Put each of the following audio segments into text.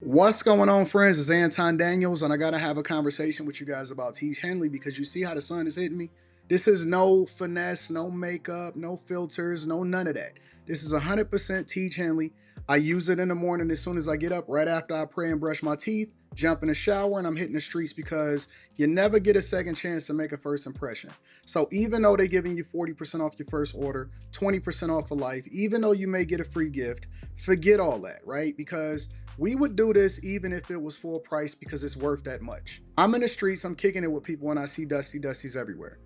What's going on, friends? It's Anton Daniels, and I gotta have a conversation with you guys about Tiege Hanley because you see how the sun is hitting me. This is no finesse, no makeup, no filters, no none of that. This is 100% Tiege Hanley. I use it in the morning as soon as I get up, right after I pray and brush my teeth, jump in the shower, and I'm hitting the streets because you never get a second chance to make a first impression. So even though they're giving you 40% off your first order, 20% off for life, even though you may get a free gift, forget all that, right? Because we would do this even if it was full price because it's worth that much. I'm in the streets, I'm kicking it with people when I see Dusties everywhere.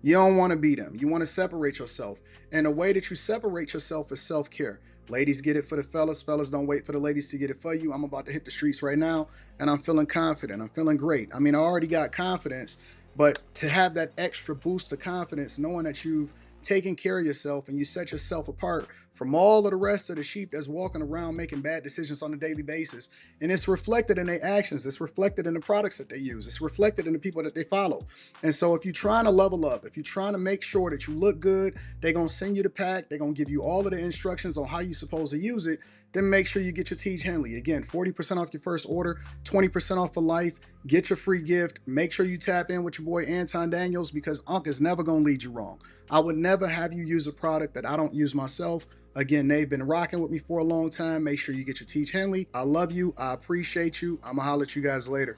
You don't want to be them. You want to separate yourself. And the way that you separate yourself is self-care. Ladies get it for the fellas. Fellas don't wait for the ladies to get it for you. I'm about to hit the streets right now and I'm feeling confident. I'm feeling great. I mean, I already got confidence, but to have that extra boost of confidence, knowing that you've taken care of yourself and you set yourself apart from all of the rest of the sheep that's walking around making bad decisions on a daily basis. And it's reflected in their actions. It's reflected in the products that they use. It's reflected in the people that they follow. And so if you're trying to level up, if you're trying to make sure that you look good, they're going to send you the pack. They're going to give you all of the instructions on how you're supposed to use it. Then make sure you get your Tiege Hanley. Again, 40% off your first order, 20% off for life. Get your free gift. Make sure you tap in with your boy Anton Daniels because Unc is never going to lead you wrong. I would never have you use a product that I don't use myself. Again, they've been rocking with me for a long time. Make sure you get your Tiege Hanley. I love you. I appreciate you. I'm going to holler at you guys later.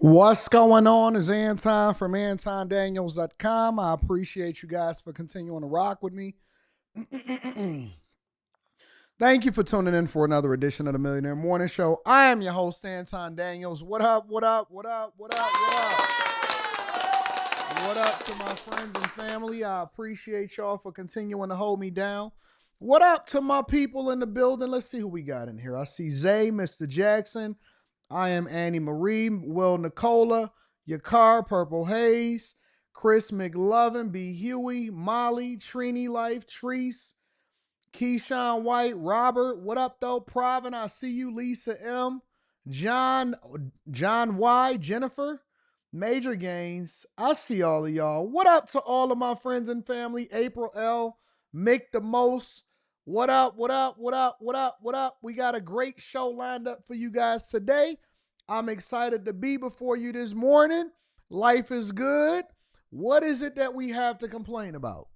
What's going on? Is Anton from AntonDaniels.com. I appreciate you guys for continuing to rock with me. Thank you for tuning in for another edition of the Millionaire Morning Show. I am your host, Anton Daniels. What up, what up, what up, what up, what up? What up to my friends and family? I appreciate y'all for continuing to hold me down. What up to my people in the building? Let's see who we got in here. I see Zay, Mr. Jackson. I am Annie Marie, Will Nicola, Yakar, Purple Haze, Chris McLovin, B. Huey, Molly, Trini Life, Treese, Keyshawn White, Robert, what up though? Pravin, I see you. Lisa M, John, John Y, Jennifer, Major Gains. I see all of y'all. What up to all of my friends and family? April L, Mick the Most. What up? What up? What up? What up? What up? We got a great show lined up for you guys today. I'm excited to be before you this morning. Life is good. What is it that we have to complain about?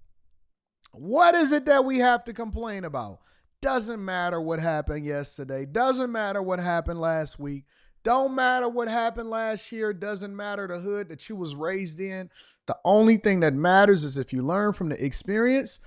What is it that we have to complain about? Doesn't matter what happened yesterday. Doesn't matter what happened last week. Don't matter what happened last year. Doesn't matter the hood that you was raised in. The only thing that matters is if you learn from the experience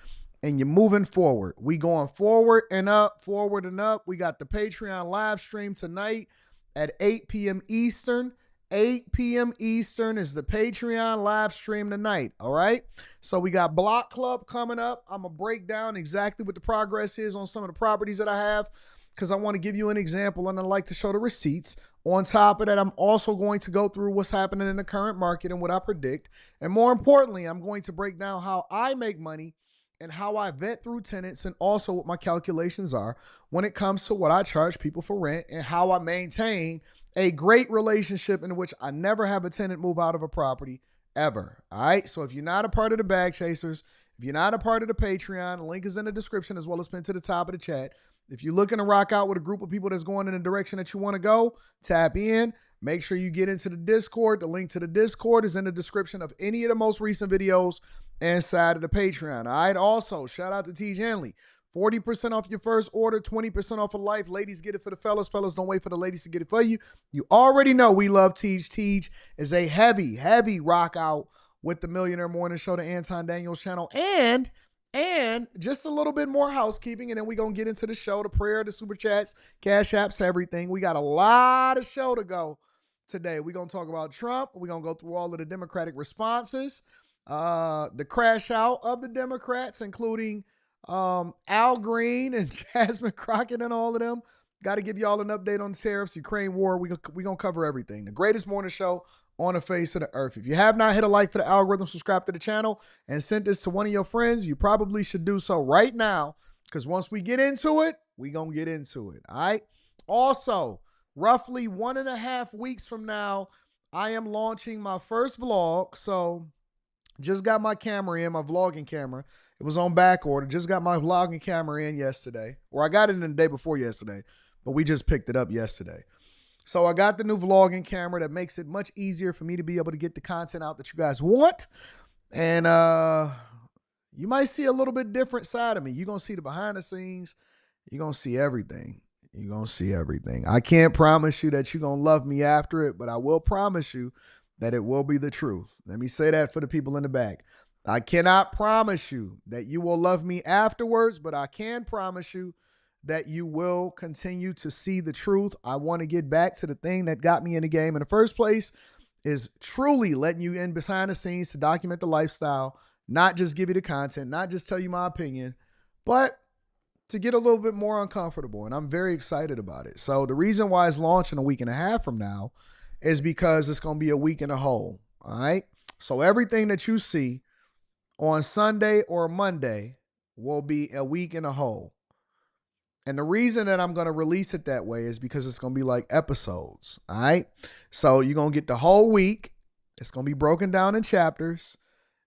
and you're moving forward. We going forward and up, forward and up. We got the Patreon live stream tonight at 8 p.m. Eastern. 8 p.m. Eastern is the Patreon live stream tonight. All right. So we got Block Club coming up. I'm going to break down exactly what the progress is on some of the properties that I have because I want to give you an example and I like to show the receipts. On top of that, I'm also going to go through what's happening in the current market and what I predict. And more importantly, I'm going to break down how I make money and how I vet through tenants and also what my calculations are when it comes to what I charge people for rent and how I maintain a great relationship in which I never have a tenant move out of a property ever. All right. So if you're not a part of the Bag Chasers, if you're not a part of the Patreon, the link is in the description as well as pinned to the top of the chat. If you're looking to rock out with a group of people that's going in the direction that you want to go, tap in. Make sure you get into the Discord. The link to the Discord is in the description of any of the most recent videos inside of the Patreon. All right. Also, shout out to Tiege Hanley. 40% off your first order, 20% off of life. Ladies, get it for the fellas. Fellas, don't wait for the ladies to get it for you. You already know we love Tiege. Tiege is a heavy, heavy rock out with the Millionaire Morning Show, the Anton Daniels channel. And just a little bit more housekeeping, and then we're going to get into the show, the prayer, the super chats, cash apps, everything. We got a lot of show to go today. We're going to talk about Trump. We're going to go through all of the Democratic responses, the crash out of the Democrats, including Al Green and Jasmine Crockett and all of them. Got to give y'all an update on the tariffs, Ukraine war. We're going to cover everything. The greatest morning show on the face of the earth. If you have not hit a like for the algorithm, subscribe to the channel, and sent this to one of your friends, you probably should do so right now, because once we get into it, we going to get into it, all right? Also, roughly 1.5 weeks from now, I am launching my first vlog. So just got my camera in, my vlogging camera. It was on back order. Just got my vlogging camera in yesterday. Or I got it in the day before yesterday, but we just picked it up yesterday. So I got the new vlogging camera that makes it much easier for me to be able to get the content out that you guys want. And you might see a little bit different side of me. You're going to see the behind the scenes. You're going to see everything. You're going to see everything. I can't promise you that you're going to love me after it, but I will promise you that it will be the truth. Let me say that for the people in the back. I cannot promise you that you will love me afterwards, but I can promise you that you will continue to see the truth. I want to get back to the thing that got me in the game in the first place, is truly letting you in behind the scenes to document the lifestyle, not just give you the content, not just tell you my opinion, but to get a little bit more uncomfortable. And I'm very excited about it. So the reason why it's launching a week and a half from now is because it's going to be a week in a whole. All right. So everything that you see on Sunday or Monday will be a week in a whole. And the reason that I'm going to release it that way is because it's going to be like episodes. All right. So you're going to get the whole week. It's going to be broken down in chapters.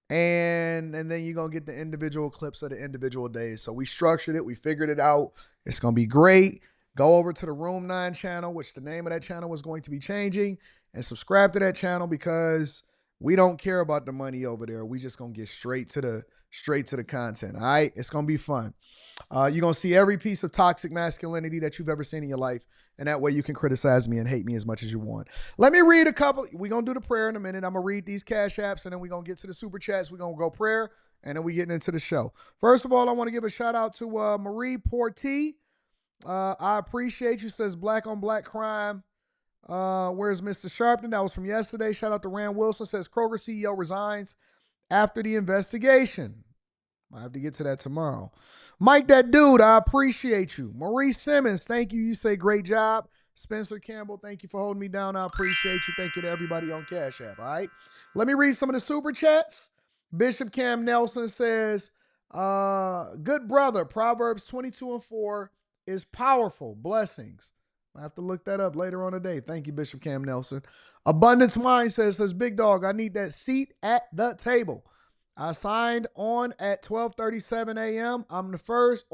And then you're going to get the individual clips of the individual days. So we structured it. We figured it out. It's going to be great. Go over to the Room 9 channel, which the name of that channel is going to be changing, and subscribe to that channel, because we don't care about the money over there. We just going to get straight to the content. All right. It's going to be fun. You're going to see every piece of toxic masculinity that you've ever seen in your life. And that way you can criticize me and hate me as much as you want. Let me read a couple. We're going to do the prayer in a minute. I'm going to read these cash apps, and then we're going to get to the super chats. We're going to go prayer, and then we're getting into the show. First of all, I want to give a shout out to Marie Porty. I appreciate you. Says black on black crime. Where's Mr. Sharpton? That was from yesterday. Shout out to Rand Wilson. Says Kroger CEO resigns after the investigation. I have to get to that tomorrow. Mike, that dude, I appreciate you. Maurice Simmons, thank you. You say great job. Spencer Campbell, thank you for holding me down. I appreciate you. Thank you to everybody on Cash App, all right? Let me read some of the super chats. Bishop Cam Nelson says, good brother, Proverbs 22:4 is powerful. Blessings. I have to look that up later on today. Thank you, Bishop Cam Nelson. Abundance Mind says, big dog, I need that seat at the table. I signed on at 12:37 a.m. I'm the first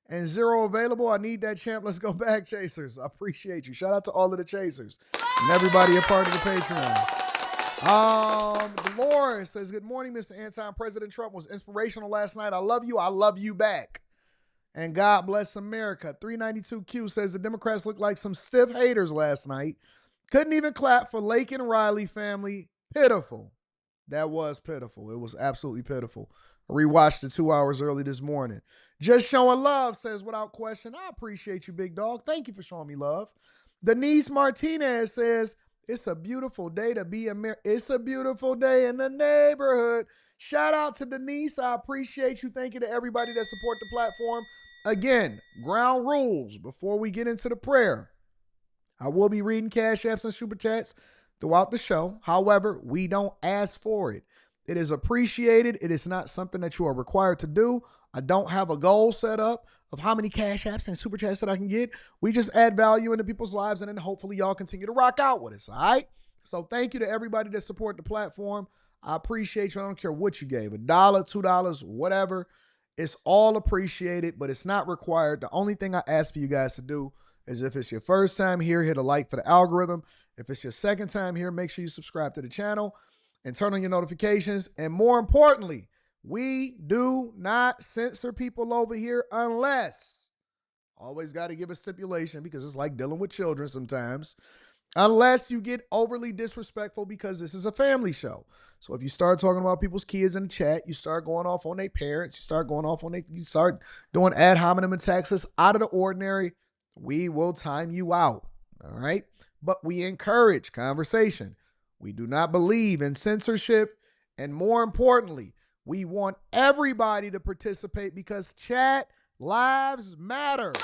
and 0 available. I need that, champ. Let's go back, Chasers. I appreciate you. Shout out to all of the Chasers and everybody a part of the Patreon. Dolores says, good morning, Mr. Anton. President Trump was inspirational last night. I love you. I love you back. And God bless America. 392Q says the Democrats looked like some stiff haters last night. Couldn't even clap for Lake and Riley family. Pitiful. That was pitiful. It was absolutely pitiful. I rewatched it 2 hours early this morning. Just showing love says, without question, I appreciate you, big dog. Thank you for showing me love. Denise Martinez says, it's a beautiful day to be it's a beautiful day in the neighborhood. Shout out to Denise. I appreciate you. Thank you to everybody that support the platform. Again, ground rules before we get into the prayer. I will be reading cash apps and super chats throughout the show. However, we don't ask for it. It is appreciated. It is not something that you are required to do. I don't have a goal set up of how many cash apps and super chats that I can get. We just add value into people's lives, and then hopefully y'all continue to rock out with us, all right? So thank you to everybody that support the platform. I appreciate you. I don't care what you gave, $1, $2, whatever. It's all appreciated, but it's not required. The only thing I ask for you guys to do is, if it's your first time here, hit a like for the algorithm. If it's your second time here, make sure you subscribe to the channel and turn on your notifications. And more importantly, we do not censor people over here unless, always got to give a stipulation, because it's like dealing with children sometimes, unless you get overly disrespectful, because this is a family show. So if you start talking about people's kids in the chat, you start going off on their parents, you start doing ad hominem attacks that's out of the ordinary, we will time you out. All right. But we encourage conversation. We do not believe in censorship. And more importantly, we want everybody to participate, because chat lives matter. I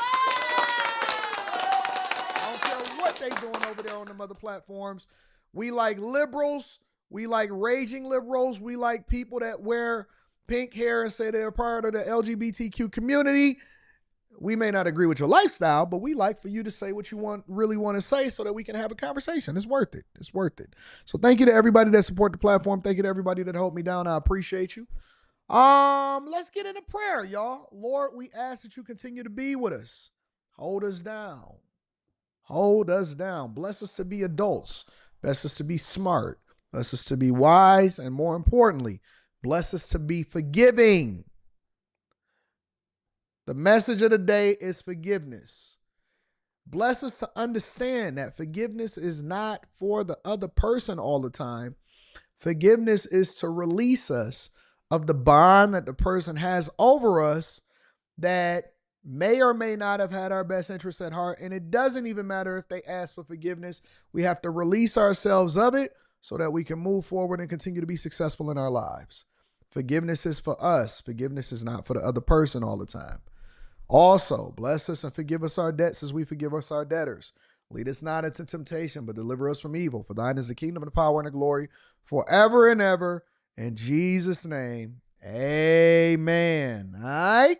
don't care what they doing over there on them other platforms. We like liberals. We like raging liberals. We like people that wear pink hair and say they're part of the LGBTQ community. We may not agree with your lifestyle, but we like for you to say what you really want to say so that we can have a conversation. It's worth it. It's worth it. So thank you to everybody that support the platform. Thank you to everybody that hold me down. I appreciate you. Let's get into prayer, y'all. Lord, we ask that you continue to be with us. Hold us down. Hold us down. Bless us to be adults. Bless us to be smart. Bless us to be wise. And more importantly, bless us to be forgiving. The message of the day is forgiveness. Bless us to understand that forgiveness is not for the other person all the time. Forgiveness is to release us of the bond that the person has over us that may or may not have had our best interests at heart. And it doesn't even matter if they ask for forgiveness. We have to release ourselves of it so that we can move forward and continue to be successful in our lives. Forgiveness is for us. Forgiveness is not for the other person all the time. Also, bless us and forgive us our debts as we forgive us our debtors. Lead us not into temptation, but deliver us from evil. For thine is the kingdom and the power and the glory forever and ever. In Jesus' name, amen. All right?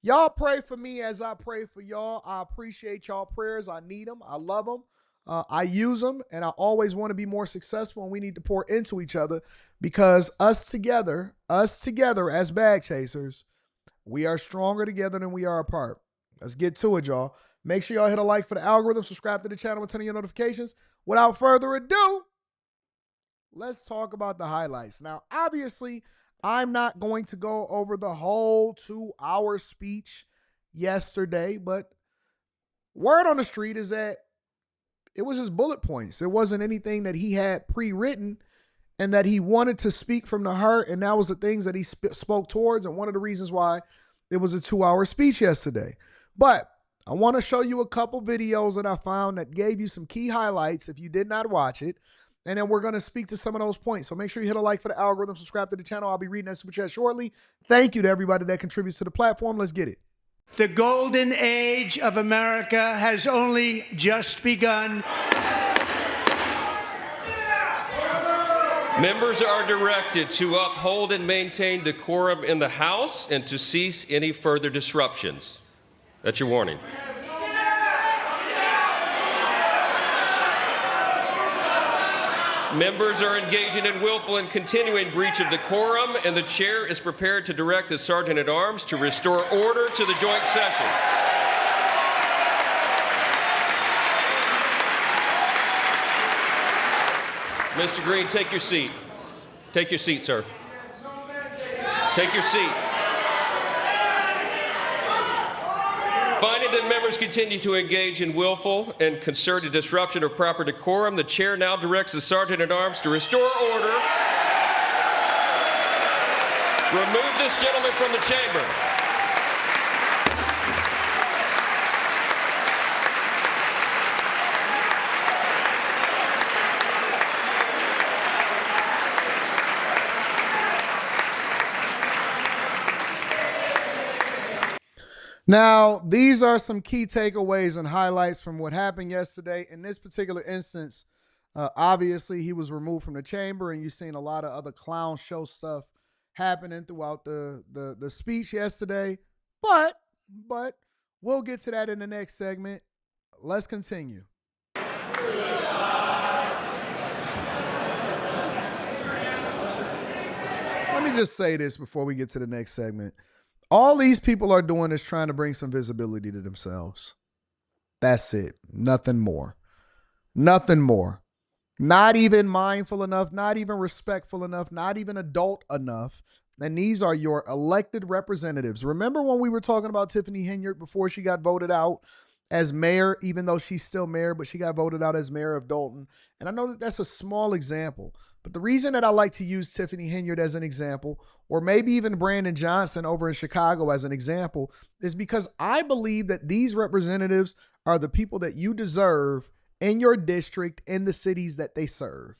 Y'all pray for me as I pray for y'all. I appreciate y'all prayers. I need them. I love them. I use them, and I always want to be more successful, and we need to pour into each other because us together as bag chasers, we are stronger together than we are apart. Let's get to it, y'all. Make sure y'all hit a like for the algorithm, subscribe to the channel, and turn on your notifications. Without further ado, let's talk about the highlights. Now, obviously, I'm not going to go over the whole 2-hour speech yesterday, but word on the street is that it was just bullet points. It wasn't anything that he had pre-written and that he wanted to speak from the heart, and that was the things that he spoke towards, and one of the reasons why it was a 2-hour speech yesterday. But I want to show you a couple videos that I found that gave you some key highlights if you did not watch it, and then we're going to speak to some of those points. So make sure you hit a like for the algorithm, subscribe to the channel. I'll be reading that super chat shortly. Thank you to everybody that contributes to the platform. Let's get it. The golden age of America has only just begun. Members are directed to uphold and maintain decorum in the House and to cease any further disruptions. That's your warning. Members are engaging in willful and continuing breach of decorum, and the chair is prepared to direct the Sergeant-at-Arms to restore order to the joint session. Mr. Green, take your seat. Take your seat, sir. Take your seat. Finding that members continue to engage in willful and concerted disruption of proper decorum, the chair now directs the Sergeant-at-Arms to restore order. Remove this gentleman from the chamber. Now, these are some key takeaways and highlights from what happened yesterday. In this particular instance, obviously he was removed from the chamber, and you've seen a lot of other clown show stuff happening throughout the speech yesterday. But we'll get to that in the next segment. Let's continue. Let me just say this before we get to the next segment. All these people are doing is trying to bring some visibility to themselves. That's it. Nothing more. Nothing more. Not even mindful enough, not even respectful enough, not even adult enough. And these are your elected representatives. Remember when we were talking about Tiffany Henyard before she got voted out as mayor, even though she's still mayor, but she got voted out as mayor of Dalton. And I know that that's a small example, but the reason that I like to use Tiffany Henyard as an example, or maybe even Brandon Johnson over in Chicago as an example, is because I believe that these representatives are the people that you deserve in your district, in the cities that they serve.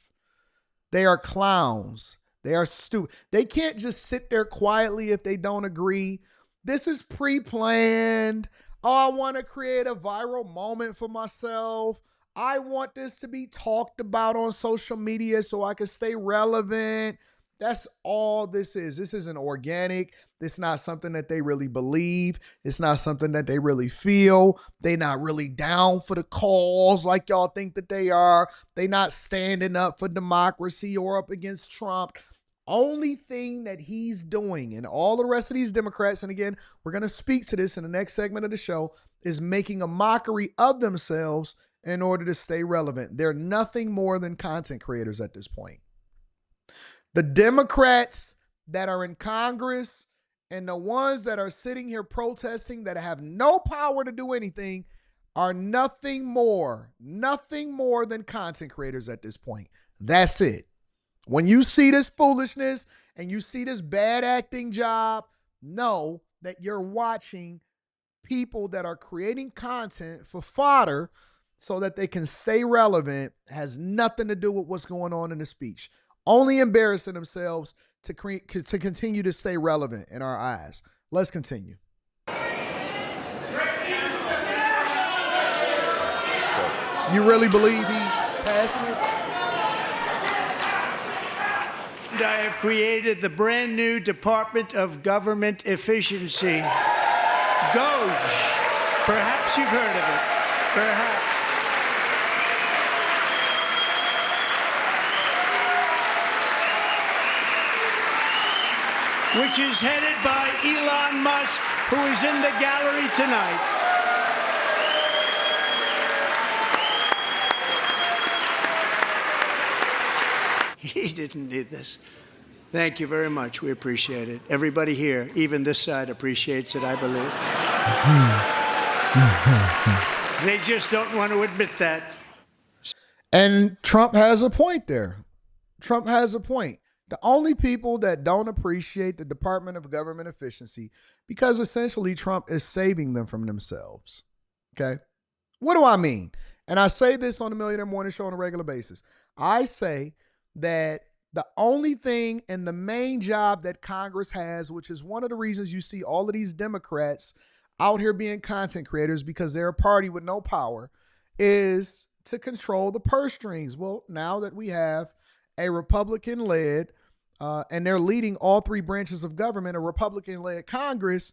They are clowns. They are stupid. They can't just sit there quietly if they don't agree. This is pre-planned. Oh, I want to create a viral moment for myself. I want this to be talked about on social media so I can stay relevant. That's all this is. This isn't organic. This is not something that they really believe. It's not something that they really feel. They're not really down for the cause like y'all think that they are. They're not standing up for democracy or up against Trump. Only thing that he's doing, and all the rest of these Democrats, and again, we're going to speak to this in the next segment of the show, is making a mockery of themselves in order to stay relevant. They're nothing more than content creators at this point. The Democrats that are in Congress and the ones that are sitting here protesting that have no power to do anything are nothing more than content creators at this point. That's it. When you see this foolishness and you see this bad acting job, know that you're watching people that are creating content for fodder so that they can stay relevant. Has nothing to do with what's going on in the speech. Only embarrassing themselves to continue to stay relevant in our eyes. Let's continue. You really believe he passed it? I have created the brand new Department of Government Efficiency. GOGE. Perhaps you've heard of it. Perhaps. Which is headed by Elon Musk, who is in the gallery tonight. He didn't need this. Thank you very much. We appreciate it. Everybody here, even this side, appreciates it, I believe. They just don't want to admit that. And Trump has a point there. Trump has a point. The only people that don't appreciate the Department of Government Efficiency, because essentially Trump is saving them from themselves. Okay? What do I mean? And I say this on the Millionaire Morning Show on a regular basis. I say that the only thing and the main job that Congress has, which is one of the reasons you see all of these Democrats out here being content creators because they're a party with no power, is to control the purse strings. Well, now that we have a Republican-led, and they're leading all three branches of government, a Republican-led Congress,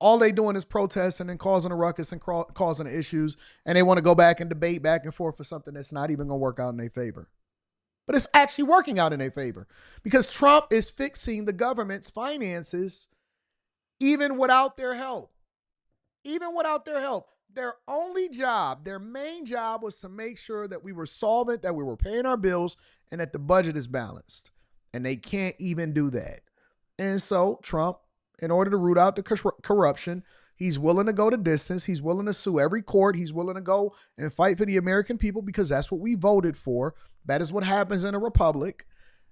all they doing is protesting and causing a ruckus and causing issues, and they want to go back and debate back and forth for something that's not even going to work out in their favor. But it's actually working out in their favor because Trump is fixing the government's finances even without their help. Even without their help. Their only job, their main job was to make sure that we were solvent, that we were paying our bills, and that the budget is balanced. And they can't even do that. And so Trump, in order to root out the corruption, he's willing to go the distance. He's willing to sue every court. He's willing to go and fight for the American people because that's what we voted for. That is what happens in a republic.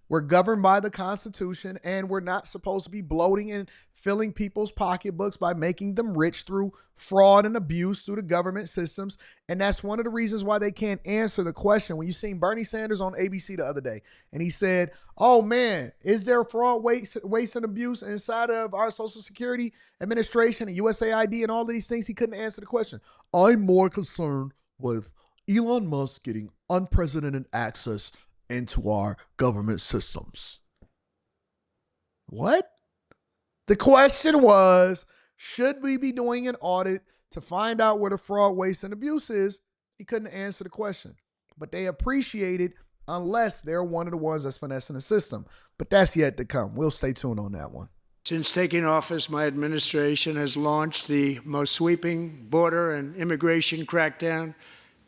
We're governed by the Constitution, and we're not supposed to be bloating and filling people's pocketbooks by making them rich through fraud and abuse through the government systems. And that's one of the reasons why they can't answer the question. When you seen Bernie Sanders on ABC the other day, and he said, oh man, is there fraud, waste and abuse inside of our Social Security Administration and USAID and all of these things? He couldn't answer the question. I'm more concerned with Elon Musk getting unprecedented access into our government systems. What? The question was, should we be doing an audit to find out where the fraud, waste, and abuse is? He couldn't answer the question. But they appreciate it unless they're one of the ones that's finessing the system. But that's yet to come. We'll stay tuned on that one. Since taking office, my administration has launched the most sweeping border and immigration crackdown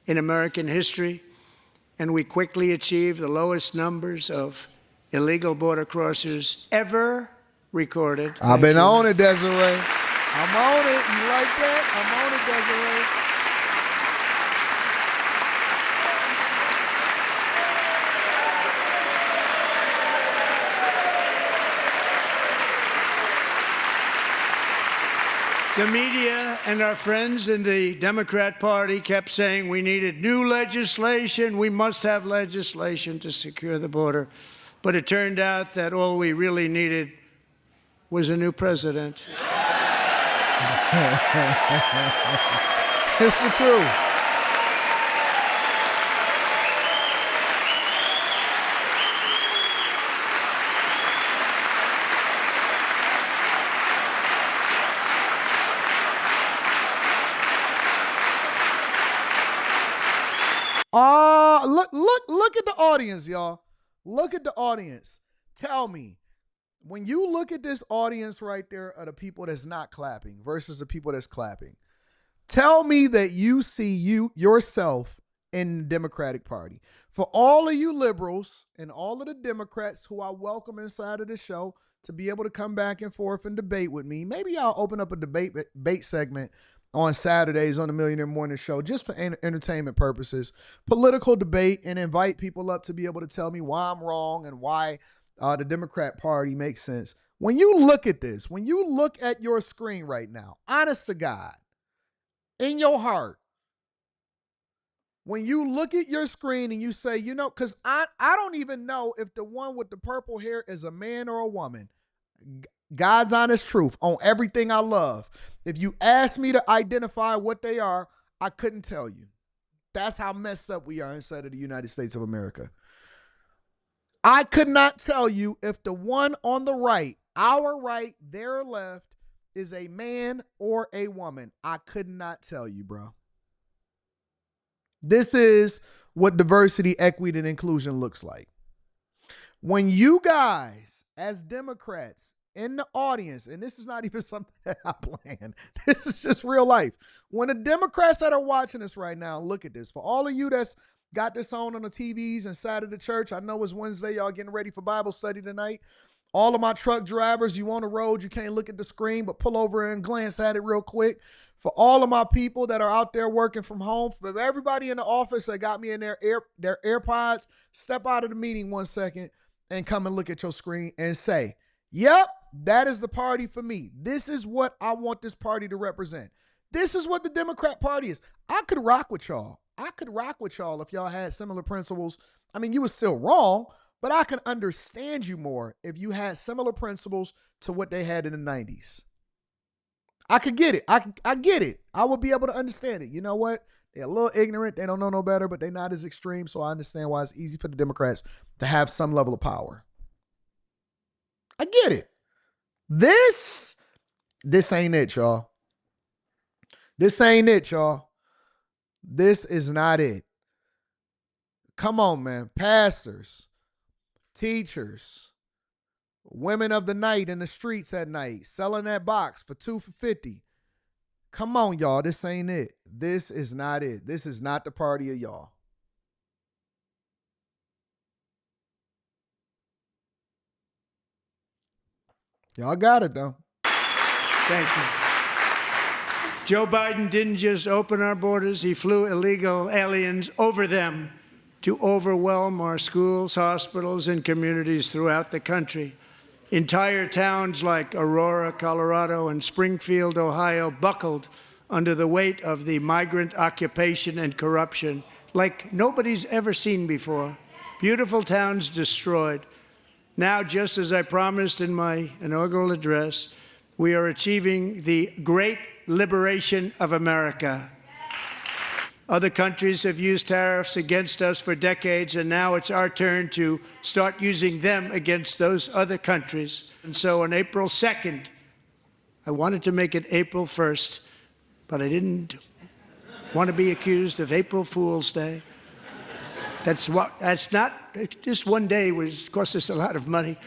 in American history, and we quickly achieved the lowest numbers of illegal border crossers ever recorded. I've been on it, Desiree. I'm on it. You like that? I'm on it, Desiree. The media and our friends in the Democrat Party kept saying we needed new legislation. We must have legislation to secure the border. But it turned out that all we really needed was a new president. It's the truth. audience, y'all. Look at the audience. Tell me, when you look at this audience right there of the people that's not clapping versus the people that's clapping, tell me that you see yourself in the Democratic Party. For all of you liberals and all of the Democrats who I welcome inside of the show to be able to come back and forth and debate with me, maybe I'll open up a debate segment on Saturdays on the Millionaire Morning Show just for entertainment purposes, political debate, and invite people up to be able to tell me why I'm wrong and why the Democrat Party makes sense. When you look at this, when you look at your screen right now, honest to God, in your heart, when you look at your screen and you say, you know, because I don't even know if the one with the purple hair is a man or a woman. God's honest truth on everything I love. If you ask me to identify what they are, I couldn't tell you. That's how messed up we are inside of the United States of America. I could not tell you if the one on the right, our right, their left, is a man or a woman. I could not tell you, bro. This is what diversity, equity, and inclusion looks like. When you guys, as Democrats in the audience, and this is not even something that I planned, this is just real life. When the Democrats that are watching this right now, look at this. For all of you that's got this on the TVs inside of the church, I know it's Wednesday, y'all getting ready for Bible study tonight. All of my truck drivers, you on the road, you can't look at the screen, but pull over and glance at it real quick. For all of my people that are out there working from home, for everybody in the office that got me in their AirPods, step out of the meeting 1 second and come and look at your screen and say, yep, that is the party for me. This is what I want this party to represent. This is what the Democrat Party is. I could rock with y'all. I could rock with y'all if y'all had similar principles. I mean, you were still wrong, but I can understand you more if you had similar principles to what they had in the 90s. I could get it. I get it. I would be able to understand it. You know what? They're a little ignorant. They don't know no better, but they're not as extreme. So I understand why it's easy for the Democrats to have some level of power. I get it. This ain't it, y'all. This ain't it, y'all. This is not it. Come on, man. Pastors, teachers, women of the night in the streets at night, selling that box for $2 for $50. Come on, y'all. This ain't it. This is not it. This is not the party of y'all. Y'all got it, though. Thank you. Joe Biden didn't just open our borders. He flew illegal aliens over them to overwhelm our schools, hospitals, and communities throughout the country. Entire towns like Aurora, Colorado, and Springfield, Ohio, buckled under the weight of the migrant occupation and corruption like nobody's ever seen before. Beautiful towns destroyed. Now, just as I promised in my inaugural address, we are achieving the great liberation of America. Other countries have used tariffs against us for decades, and now it's our turn to start using them against those other countries. And so on April 2nd, I wanted to make it April 1st, but I didn't want to be accused of April Fool's Day. That's not, just one day was cost us a lot of money.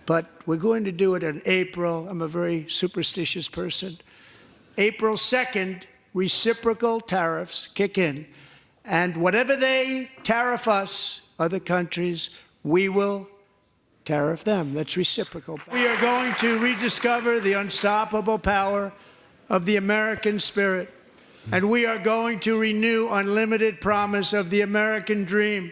But we're going to do it in April. I'm a very superstitious person. April 2nd, reciprocal tariffs kick in. And whatever they tariff us, other countries, we will tariff them. That's reciprocal. We are going to rediscover the unstoppable power of the American spirit. And we are going to renew unlimited promise of the American dream.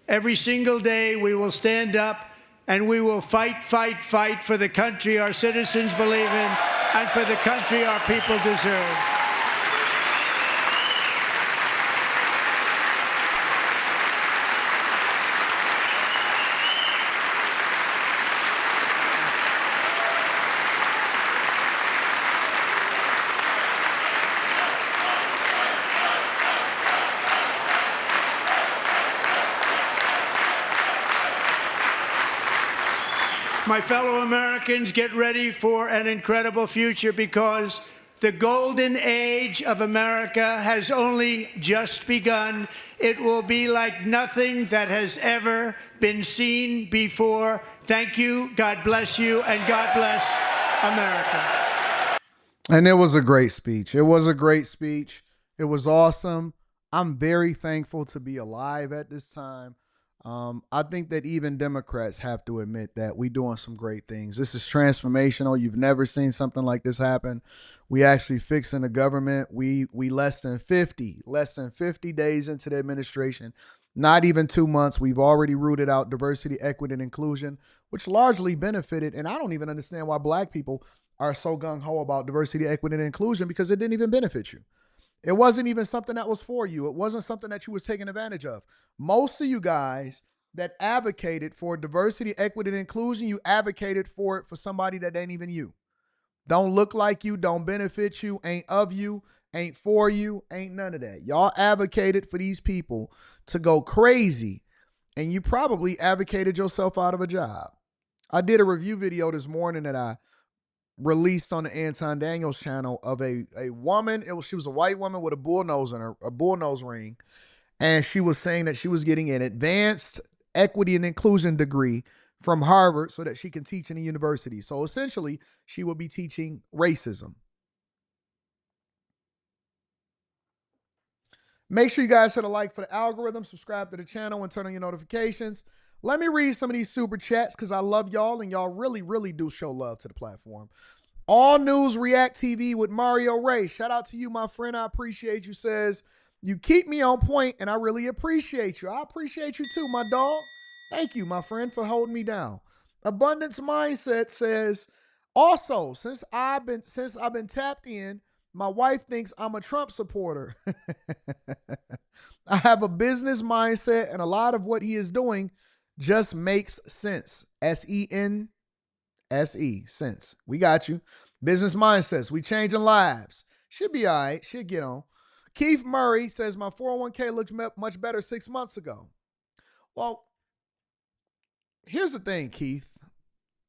Every single day we will stand up and we will fight, fight, fight for the country our citizens believe in and for the country our people deserve. My fellow Americans, get ready for an incredible future because The golden age of America has only just begun. It will be like nothing that has ever been seen before. Thank you, God bless you, and God bless America. And it was a great speech. It was a great speech. It was awesome. I'm very thankful to be alive at this time. I think that even Democrats have to admit that we're doing some great things. This is transformational. You've never seen something like this happen. We actually fixing the government. We less than 50 days into the administration, not even 2 months. We've already rooted out diversity, equity, and inclusion, which largely benefited. And I don't even understand why black people are so gung-ho about diversity, equity, and inclusion, because it didn't even benefit you. It wasn't even something that was for you. It wasn't something that you was taking advantage of. Most of you guys that advocated for diversity, equity, and inclusion, you advocated for it for somebody that ain't even you. Don't look like you, don't benefit you, ain't of you, ain't for you, ain't none of that. Y'all advocated for these people to go crazy, and you probably advocated yourself out of a job. I did a review video this morning that I released on the Anton Daniels channel of a woman. She was a white woman with a bullnose ring, and she was saying that she was getting an advanced equity and inclusion degree from Harvard so that she can teach in a university. So essentially, she will be teaching racism. Make sure you guys hit a like for the algorithm, subscribe to the channel, and turn on your notifications. Let me read some of these super chats because I love y'all, and y'all really, really do show love to the platform. All News React TV with Mario Ray. Shout out to you, my friend. I appreciate you. Says, you keep me on point, and I really appreciate you. I appreciate you too, my dog. Thank you, my friend, for holding me down. Abundance Mindset says, also, since I've been tapped in, my wife thinks I'm a Trump supporter. I have a business mindset, and a lot of what he is doing just makes sense. SENSE, sense. We got you. Business mindsets. We changing lives. Should be all right. Should get on. Keith Murray says, my 401k looks much better 6 months ago. Well, here's the thing, Keith,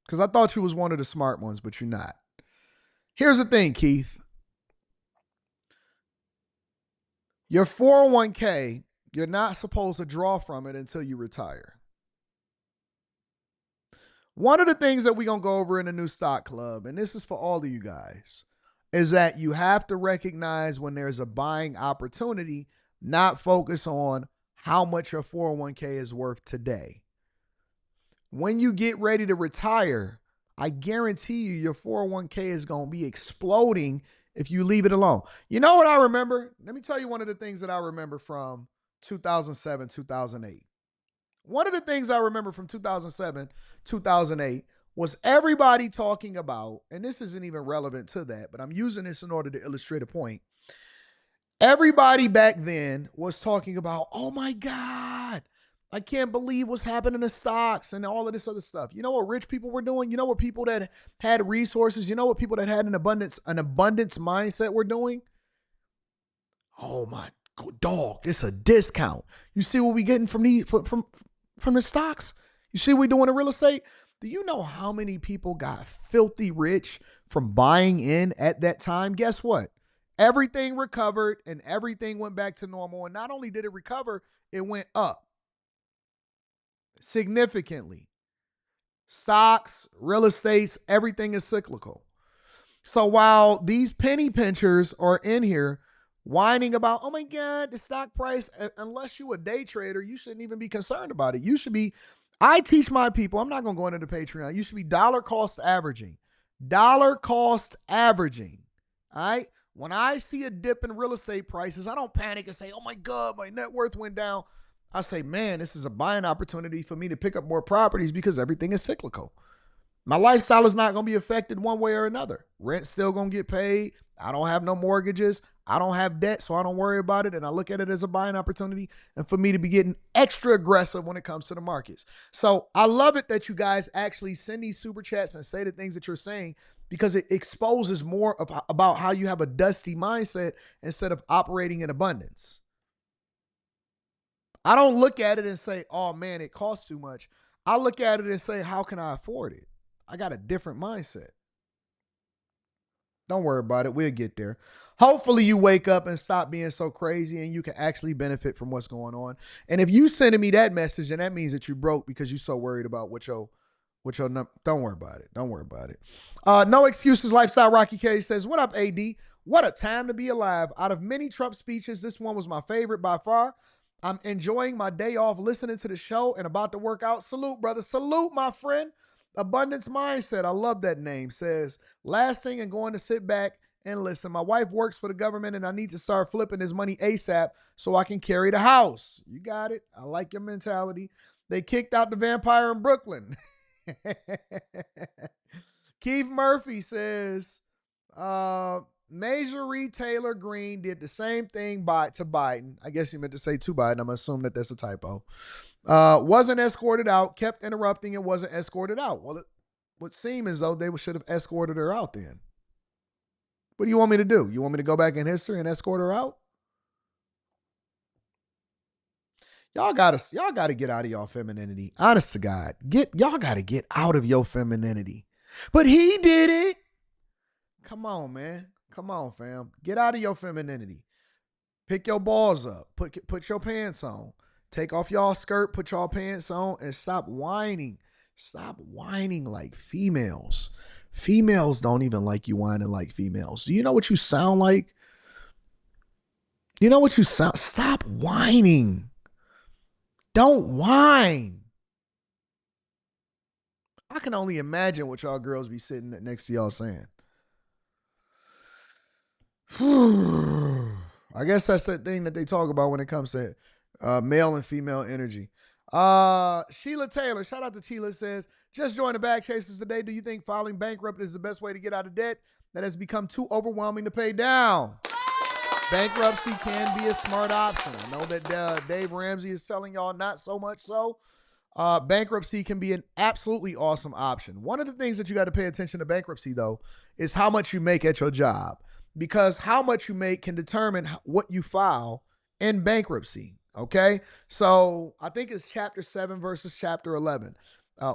because I thought you was one of the smart ones, but you're not. Here's the thing, Keith. Your 401k, you're not supposed to draw from it until you retire. One of the things that we're going to go over in the new stock club, and this is for all of you guys, is that you have to recognize when there's a buying opportunity, not focus on how much your 401k is worth today. When you get ready to retire, I guarantee you your 401k is going to be exploding if you leave it alone. You know what I remember? Let me tell you one of the things that I remember from 2007, 2008. One of the things I remember from 2007, 2008 was everybody talking about, and this isn't even relevant to that, but I'm using this in order to illustrate a point. Everybody back then was talking about, oh my God, I can't believe what's happening to stocks and all of this other stuff. You know what rich people were doing? You know what people that had resources, you know what people that had an abundance mindset were doing? Oh my dog, it's a discount. You see what we getting from the stocks? You see what we doing in real estate? Do you know how many people got filthy rich from buying in at that time? Guess what? Everything recovered and everything went back to normal. And not only did it recover, it went up significantly. Stocks, real estates, everything is cyclical. So while these penny pinchers are in here whining about, oh my God, the stock price, unless you're a day trader, you shouldn't even be concerned about it. You should be, I teach my people, I'm not going to go into the Patreon. You should be dollar cost averaging. Dollar cost averaging. All right. When I see a dip in real estate prices, I don't panic and say, oh my God, my net worth went down. I say, man, this is a buying opportunity for me to pick up more properties because everything is cyclical. My lifestyle is not going to be affected one way or another. Rent's still going to get paid. I don't have no mortgages. I don't have debt, so I don't worry about it. And I look at it as a buying opportunity and for me to be getting extra aggressive when it comes to the markets. So I love it that you guys actually send these super chats and say the things that you're saying, because it exposes more about how you have a dusty mindset instead of operating in abundance. I don't look at it and say, oh man, it costs too much. I look at it and say, how can I afford it? I got a different mindset. Don't worry about it. We'll get there. Hopefully you wake up and stop being so crazy and you can actually benefit from what's going on. And if you sending me that message, then that means that you broke because you're so worried about what your number. Don't worry about it. Don't worry about it. No excuses. Lifestyle Rocky K says, what up, AD? What a time to be alive. Out of many Trump speeches, this one was my favorite by far. I'm enjoying my day off listening to the show and about to work out. Salute, brother. Salute, my friend. Abundance Mindset. I love that name. Says, last thing and going to sit back and listen. My wife works for the government and I need to start flipping this money ASAP so I can carry the house. You got it. I like your mentality. They kicked out the vampire in Brooklyn. Keith Murphy says, Major Retailer Green did the same thing to Biden. I guess he meant to say to Biden. I'm assuming that that's a typo. Wasn't escorted out, kept interrupting and wasn't escorted out. Well, it would seem as though they should have escorted her out then. What do you want me to do? You want me to go back in history and escort her out? Y'all gotta get out of y'all femininity. Honest to God. Y'all gotta get out of your femininity. But he did it. Come on, man. Come on, fam. Get out of your femininity. Pick your balls up. Put your pants on. Take off y'all skirt, put y'all pants on, and stop whining. Stop whining like females. Females don't even like you whining like females. Do you know what you sound like? You know what you sound? Stop whining. Don't whine. I can only imagine what y'all girls be sitting next to y'all saying. I guess that's the thing that they talk about when it comes to male and female energy. Sheila Taylor, shout out to Sheila, says, just joined the Bag Chasers today. Do you think filing bankrupt is the best way to get out of debt that has become too overwhelming to pay down? Bankruptcy can be a smart option. I know that Dave Ramsey is telling y'all not so much so. Bankruptcy can be an absolutely awesome option. One of the things that you got to pay attention to bankruptcy, though, is how much you make at your job, because how much you make can determine what you file in bankruptcy. Okay, so I think it's chapter 7 versus chapter 11.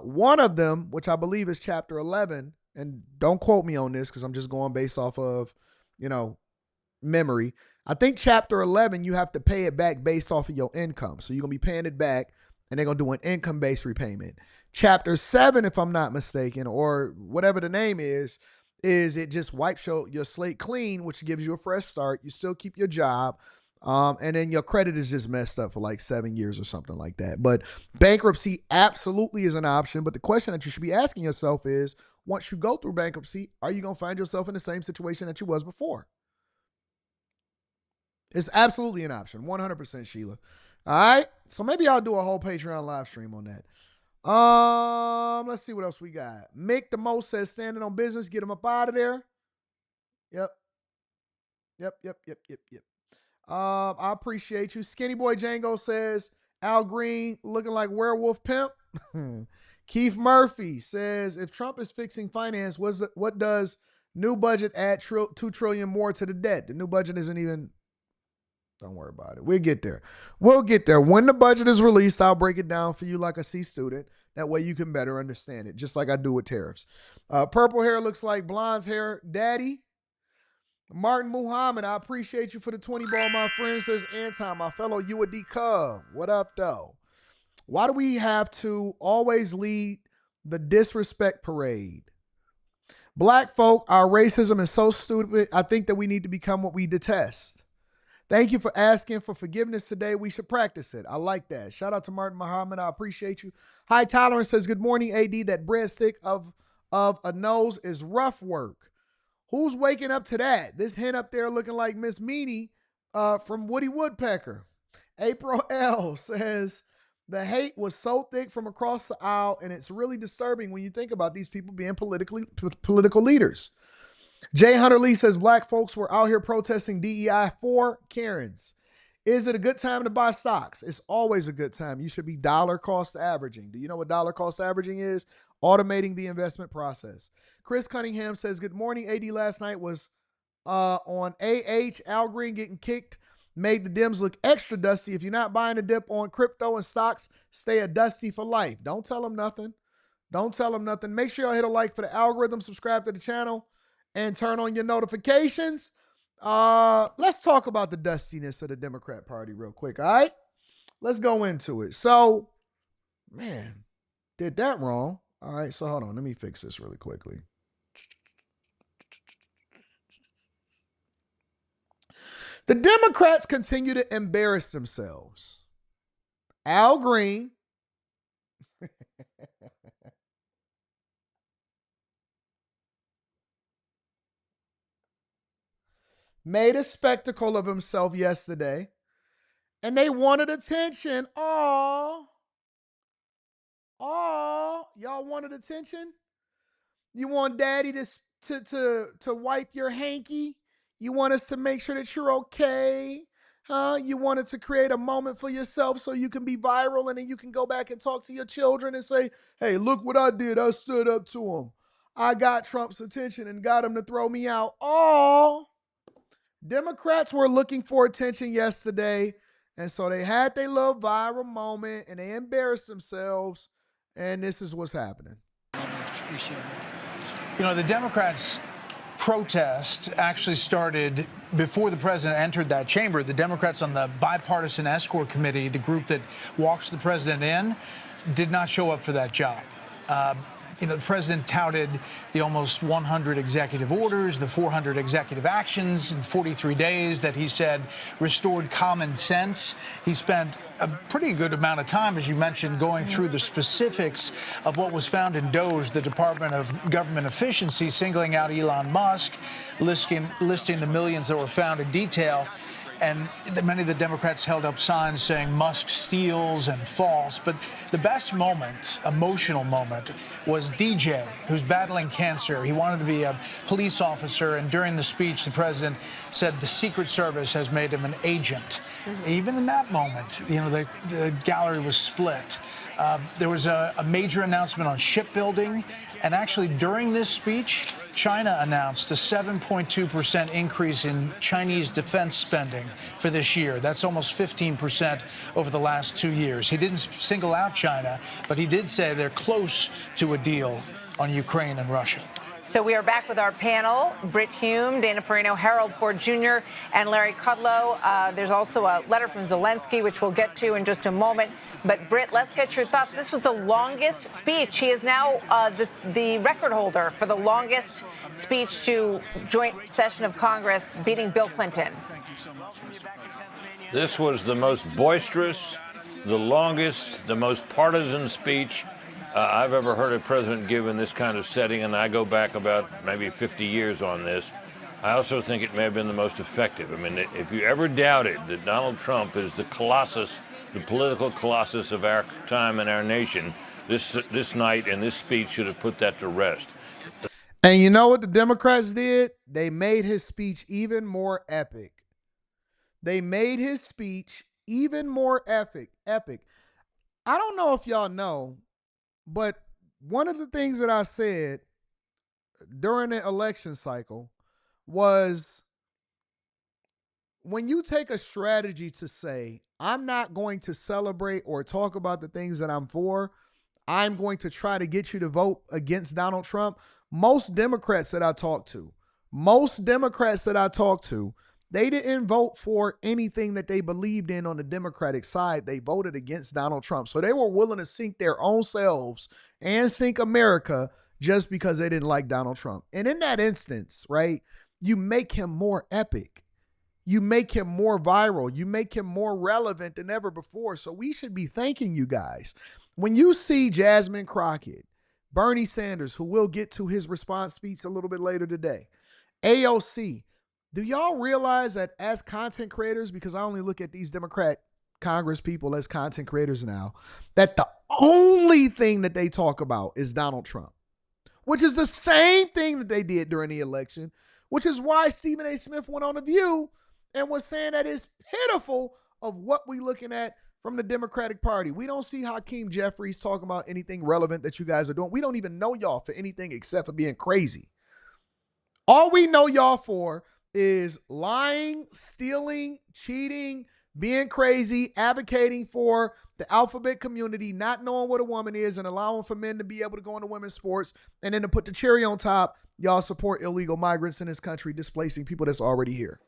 One of them, which I believe is chapter 11, and don't quote me on this because I'm just going based off of, memory. I think chapter 11, you have to pay it back based off of your income. So you're going to be paying it back and they're going to do an income-based repayment. Chapter 7, if I'm not mistaken, or whatever the name is it just wipes your slate clean, which gives you a fresh start. You still keep your job. And then your credit is just messed up for like 7 years or something like that. But bankruptcy absolutely is an option. But the question that you should be asking yourself is, once you go through bankruptcy, are you going to find yourself in the same situation that you was before? It's absolutely an option. 100%, Sheila. All right. So maybe I'll do a whole Patreon live stream on that. Let's see what else we got. Mick the Most says, standing on business, get him up out of there. Yep. I appreciate you. Skinny Boy Django says, Al Green looking like werewolf pimp. Keith Murphy says, if Trump is fixing finance, what does new budget add $2 trillion more to the debt? The new budget isn't even, don't worry about it. We'll get there. When the budget is released, I'll break it down for you like a C student. That way you can better understand it, just like I do with tariffs. Purple hair looks like blonde's hair. Daddy. Martin Muhammad, I appreciate you for the 20 ball, my friend. Says Anton, my fellow UAD Cub. What up, though? Why do we have to always lead the disrespect parade? Black folk, our racism is so stupid. I think that we need to become what we detest. Thank you for asking for forgiveness today. We should practice it. I like that. Shout out to Martin Muhammad. I appreciate you. High Tolerance says, good morning, AD. That breadstick of a nose is rough work. Who's waking up to that? This hen up there looking like Miss Meanie from Woody Woodpecker. April L says, the hate was so thick from across the aisle, and it's really disturbing when you think about these people being political leaders. Jay Hunter Lee says, black folks were out here protesting DEI for Karens. Is it a good time to buy stocks? It's always a good time. You should be dollar cost averaging. Do you know what dollar cost averaging is? Automating the investment process. Chris Cunningham says, good morning. AD last night was on AH. Al Green getting kicked made the Dems look extra dusty. If you're not buying a dip on crypto and stocks, stay a dusty for life. Don't tell them nothing. Make sure y'all hit a like for the algorithm, subscribe to the channel, and turn on your notifications. Let's talk about the dustiness of the Democrat Party real quick, all right? Let's go into it. So, man, did that wrong. All right, so hold on. Let me fix this really quickly. The Democrats continue to embarrass themselves. Al Green made a spectacle of himself yesterday, and they wanted attention. Oh, y'all wanted attention? You want daddy to wipe your hanky? You want us to make sure that you're okay? Huh? You wanted to create a moment for yourself so you can be viral and then you can go back and talk to your children and say, hey, look what I did. I stood up to him. I got Trump's attention and got him to throw me out. Oh, Democrats were looking for attention yesterday. And so they had their little viral moment and they embarrassed themselves. And this is what's happening. Appreciate it. You know, the Democrats' protest actually started before the president entered that chamber. The Democrats on the bipartisan escort committee, the group that walks the president in, did not show up for that job. You know, the president touted the almost 100 executive orders, the 400 executive actions in 43 days that he said restored common sense. He spent a pretty good amount of time, as you mentioned, going through the specifics of what was found in DOGE, the Department of Government Efficiency, singling out Elon Musk, listing the millions that were found in detail. And many of the Democrats held up signs saying Musk steals and false. But the best moment, emotional moment, was DJ, who's battling cancer. He wanted to be a police officer. And during the speech, the president said the Secret Service has made him an agent. Even in that moment, you know, the gallery was split. There was a major announcement on shipbuilding. And actually, during this speech, China announced a 7.2% increase in Chinese defense spending for this year. That's almost 15% over the last 2 years. He didn't single out China, but he did say they're close to a deal on Ukraine and Russia. So we are back with our panel, Britt Hume, Dana Perino, Harold Ford Jr., and Larry Kudlow. There's also a letter from Zelensky, which we'll get to in just a moment. But, Britt, let's get your thoughts. This was the longest speech. He is now the record holder for the longest speech to joint session of Congress, beating Bill Clinton. This was the most boisterous, the longest, the most partisan speech I've ever heard a president give in this kind of setting, and I go back about maybe 50 years on this. I also think it may have been the most effective. I mean, if you ever doubted that Donald Trump is the colossus, the political colossus of our time and our nation, this night and this speech should have put that to rest. And you know what the Democrats did? They made his speech even more epic. They made his speech even more epic. I don't know if y'all know, but one of the things that I said during the election cycle was when you take a strategy to say, I'm not going to celebrate or talk about the things that I'm for, I'm going to try to get you to vote against Donald Trump. Most Democrats that I talked to, they didn't vote for anything that they believed in on the Democratic side. They voted against Donald Trump. So they were willing to sink their own selves and sink America just because they didn't like Donald Trump. And in that instance, right, you make him more epic. You make him more viral. You make him more relevant than ever before. So we should be thanking you guys. When you see Jasmine Crockett, Bernie Sanders, who we'll get to his response speech a little bit later today, AOC, do y'all realize that as content creators, because I only look at these Democrat Congress people as content creators now, that the only thing that they talk about is Donald Trump, which is the same thing that they did during the election, which is why Stephen A. Smith went on The View and was saying that it's pitiful of what we're looking at from the Democratic Party. We don't see Hakeem Jeffries talking about anything relevant that you guys are doing. We don't even know y'all for anything except for being crazy. All we know y'all for is lying, stealing, cheating, being crazy, advocating for the alphabet community not knowing what a woman is and allowing for men to be able to go into women's sports. And then to put the cherry on top, y'all support illegal migrants in this country, displacing people that's already here.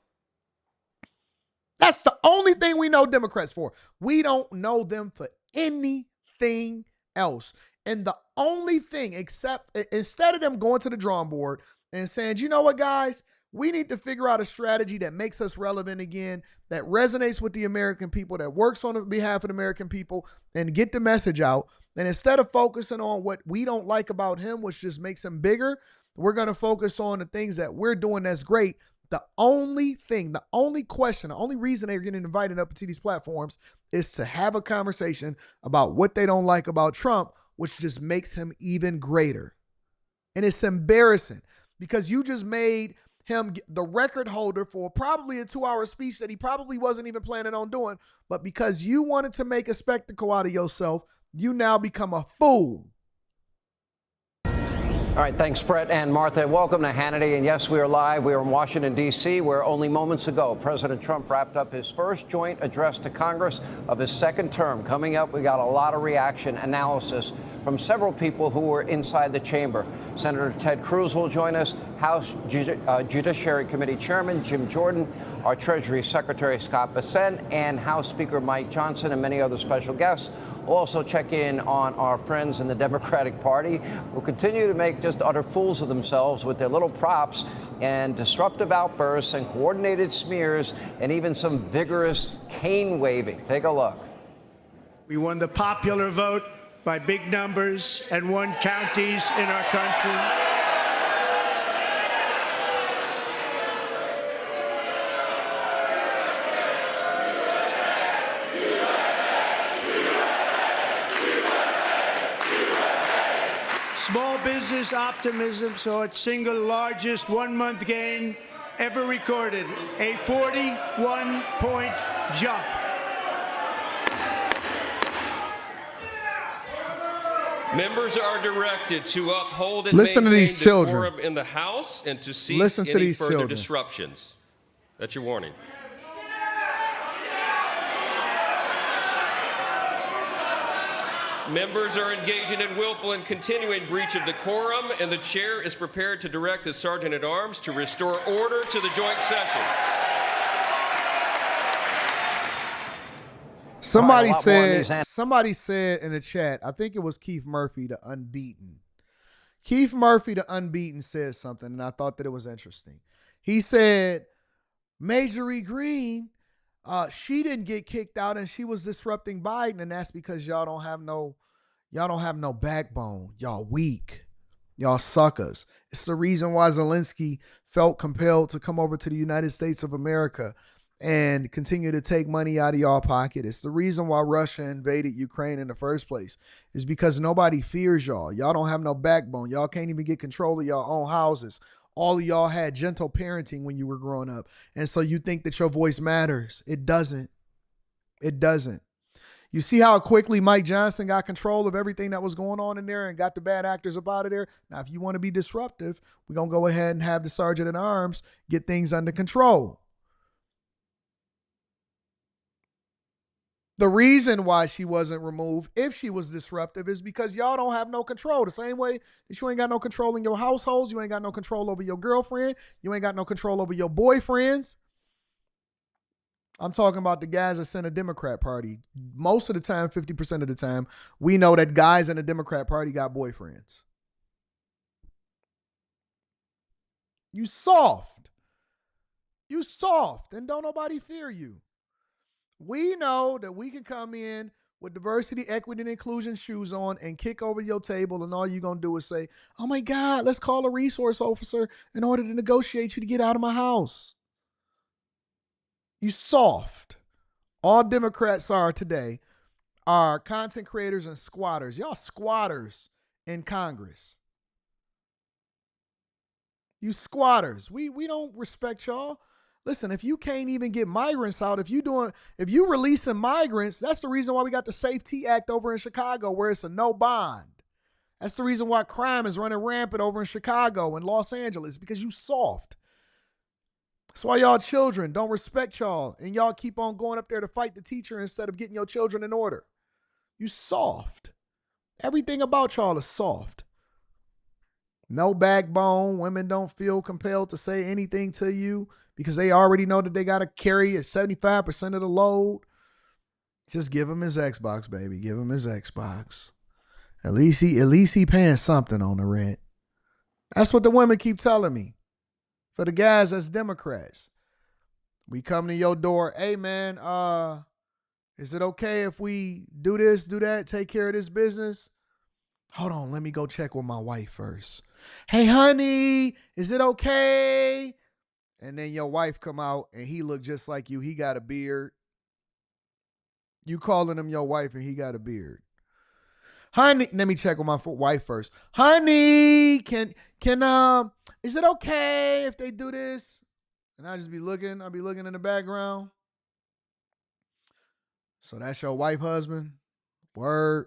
That's the only thing we know Democrats for. We don't know them for anything else. And the only thing, except instead of them going to the drawing board and saying, you know what, guys, we need to figure out a strategy that makes us relevant again, that resonates with the American people, that works on behalf of the American people, and get the message out. And instead of focusing on what we don't like about him, which just makes him bigger, we're going to focus on the things that we're doing that's great. The only thing, the only question, the only reason they're getting invited up to these platforms is to have a conversation about what they don't like about Trump, which just makes him even greater. And it's embarrassing because you just made him the record holder for probably a 2-hour speech that he probably wasn't even planning on doing. But because you wanted to make a spectacle out of yourself, you now become a fool. All right, thanks, Brett and Martha. Welcome to Hannity. And yes, we are live. We are in Washington, D.C., where only moments ago, President Trump wrapped up his first joint address to Congress of his second term. Coming up, we got a lot of reaction analysis from several people who were inside the chamber. Senator Ted Cruz will join us, House Judiciary Committee Chairman Jim Jordan, our Treasury Secretary Scott Bessent, and House Speaker Mike Johnson, and many other special guests. We'll also check in on our friends in the Democratic Party who continue to make just utter fools of themselves with their little props and disruptive outbursts and coordinated smears and even some vigorous cane waving. Take a look. We won the popular vote by big numbers and won counties in our country. Small business optimism saw its single largest one-month gain ever recorded, a 41-point jump. Members are directed to uphold and Listen to maintain these children. decorum in the House and to cease Listen to any these further children. disruptions. That's your warning. Members are engaging in willful and continuing breach of decorum, and the chair is prepared to direct the Sergeant-at-Arms to restore order to the joint session. Somebody said in the chat, I think it was Keith Murphy, the Unbeaten. Keith Murphy, the Unbeaten, said something, and I thought that it was interesting. He said, Marjorie Greene, she didn't get kicked out and she was disrupting Biden, and that's because y'all don't have no backbone. Y'all weak. Y'all suckers. It's the reason why Zelensky felt compelled to come over to the United States of America and continue to take money out of y'all pocket. It's the reason why Russia invaded Ukraine in the first place. It's because nobody fears y'all. Y'all don't have no backbone. Y'all can't even get control of your own houses. All of y'all had gentle parenting when you were growing up. And so you think that your voice matters. It doesn't. It doesn't. You see how quickly Mike Johnson got control of everything that was going on in there and got the bad actors up out of there? Now, if you want to be disruptive, we're going to go ahead and have the Sergeant-at-Arms get things under control. The reason why she wasn't removed, if she was disruptive, is because y'all don't have no control. The same way that you ain't got no control in your households, you ain't got no control over your girlfriend, you ain't got no control over your boyfriends. I'm talking about the guys that's in the Democrat Party. Most of the time, 50% of the time, we know that guys in the Democrat Party got boyfriends. You soft. You soft, and don't nobody fear you. We know that we can come in with diversity, equity, and inclusion shoes on and kick over your table, and all you're going to do is say, oh my God, let's call a resource officer in order to negotiate you to get out of my house. You soft. All Democrats are today are content creators and squatters. Y'all squatters in Congress. You squatters. We don't respect y'all. Listen, if you can't even get migrants out, if you releasing migrants, that's the reason why we got the Safety Act over in Chicago, where it's a no bond. That's the reason why crime is running rampant over in Chicago and Los Angeles, because you soft. That's why y'all children don't respect y'all, and y'all keep on going up there to fight the teacher instead of getting your children in order. You soft. Everything about y'all is soft. No backbone. Women don't feel compelled to say anything to you because they already know that they got to carry 75% of the load. Just give him his Xbox, baby. Give him his Xbox. At least he paying something on the rent. That's what the women keep telling me. For the guys that's Democrats. We come to your door, hey man, is it okay if we do this, do that, take care of this business? Hold on, let me go check with my wife first. Hey honey, is it okay? And then your wife come out and he look just like you. He got a beard. You calling him your wife and he got a beard. Honey, let me check with my wife first. Honey, is it okay if they do this? And I'll be looking in the background. So that's your wife, husband. Word.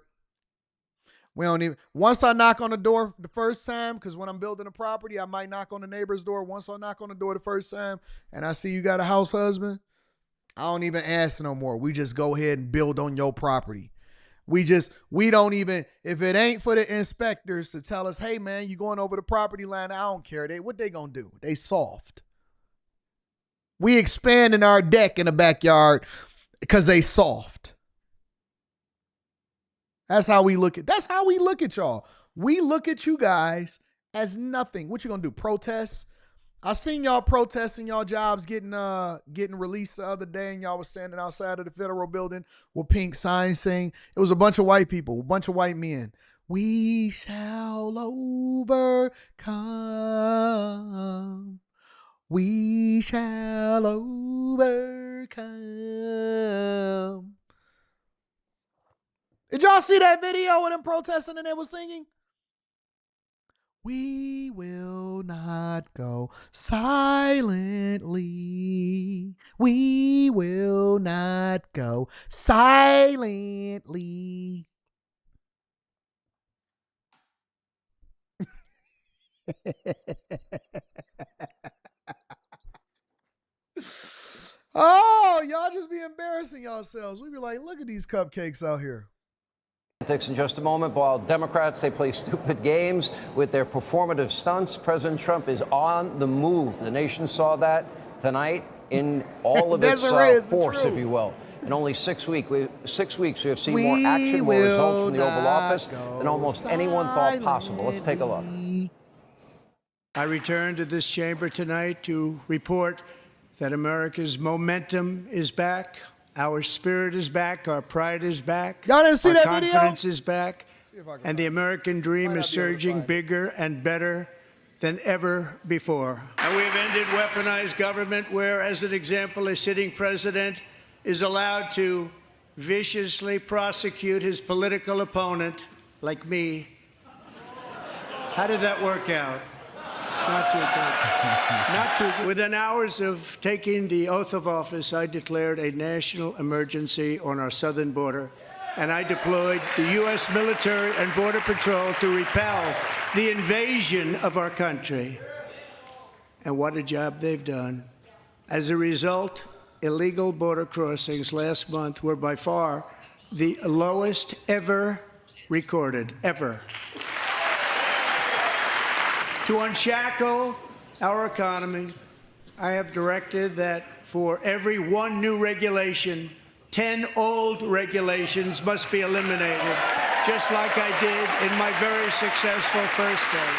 We don't even, once I knock on the door the first time, because when I'm building a property, I might knock on the neighbor's door. Once I knock on the door the first time and I see you got a house husband, I don't even ask no more. We just go ahead and build on your property. We don't even, if it ain't for the inspectors to tell us, hey man, you going over the property line, I don't care. What they gonna do? They soft. We expanding our deck in the backyard because they soft. That's how we look at y'all. We look at you guys as nothing. What you gonna do? Protest? I seen y'all protesting y'all jobs getting released the other day, and y'all was standing outside of the federal building with pink signs saying it was a bunch of white people, a bunch of white men. We shall overcome. We shall overcome. Did y'all see that video of them protesting and they were singing? We will not go silently. We will not go silently. Oh, y'all just be embarrassing yourselves. We be like, look at these cupcakes out here. In just a moment, while Democrats, they play stupid games with their performative stunts, President Trump is on the move. The nation saw that tonight in all of its force, if you will. In only 6 weeks, we have seen more action, more results from the Oval Office than almost anyone thought possible. Let's take a look. I return to this chamber tonight to report that America's momentum is back. Our spirit is back. Our pride is back. Y'all didn't see that video? Our confidence is back. And the American dream is surging bigger and better than ever before. And we've ended weaponized government where, as an example, a sitting president is allowed to viciously prosecute his political opponent, like me. How did that work out? Not too good. Not too good. Within hours of taking the oath of office, I declared a national emergency on our southern border, and I deployed the U.S. military and Border Patrol to repel the invasion of our country. And what a job they've done. As a result, illegal border crossings last month were by far the lowest ever recorded, ever. To unshackle our economy, I have directed that for every one new regulation, 10 old regulations must be eliminated, just like I did in my very successful first day.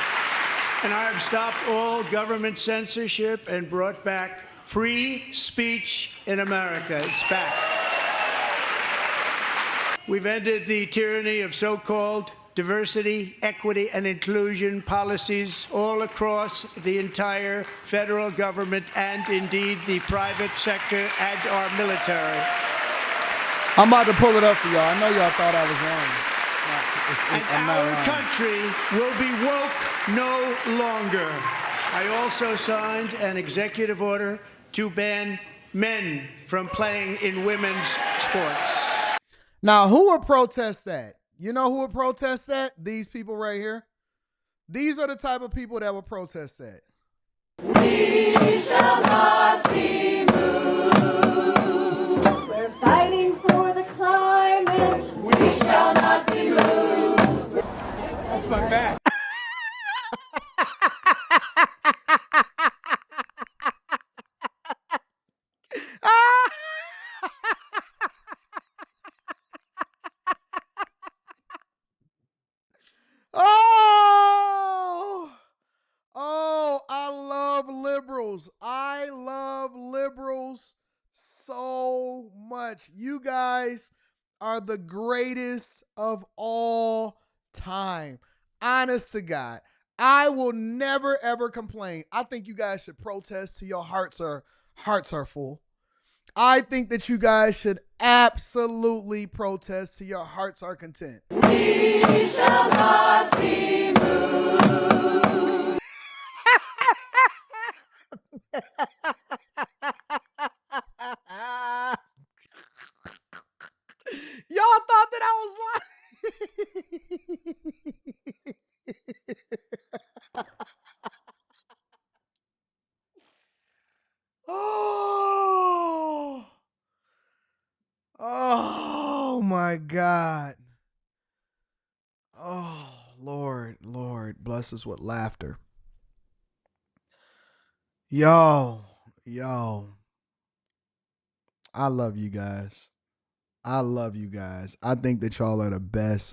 And I have stopped all government censorship and brought back free speech in America. It's back. We've ended the tyranny of so-called diversity, equity, and inclusion policies all across the entire federal government and indeed the private sector and our military. I'm about to pull it up for y'all. I know y'all thought I was wrong. And our country will be woke no longer. I also signed an executive order to ban men from playing in women's sports. Now, who would protest that? You know who would protest that? These people right here. These are the type of people that would protest that. We shall not be moved. We're fighting for the climate. We shall my back. Oh, I love liberals. I love liberals so much. You guys are the greatest of all time. Honest to God. I will never ever complain. I think you guys should protest till your hearts are full. I think that you guys should absolutely protest till your hearts are content. We shall not be moved. Y'all thought that I was lying. Oh my God. Oh, Lord, bless us with laughter. Yo, I love you guys. I love you guys. I think that y'all are the best.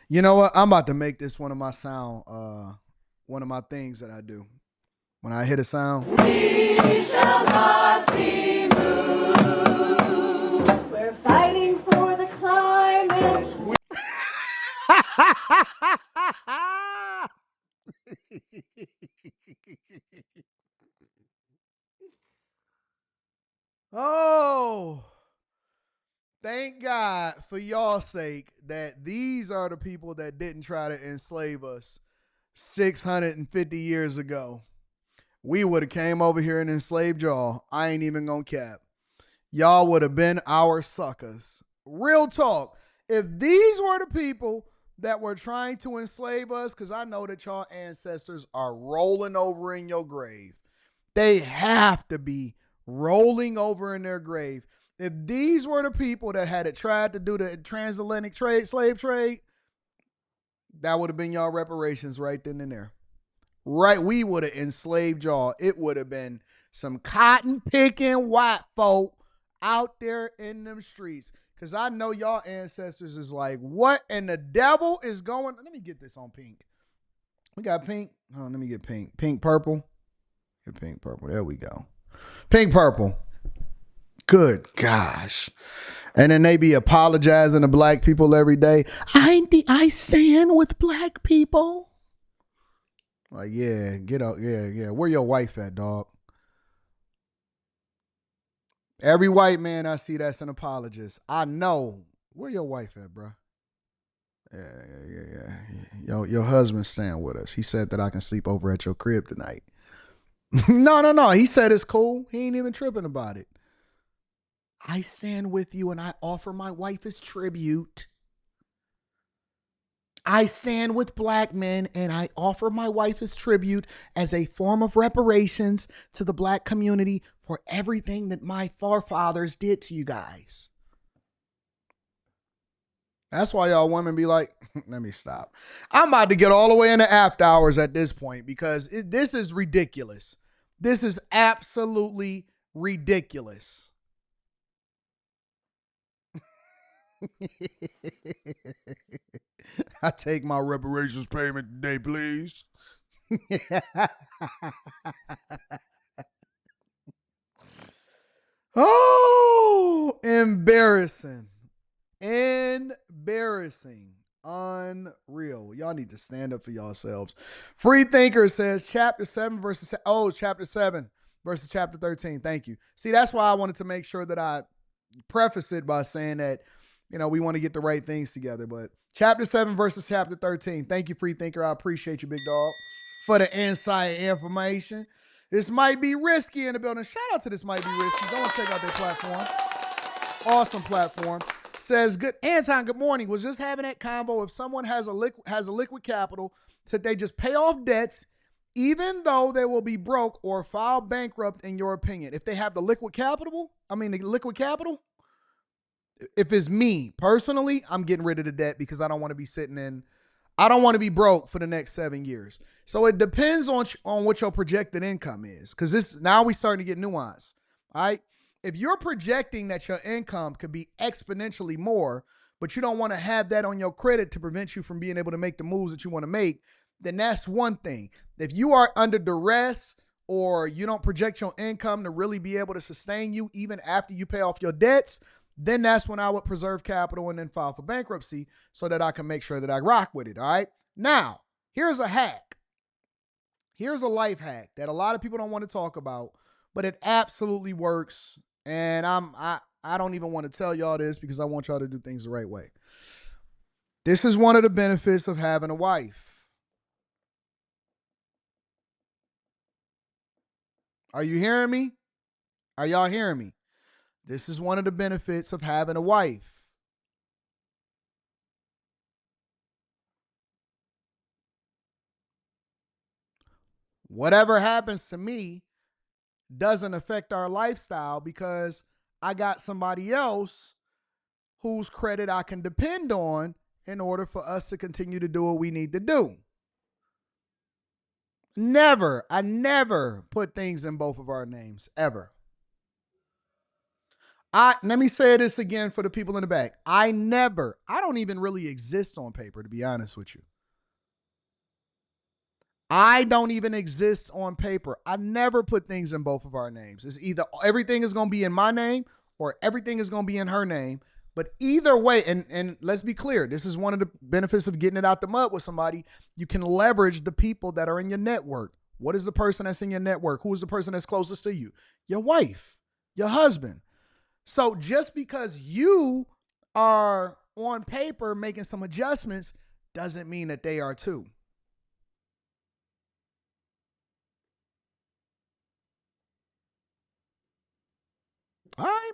You know what? I'm about to make this one of my things that I do. When I hit a sound. We shall not be moved. We're fighting for the climate. Oh, thank God for y'all's sake that these are the people that didn't try to enslave us 650 years ago. We would have came over here and enslaved y'all. I ain't even gonna cap. Y'all would have been our suckers. Real talk. If these were the people that were trying to enslave us, because I know that y'all ancestors are rolling over in your grave. They have to be rolling over in their grave. If these were the people that had tried to do the transatlantic slave trade, that would have been y'all reparations right then and there. Right, we would have enslaved y'all. It would have been some cotton picking white folk out there in them streets. Because I know y'all ancestors is like, what in the devil is going? Let me get this on pink. We got pink. Oh, let me get pink. Pink, purple. Get pink, purple. There we go. Pink, purple. Good gosh. And then they be apologizing to black people every day. I stand with black people. Like, yeah, get out. Yeah. Where your wife at, dog? Every white man I see that's an apologist. I know. Where your wife at, bro? Yeah. Your husband staying with us. He said that I can sleep over at your crib tonight. No. He said it's cool. He ain't even tripping about it. I stand with you and I offer my wife as tribute. I stand with black men and I offer my wife as tribute as a form of reparations to the black community for everything that my forefathers did to you guys. That's why y'all women be like, let me stop. I'm about to get all the way into after hours at this point because this is ridiculous. This is absolutely ridiculous. I take my reparations payment today, please. Oh, embarrassing. Unreal. Y'all need to stand up for yourselves. Free Thinker says chapter 7 versus chapter 13. Thank you. See, that's why I wanted to make sure that I preface it by saying that, we want to get the right things together. But chapter 7 versus chapter 13. Thank you, Free Thinker. I appreciate you, big dog, for the insight information. This might be risky in the building. Shout out to This Might Be Risky. Go and check out their platform. Awesome platform. Says, good Anton, good morning. Was just having that combo. If someone has a liquid capital, should they just pay off debts, even though they will be broke, or file bankrupt, in your opinion? If they have the liquid capital, if it's me personally, I'm getting rid of the debt because I don't want to be sitting in I don't want to be broke for the next 7 years. So it depends on what your projected income is, because now we starting to get nuanced. All right. If you're projecting that your income could be exponentially more, but you don't want to have that on your credit to prevent you from being able to make the moves that you want to make, then that's one thing. If you are under duress or you don't project your income to really be able to sustain you even after you pay off your debts, then that's when I would preserve capital and then file for bankruptcy so that I can make sure that I rock with it. All right. Now, here's a hack. Here's a life hack that a lot of people don't want to talk about, but it absolutely works. And I don't even want to tell y'all this because I want y'all to do things the right way. This is one of the benefits of having a wife. Are you hearing me? Are y'all hearing me? This is one of the benefits of having a wife. Whatever happens to me doesn't affect our lifestyle because I got somebody else whose credit I can depend on in order for us to continue to do what we need to do. I never put things in both of our names, ever. Let me say this again for the people in the back. I don't even really exist on paper, to be honest with you. I don't even exist on paper. I never put things in both of our names. It's either everything is going to be in my name or everything is going to be in her name. But either way, and let's be clear, this is one of the benefits of getting it out the mud with somebody. You can leverage the people that are in your network. What is the person that's in your network? Who is the person that's closest to you? Your wife, your husband. So just because you are on paper making some adjustments doesn't mean that they are too. All right.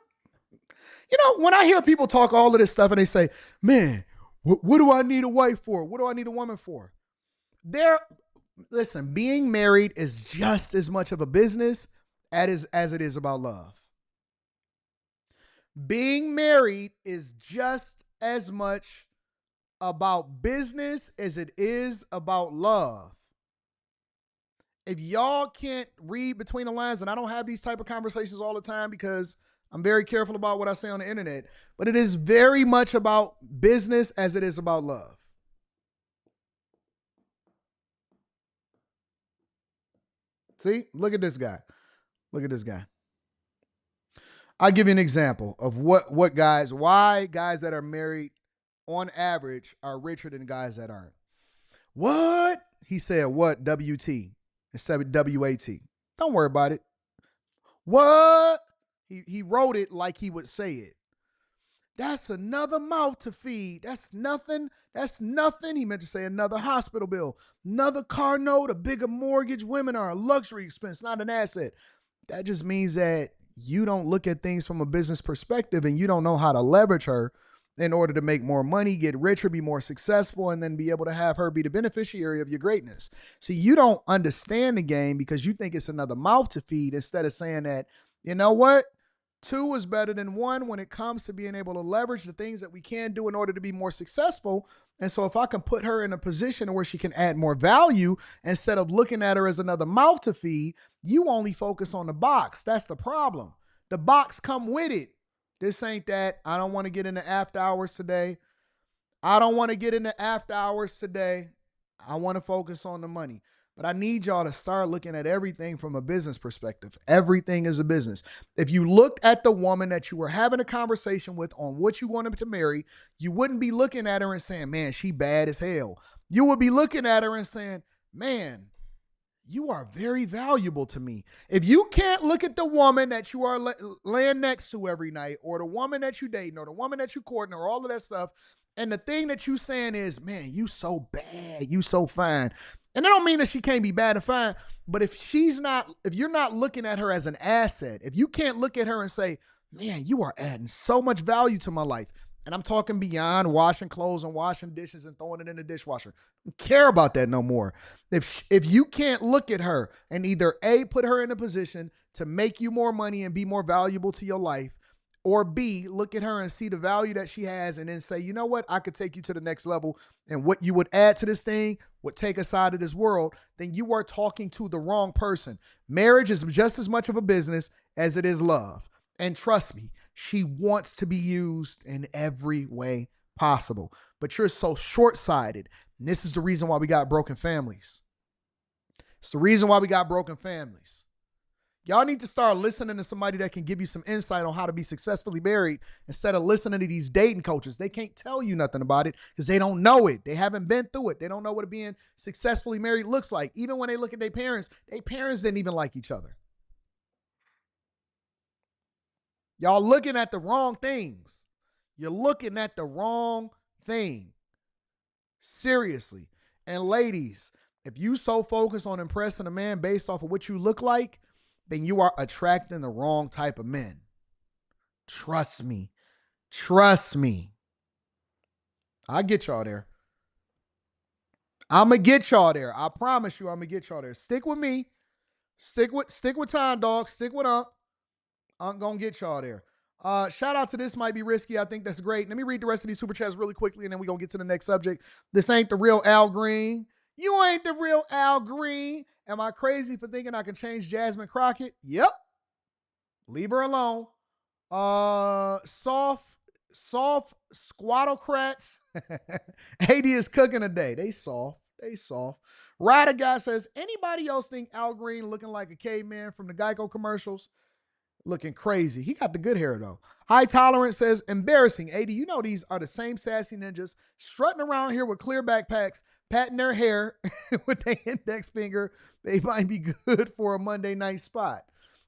You know, when I hear people talk all of this stuff and they say, man, what do I need a wife for? What do I need a woman for? Listen, being married is just as much of a business as it is about love. Being married is just as much about business as it is about love. If y'all can't read between the lines, and I don't have these type of conversations all the time because I'm very careful about what I say on the internet, but it is very much about business as it is about love. See, look at this guy. Look at this guy. I'll give you an example of why guys that are married on average are richer than guys that aren't. What? He said what? WT instead of WAT. Don't worry about it. What? He wrote it like he would say it. That's another mouth to feed. That's nothing. That's nothing. He meant to say another hospital bill, another car note, a bigger mortgage. Women are a luxury expense, not an asset. That just means that you don't look at things from a business perspective and you don't know how to leverage her in order to make more money, get richer, be more successful, and then be able to have her be the beneficiary of your greatness. See, you don't understand the game because you think it's another mouth to feed instead of saying that, you know what? 2 is better than 1 when it comes to being able to leverage the things that we can do in order to be more successful. And so if I can put her in a position where she can add more value instead of looking at her as another mouth to feed, you only focus on the box. That's the problem. The box come with it. This ain't that. I don't want to get into after hours today. I don't want to get into after hours today. I want to focus on the money. But I need y'all to start looking at everything from a business perspective. Everything is a business. If you looked at the woman that you were having a conversation with on what you wanted to marry, you wouldn't be looking at her and saying, man, she bad as hell. You would be looking at her and saying, man, you are very valuable to me. If you can't look at the woman that you are laying next to every night, or the woman that you dating, or the woman that you courting, or all of that stuff, and the thing that you saying is, man, you so bad, you so fine. And I don't mean that she can't be bad and fine, but if you're not looking at her as an asset, if you can't look at her and say, man, you are adding so much value to my life. And I'm talking beyond washing clothes and washing dishes and throwing it in the dishwasher. I don't care about that no more. If you can't look at her and either A, put her in a position to make you more money and be more valuable to your life, Or B, look at her and see the value that she has and then say, you know what, I could take you to the next level, and what you would add to this thing would take us out of this world, then you are talking to the wrong person. Marriage is just as much of a business as it is love. And trust me, she wants to be used in every way possible. But you're so short-sighted. And this is the reason why we got broken families. It's the reason why we got broken families. Y'all need to start listening to somebody that can give you some insight on how to be successfully married instead of listening to these dating coaches. They can't tell you nothing about it because they don't know it. They haven't been through it. They don't know what being successfully married looks like. Even when they look at their parents didn't even like each other. Y'all looking at the wrong things. You're looking at the wrong thing. Seriously. And ladies, if you so focus on impressing a man based off of what you look like, then you are attracting the wrong type of men. Trust me. Trust me. I'll get y'all there. I'm going to get y'all there. I promise you I'm going to get y'all there. Stick with me. Stick with Time Dog. Stick with Unc. Unc going to get y'all there. Shout out to This Might Be Risky. I think that's great. Let me read the rest of these super chats really quickly, and then we're going to get to the next subject. This ain't the real Al Green. You ain't the real Al Green. Am I crazy for thinking I can change Jasmine Crockett? Yep. Leave her alone. Soft squattocrats. 80 is cooking today. They soft. Rider Guy says, anybody else think Al Green looking like a caveman from the Geico commercials? Looking crazy. He got the good hair, though. High Tolerance says, embarrassing. 80, you know these are the same sassy ninjas strutting around here with clear backpacks, patting their hair with their index finger. They might be good for a Monday night spot.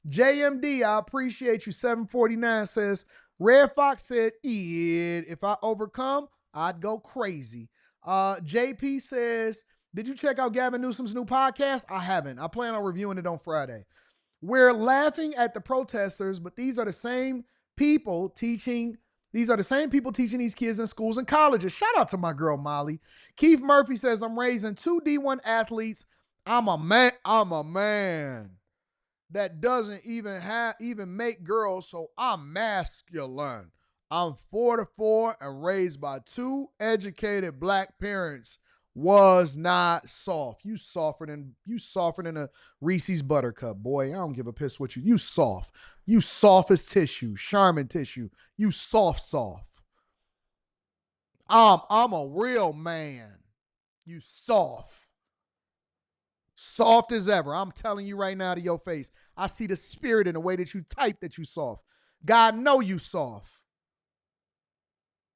JMD, I appreciate you. 749 says, Red Fox said, if I overcome, I'd go crazy. JP says, did you check out Gavin Newsom's new podcast? I haven't. I plan on reviewing it on Friday. We're laughing at the protesters, but these are the same people teaching these kids in schools and colleges. Shout out to my girl, Molly. Keith Murphy says, I'm raising 2 D1 athletes. I'm a man that doesn't even make girls, so I'm masculine. I'm 4'4" and raised by 2 educated black parents. Was not soft. You softer than a Reese's Buttercup, boy. I don't give a piss what you soft. You soft as tissue, Charmin tissue. You soft. I'm a real man. You soft. Soft as ever. I'm telling you right now to your face. I see the spirit in the way that you type that you soft. God know you soft.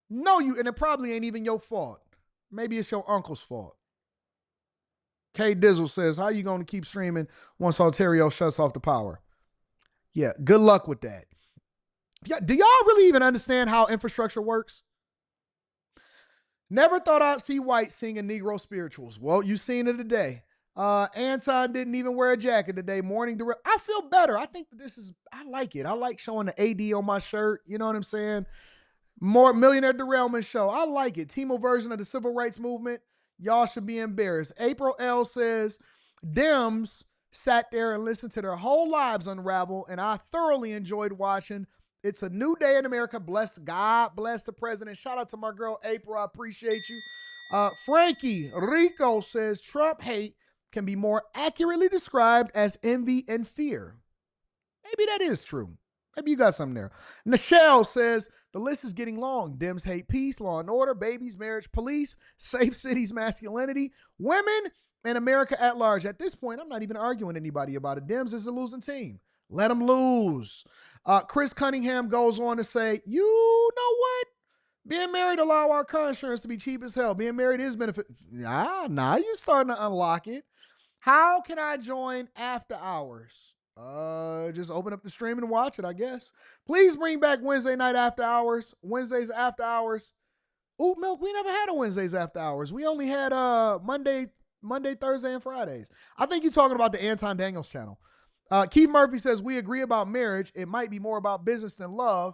Know you, and it probably ain't even your fault. Maybe it's your uncle's fault. K Dizzle says, how you going to keep streaming once Ontario shuts off the power? Yeah, good luck with that. Do y'all really even understand how infrastructure works? Never thought I'd see white singing Negro spirituals. Well, you seen it today. Anton didn't even wear a jacket today. Morning to I feel better. I think that I like it. I like showing the AD on my shirt. You know what I'm saying? More Millionaire Derailment Show. I like it. Timo version of the civil rights movement. Y'all should be embarrassed. April L says, Dems sat there and listened to their whole lives unravel, and I thoroughly enjoyed watching. It's a new day in America. God bless the president. Shout out to my girl April. I appreciate you. Frankie Rico says, Trump hate can be more accurately described as envy and fear. Maybe that is true. Maybe you got something there. Nichelle says, the list is getting long. Dems hate peace, law and order, babies, marriage, police, safe cities, masculinity, women, and America at large. At this point, I'm not even arguing anybody about it. Dems is a losing team. Let them lose. Chris Cunningham goes on to say, you know what? Being married allow our car insurance to be cheap as hell. Being married is benefit. Nah, you starting to unlock it. How can I join after hours? Just open up the stream and watch it, I guess. Please bring back Wednesday night after hours. Wednesdays after hours. Ooh, Milk, we never had a Wednesdays after hours. We only had Monday, Thursday, and Fridays. I think you're talking about the Anton Daniels channel. Keith Murphy says, we agree about marriage. It might be more about business than love.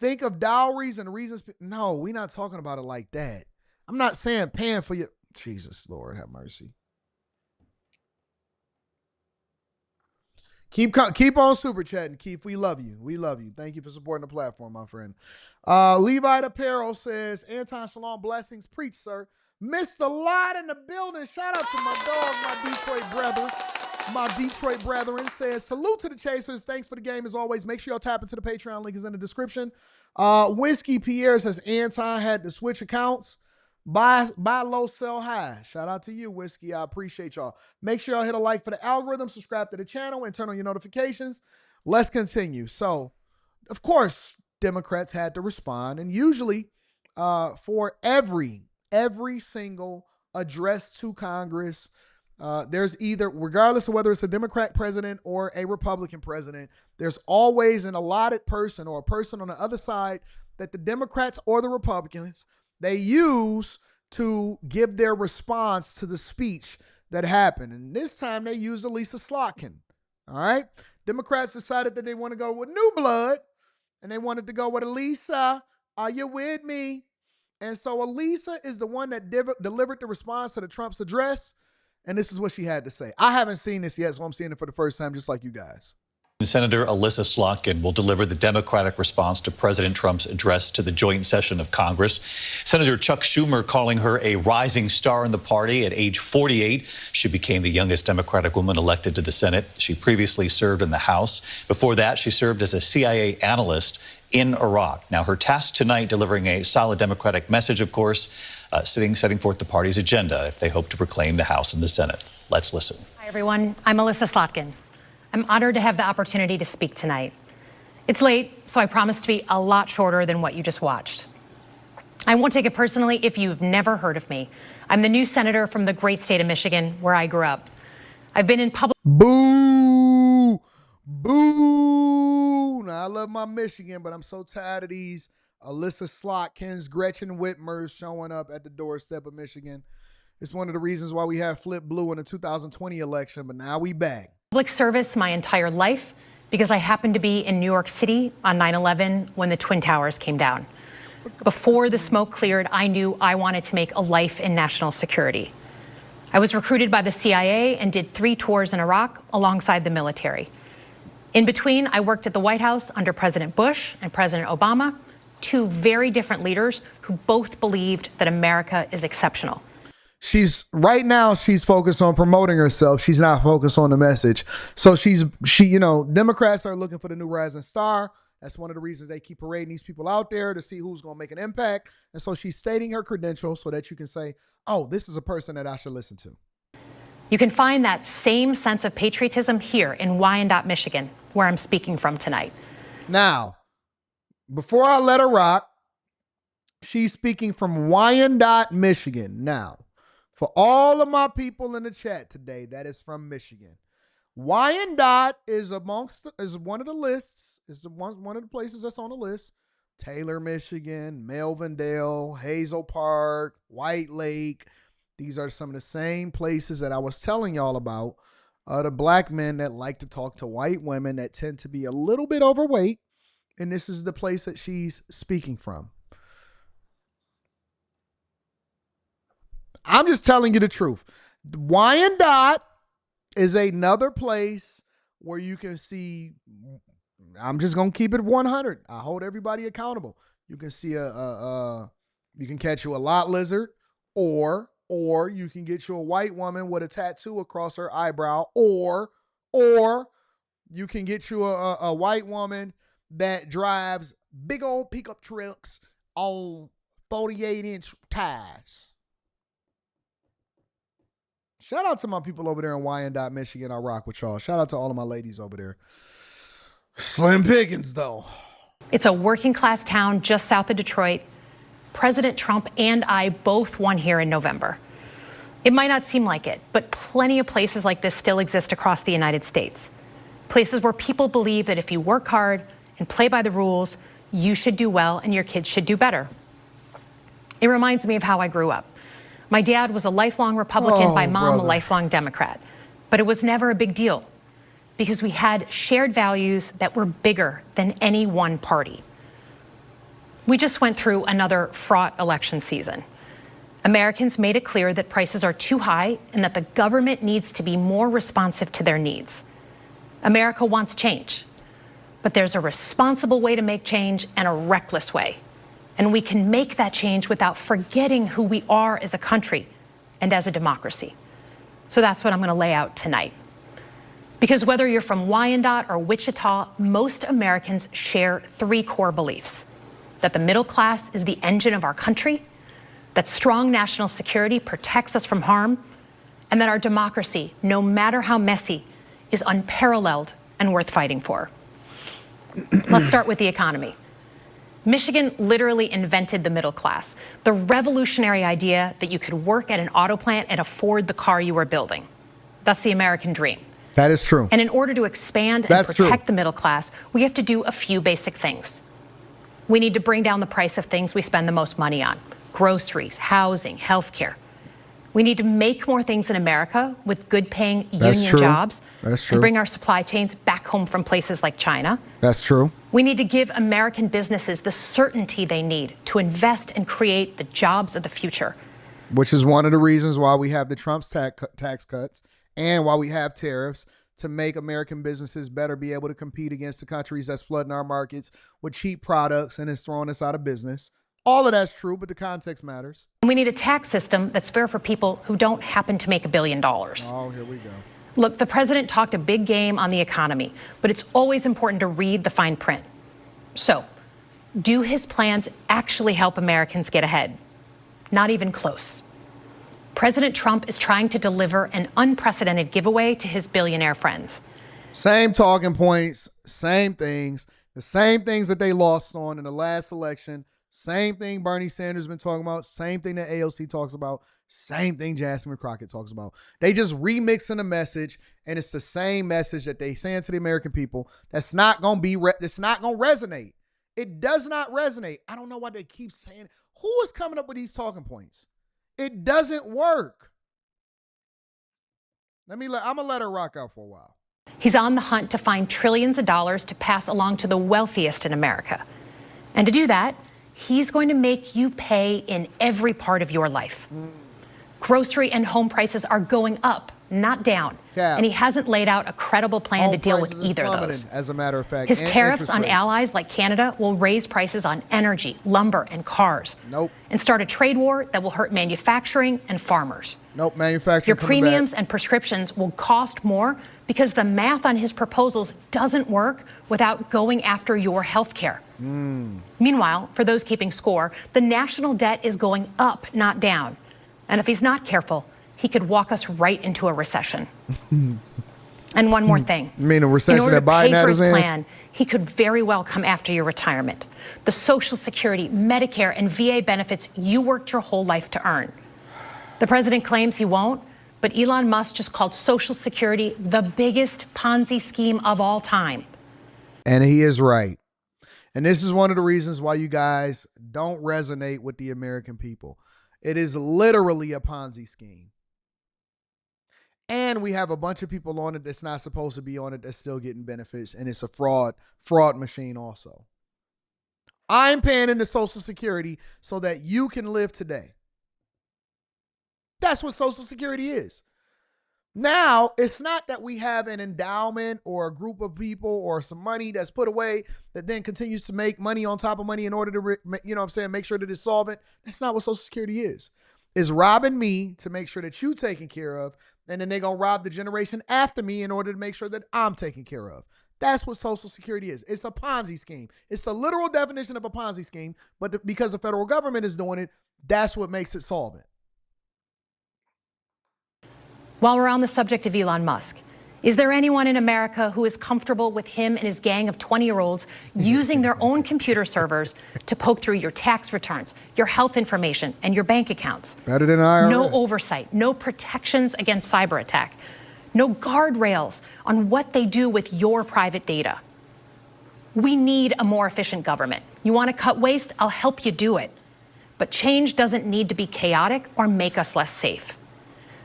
Think of dowries and reasons. No, we're not talking about it like that. I'm not saying paying for your... Jesus, Lord, have mercy. Keep on super chatting, Keith. We love you. We love you. Thank you for supporting the platform, my friend. Levite Apparel says, Anton, shalom, blessings. Preach, sir. Missed a lot in the building. Shout out to my dog, my Detroit brother. My Detroit brethren says, salute to the Chasers. Thanks for the game as always. Make sure y'all tap into the Patreon. Link is in the description. Whiskey Pierre says, Anton had to switch accounts. Buy low, sell high. Shout out to you, Whiskey. I appreciate y'all. Make sure y'all hit a like for the algorithm, subscribe to the channel, and turn on your notifications. Let's continue. So, of course, Democrats had to respond, and usually for every single address to Congress, there's either, regardless of whether it's a Democrat president or a Republican president, there's always an allotted person or a person on the other side that the Democrats or the Republicans they use to give their response to the speech that happened. And this time they used Elissa Slotkin. All right. Democrats decided that they want to go with new blood and they wanted to go with Elissa. Are you with me? And so Elissa is the one that delivered the response to the Trump's address. And this is what she had to say. I haven't seen this yet, so I'm seeing it for the first time, just like you guys. Senator Elissa Slotkin will deliver the Democratic response to President Trump's address to the joint session of Congress. Senator Chuck Schumer calling her a rising star in the party. At age 48, she became the youngest Democratic woman elected to the Senate. She previously served in the House. Before that, she served as a CIA analyst in Iraq. Now, her task tonight, delivering a solid Democratic message, of course, setting forth the party's agenda if they hope to reclaim the House and the Senate. Let's listen. Hi, everyone. I'm Elissa Slotkin. I'm honored to have the opportunity to speak tonight. It's late, so I promise to be a lot shorter than what you just watched. I won't take it personally if you've never heard of me. I'm the new senator from the great state of Michigan, where I grew up. I've been in public. Boo! Boo! Now, I love my Michigan, but I'm so tired of these Elissa Slotkins, Gretchen Whitmers showing up at the doorstep of Michigan. It's one of the reasons why we had Flip Blue in the 2020 election, but now we back. Public service my entire life because I happened to be in New York City on 9/11 when the Twin Towers came down. Before the smoke cleared, I knew I wanted to make a life in national security. I was recruited by the CIA and did 3 tours in Iraq alongside the military. In between, I worked at the White House under President Bush and President Obama, 2 very different leaders who both believed that America is exceptional. Right now she's focused on promoting herself. She's not focused on the message. So Democrats are looking for the new rising star. That's one of the reasons they keep parading these people out there to see who's going to make an impact. And so she's stating her credentials so that you can say, oh, this is a person that I should listen to. You can find that same sense of patriotism here in Wyandotte, Michigan, where I'm speaking from tonight. Now, before I let her rock, she's speaking from Wyandotte, Michigan. Now, for all of my people in the chat today, that is from Michigan. Wyandotte is one of the lists. Is one of the places that's on the list. Taylor, Michigan, Melvindale, Hazel Park, White Lake. These are some of the same places that I was telling y'all about. The black men that like to talk to white women that tend to be a little bit overweight. And this is the place that she's speaking from. I'm just telling you the truth. Wyandotte is another place where you can see, I'm just going to keep it 100. I hold everybody accountable. You can see you can catch you a lot lizard, or you can get you a white woman with a tattoo across her eyebrow, or you can get you a white woman that drives big old pickup trucks on 48-inch tires. Shout out to my people over there in Wyandotte, Michigan. I rock with y'all. Shout out to all of my ladies over there. Slim pickings, though. It's a working class town just south of Detroit. President Trump and I both won here in November. It might not seem like it, but plenty of places like this still exist across the United States. Places where people believe that if you work hard and play by the rules, you should do well and your kids should do better. It reminds me of how I grew up. My dad was a lifelong Republican, my mom a lifelong Democrat. But it was never a big deal because we had shared values that were bigger than any one party. We just went through another fraught election season. Americans made it clear that prices are too high and that the government needs to be more responsive to their needs. America wants change, but there's a responsible way to make change and a reckless way. And we can make that change without forgetting who we are as a country and as a democracy. So that's what I'm going to lay out tonight. Because whether you're from Wyandotte or Wichita, most Americans share three core beliefs: that the middle class is the engine of our country, that strong national security protects us from harm, and that our democracy, no matter how messy, is unparalleled and worth fighting for. Let's start with the economy. Michigan literally invented the middle class, the revolutionary idea that you could work at an auto plant and afford the car you were building. That's the American dream. That is true. And in order to expand and protect the middle class, we have to do a few basic things. We need to bring down the price of things we spend the most money on: groceries, housing, healthcare. We need to make more things in America with good-paying union jobs. That's true. And bring our supply chains back home from places like China. That's true. We need to give American businesses the certainty they need to invest and create the jobs of the future. Which is one of the reasons why we have the Trump's tax cuts and why we have tariffs, to make American businesses better be able to compete against the countries that's flooding our markets with cheap products and is throwing us out of business. All of that's true, but the context matters. We need a tax system that's fair for people who don't happen to make $1 billion. Oh, here we go. Look, the president talked a big game on the economy, but it's always important to read the fine print. So, do his plans actually help Americans get ahead? Not even close. President Trump is trying to deliver an unprecedented giveaway to his billionaire friends. Same talking points, same things, the same things that they lost on in the last election. Same thing Bernie Sanders has been talking about. Same thing that AOC talks about. Same thing Jasmine Crockett talks about. They just remixing the message, and it's the same message that they saying to the American people. That's not gonna be. It's not gonna resonate. It does not resonate. I don't know why they keep saying. Who is coming up with these talking points? It doesn't work. I'm gonna let her rock out for a while. He's on the hunt to find trillions of dollars to pass along to the wealthiest in America, and to do that, he's going to make you pay in every part of your life. Grocery and home prices are going up, not down. And he hasn't laid out a credible plan to deal with either of those. As a matter of fact, his tariffs on allies like Canada will raise prices on energy, lumber, and cars. And start a trade war that will hurt manufacturing and farmers. Manufacturing. Your premiums and prescriptions will cost more because the math on his proposals doesn't work without going after your health care. Meanwhile, for those keeping score, the national debt is going up, not down. And if he's not careful, he could walk us right into a recession. And one more thing. You mean a recession in order that Biden to pay for has his in? plan, he could very well come after your retirement. The Social Security, Medicare, and VA benefits you worked your whole life to earn. The president claims he won't, but Elon Musk just called Social Security the biggest Ponzi scheme of all time. And he is right. And this is one of the reasons why you guys don't resonate with the American people. It is literally a Ponzi scheme. And we have a bunch of people on it that's not supposed to be on it that's still getting benefits. And it's a fraud machine also. I'm paying into Social Security so that you can live today. That's what Social Security is. Now, it's not that we have an endowment or a group of people or some money that's put away that then continues to make money on top of money in order to, make sure that it's solvent. That's not what Social Security is. It's robbing me to make sure that you're taken care of, and then they're going to rob the generation after me in order to make sure that I'm taken care of. That's what Social Security is. It's a Ponzi scheme. It's the literal definition of a Ponzi scheme, but because the federal government is doing it, that's what makes it solvent. While we're on the subject of Elon Musk, is there anyone in America who is comfortable with him and his gang of 20-year-olds using their own computer servers to poke through your tax returns, your health information, and your bank accounts? Better than IRS. No oversight, no protections against cyber attack, no guardrails on what they do with your private data. We need a more efficient government. You want to cut waste? I'll help you do it. But change doesn't need to be chaotic or make us less safe.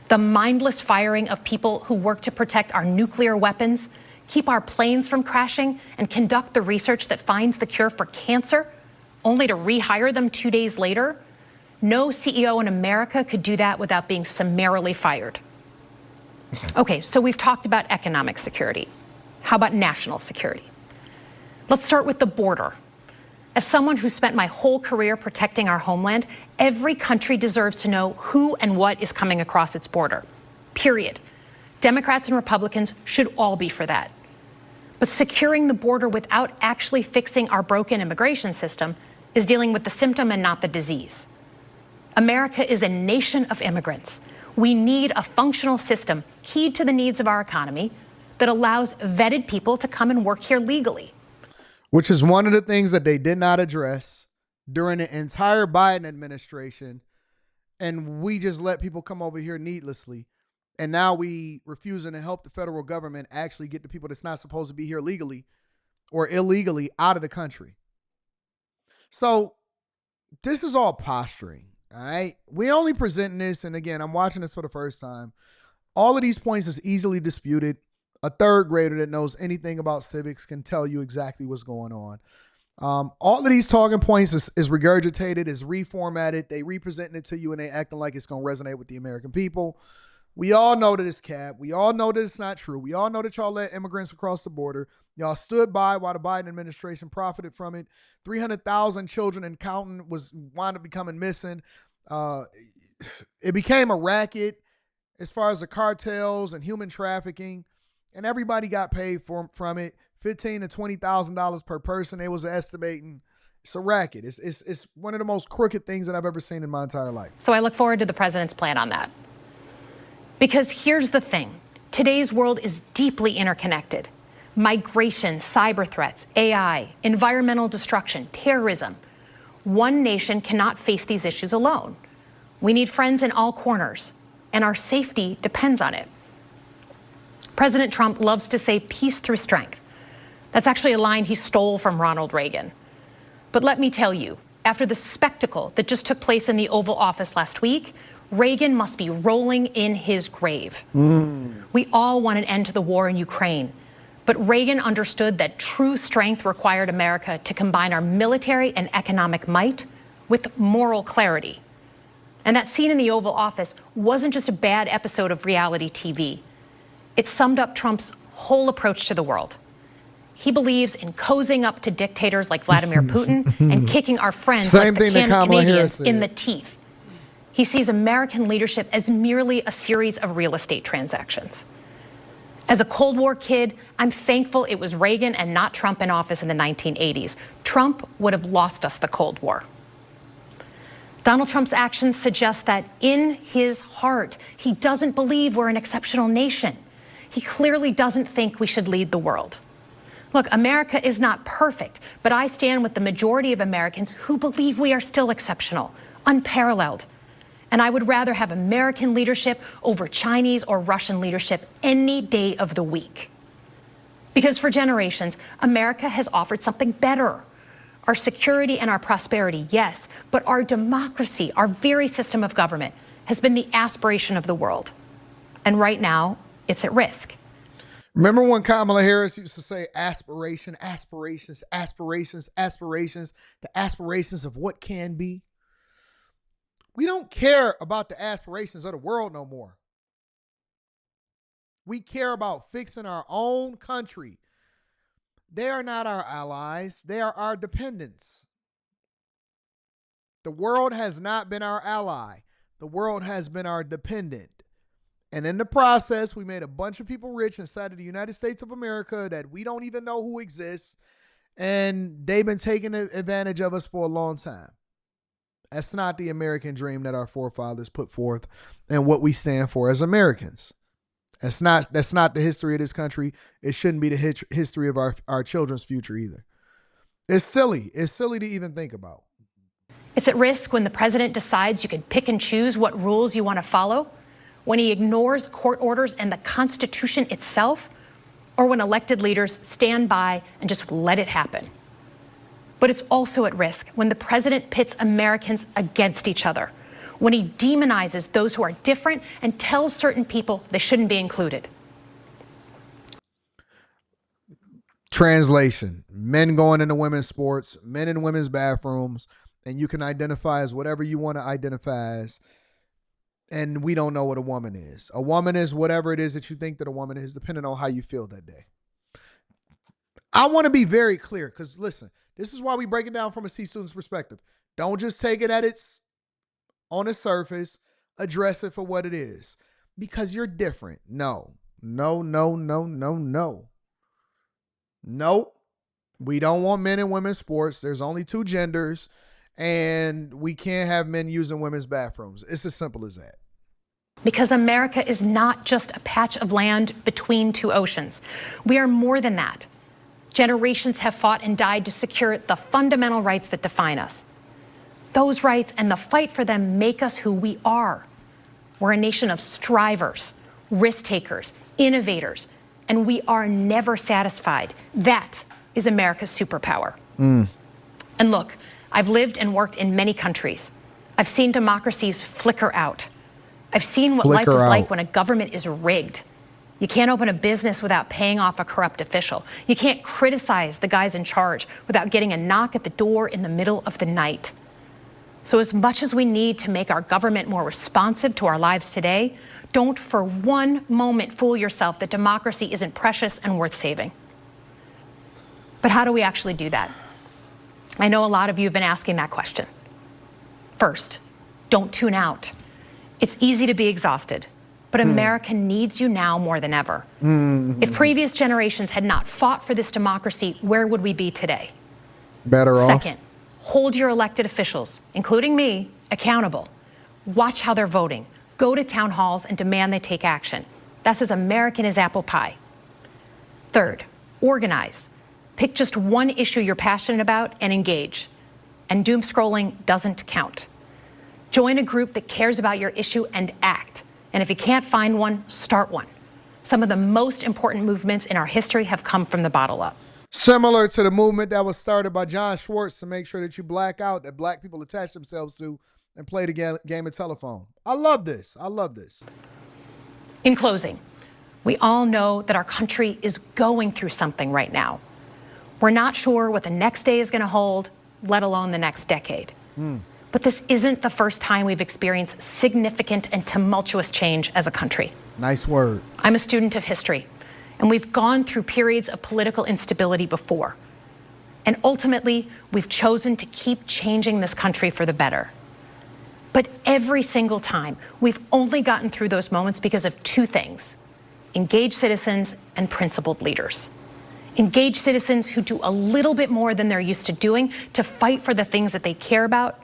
The mindless firing of people who work to protect our nuclear weapons, keep our planes from crashing, and conduct the research that finds the cure for cancer, only to rehire them 2 days later? No CEO in America could do that without being summarily fired. Okay, so we've talked about economic security. How about national security? Let's start with the border. As someone who spent my whole career protecting our homeland, every country deserves to know who and what is coming across its border. Period. Democrats and Republicans should all be for that. But securing the border without actually fixing our broken immigration system is dealing with the symptom and not the disease. America is a nation of immigrants. We need a functional system keyed to the needs of our economy that allows vetted people to come and work here legally. Which is one of the things that they did not address during the entire Biden administration. And we just let people come over here needlessly. And now we refusing to help the federal government actually get the people that's not supposed to be here legally or illegally out of the country. So this is all posturing, all right? We only presenting this, and again, I'm watching this for the first time. All of these points is easily disputed. A third grader that knows anything about civics can tell you exactly what's going on. All of these talking points is regurgitated, is reformatted. They representing it to you and they acting like it's going to resonate with the American people. We all know that it's cap. We all know that it's not true. We all know that y'all let immigrants across the border. Y'all stood by while the Biden administration profited from it. 300,000 children and counting wound up becoming missing. It became a racket as far as the cartels and human trafficking. And everybody got paid from it, $15,000 to $20,000 per person. They was estimating. It's a racket. It's one of the most crooked things that I've ever seen in my entire life. So I look forward to the president's plan on that. Because here's the thing. Today's world is deeply interconnected. Migration, cyber threats, AI, environmental destruction, terrorism. One nation cannot face these issues alone. We need friends in all corners, and our safety depends on it. President Trump loves to say peace through strength. That's actually a line he stole from Ronald Reagan. But let me tell you, after the spectacle that just took place in the Oval Office last week, Reagan must be rolling in his grave. We all want an end to the war in Ukraine, but Reagan understood that true strength required America to combine our military and economic might with moral clarity. And that scene in the Oval Office wasn't just a bad episode of reality TV. It summed up Trump's whole approach to the world. He believes in cozying up to dictators like Vladimir Putin and kicking our friends like the Canadians in the teeth. He sees American leadership as merely a series of real estate transactions. As a Cold War kid, I'm thankful it was Reagan and not Trump in office in the 1980s. Trump would have lost us the Cold War. Donald Trump's actions suggest that in his heart, he doesn't believe we're an exceptional nation. He clearly doesn't think we should lead the world. Look, America is not perfect, but I stand with the majority of Americans who believe we are still exceptional, unparalleled. And I would rather have American leadership over Chinese or Russian leadership any day of the week. Because for generations, America has offered something better. Our security and our prosperity, yes, but our democracy, our very system of government, has been the aspiration of the world. And right now, it's at risk. Remember when Kamala Harris used to say aspiration, aspirations, aspirations, aspirations, the aspirations of what can be? We don't care about the aspirations of the world no more. We care about fixing our own country. They are not our allies. They are our dependents. The world has not been our ally. The world has been our dependent. And in the process, we made a bunch of people rich inside of the United States of America that we don't even know who exists. And they've been taking advantage of us for a long time. That's not the American dream that our forefathers put forth and what we stand for as Americans. That's not the history of this country. It shouldn't be the history of our children's future either. It's silly. It's silly to even think about. It's at risk when the president decides you can pick and choose what rules you want to follow, when he ignores court orders and the Constitution itself, or when elected leaders stand by and just let it happen. But it's also at risk when the president pits Americans against each other, when he demonizes those who are different and tells certain people they shouldn't be included. Translation: men going into women's sports, men in women's bathrooms, and you can identify as whatever you want to identify as. And we don't know what a woman is. A woman is whatever it is that you think that a woman is, depending on how you feel that day. I want to be very clear because, listen, this is why we break it down from a C student's perspective. Don't just take it at its on the surface, address it for what it is. Because you're different. No. Nope. We don't want men in women's sports. There's only 2 genders, and we can't have men using women's bathrooms. It's as simple as that. Because America is not just a patch of land between 2 oceans. We are more than that. Generations have fought and died to secure the fundamental rights that define us. Those rights and the fight for them make us who we are. We're a nation of strivers, risk takers, innovators, and we are never satisfied. That is America's superpower. And look, I've lived and worked in many countries. I've seen democracies flicker out. I've seen what life is like when a government is rigged. You can't open a business without paying off a corrupt official. You can't criticize the guys in charge without getting a knock at the door in the middle of the night. So as much as we need to make our government more responsive to our lives today, don't for one moment fool yourself that democracy isn't precious and worth saving. But how do we actually do that? I know a lot of you have been asking that question. First, don't tune out. It's easy to be exhausted, but America needs you now more than ever. If previous generations had not fought for this democracy, where would we be today? Better off. Second, hold your elected officials, including me, accountable. Watch how they're voting. Go to town halls and demand they take action. That's as American as apple pie. Third, organize. Pick just one issue you're passionate about and engage. And doom scrolling doesn't count. Join a group that cares about your issue and act. And if you can't find one, start one. Some of the most important movements in our history have come from the bottle up. Similar to the movement that was started by John Schwartz to make sure that you black out, that black people attach themselves to and play the game of telephone. I love this. In closing, we all know that our country is going through something right now. We're not sure what the next day is going to hold, let alone the next decade. But this isn't the first time we've experienced significant and tumultuous change as a country. Nice word. I'm a student of history, and we've gone through periods of political instability before. And ultimately, we've chosen to keep changing this country for the better. But every single time, we've only gotten through those moments because of 2 things: engaged citizens and principled leaders. Engaged citizens who do a little bit more than they're used to doing to fight for the things that they care about,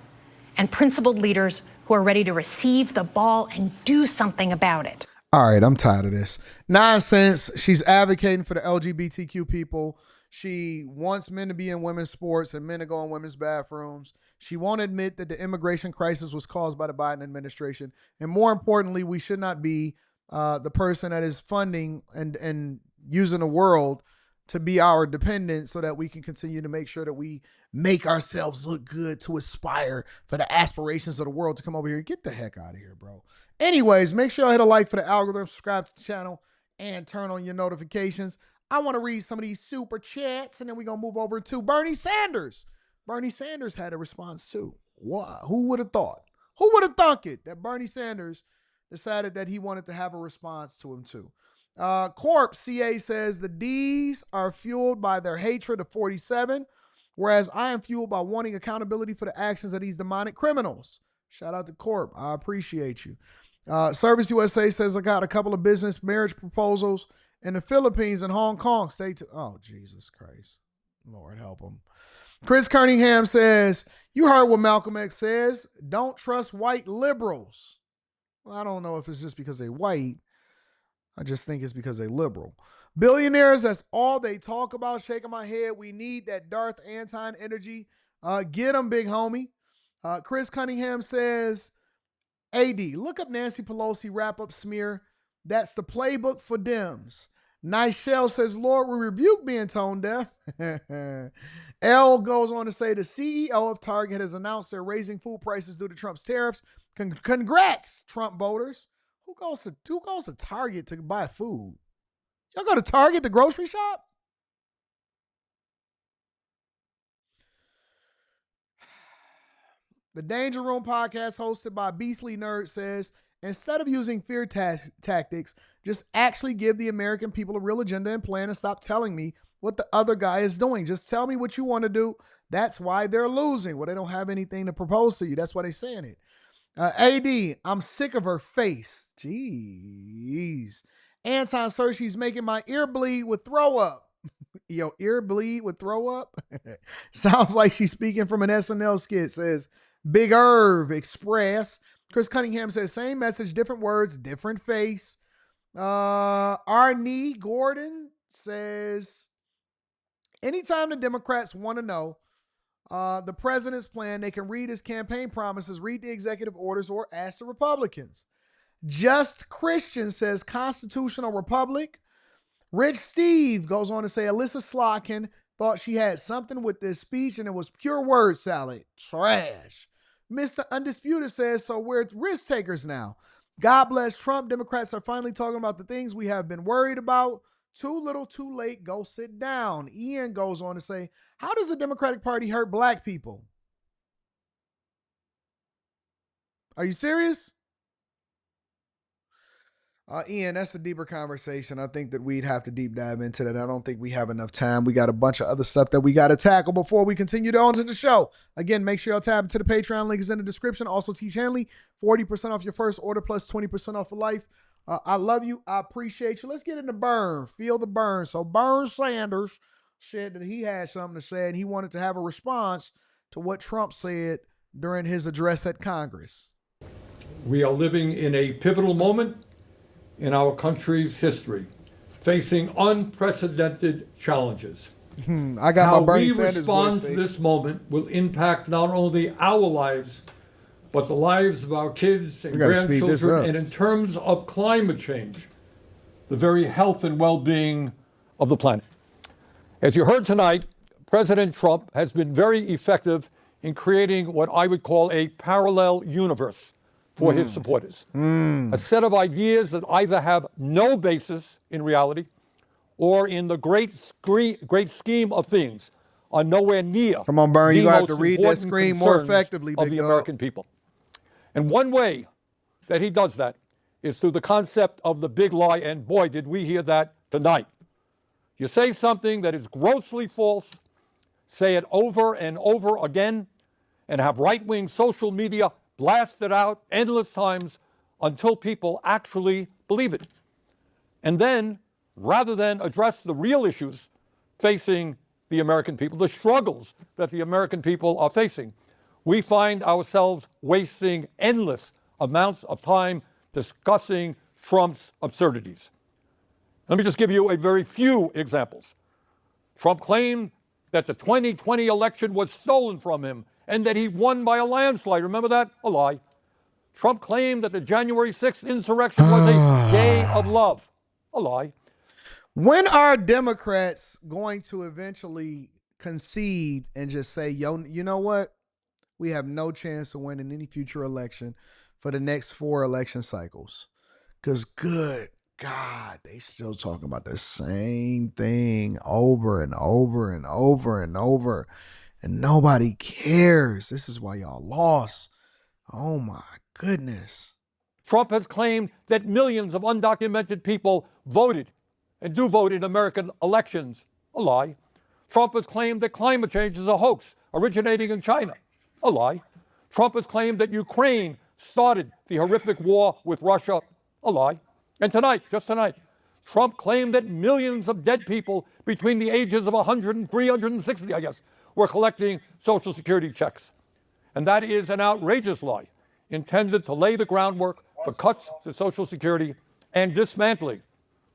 and principled leaders who are ready to receive the ball and do something about it. All right, I'm tired of this nonsense. She's advocating for the LGBTQ people. She wants men to be in women's sports and men to go in women's bathrooms. She won't admit that the immigration crisis was caused by the Biden administration. And more importantly, we should not be the person that is funding and using the world to be our dependent so that we can continue to make sure that we make ourselves look good to aspire for the aspirations of the world to come over here. Get the heck out of here, bro. Anyways, make sure you hit a like for the algorithm, subscribe to the channel, and turn on your notifications. I want to read some of these super chats, and then we're going to move over to Bernie Sanders. Bernie Sanders had a response too. Wow. Who would have thought? Who would have thunk it that Bernie Sanders decided that he wanted to have a response to him too? Corp CA says the D's are fueled by their hatred of 47, whereas I am fueled by wanting accountability for the actions of these demonic criminals. Shout out to Corp. I appreciate you. Service USA says I got a couple of business marriage proposals in the Philippines and Hong Kong. Stay tuned. Oh, Jesus Christ. Lord help them. Chris Cunningham says, you heard what Malcolm X says. Don't trust white liberals. Well, I don't know if it's just because they white. I just think it's because they liberal. Billionaires, that's all they talk about. Shaking my head. We need that Darth Anton energy. Get them, big homie. Chris Cunningham says, AD, look up Nancy Pelosi wrap-up smear. That's the playbook for Dems. Nice Shell says, Lord, we rebuke being tone deaf. L goes on to say the CEO of Target has announced they're raising food prices due to Trump's tariffs. Congrats, Trump voters. Who goes to Target to buy food? Y'all go to Target, the grocery shop? The Danger Room podcast hosted by Beastly Nerd says, instead of using fear tactics, just actually give the American people a real agenda and plan and stop telling me what the other guy is doing. Just tell me what you want to do. That's why they're losing. Well, they don't have anything to propose to you. That's why they're saying it. AD, I'm sick of her face. Jeez. Anton Sir, she's making my ear bleed with throw up. Yo, ear bleed with throw up? Sounds like she's speaking from an SNL skit. Says Big Irv Express. Chris Cunningham says same message, different words, different face. Arnie Gordon says anytime the Democrats want to know the president's plan, they can read his campaign promises, read the executive orders, or ask the Republicans. Just Christian says constitutional republic. Rich Steve goes on to say Elissa Slotkin thought she had something with this speech and it was pure word salad. Trash. Mr. Undisputed says, so we're risk takers now. God bless Trump. Democrats are finally talking about the things we have been worried about. Too little, too late. Go sit down. Ian goes on to say, how does the Democratic Party hurt black people? Are you serious? Ian, that's a deeper conversation. I think that we'd have to deep dive into that. I don't think we have enough time. We got a bunch of other stuff that we got to tackle before we continue on to the show. Again, make sure y'all tab into the Patreon. Link is in the description. Also, Tiege Hanley, 40% off your first order plus 20% off for life. I love you. I appreciate you. Let's get into burn. Feel the burn. So Bernie Sanders said that he had something to say and he wanted to have a response to what Trump said during his address at Congress. We are living in a pivotal moment in our country's history, facing unprecedented challenges. I got How my Bernie we Sanders respond voice, to this moment will impact not only our lives, but the lives of our kids and grandchildren, and in terms of climate change, the very health and well-being of the planet. As you heard tonight, President Trump has been very effective in creating what I would call a parallel universe for his supporters. A set of ideas that either have no basis in reality or in the great scheme of things are nowhere near. Come on, Bernie, you have to read that screen more effectively, of the American people. And one way that he does that is through the concept of the big lie, and boy, did we hear that tonight. You say something that is grossly false, say it over and over again, and have right-wing social media blast it out endless times until people actually believe it. And then, rather than address the real issues facing the American people, the struggles that the American people are facing, we find ourselves wasting endless amounts of time discussing Trump's absurdities. Let me just give you a very few examples. Trump claimed that the 2020 election was stolen from him and that he won by a landslide. Remember that? A lie. Trump claimed that the January 6th insurrection was a day of love. A lie. When are Democrats going to eventually concede and just say, yo, you know what? We have no chance to win in any future election for the next 4 election cycles. Because good God, they still talking about the same thing over and over and over and over. And nobody cares. This is why y'all lost. Oh my goodness. Trump has claimed that millions of undocumented people voted and do vote in American elections. A lie. Trump has claimed that climate change is a hoax originating in China. A lie. Trump has claimed that Ukraine started the horrific war with Russia. A lie. And tonight, just tonight, Trump claimed that millions of dead people between the ages of 100 and 360, I guess, were collecting Social Security checks. And that is an outrageous lie intended to lay the groundwork for cuts to Social Security and dismantling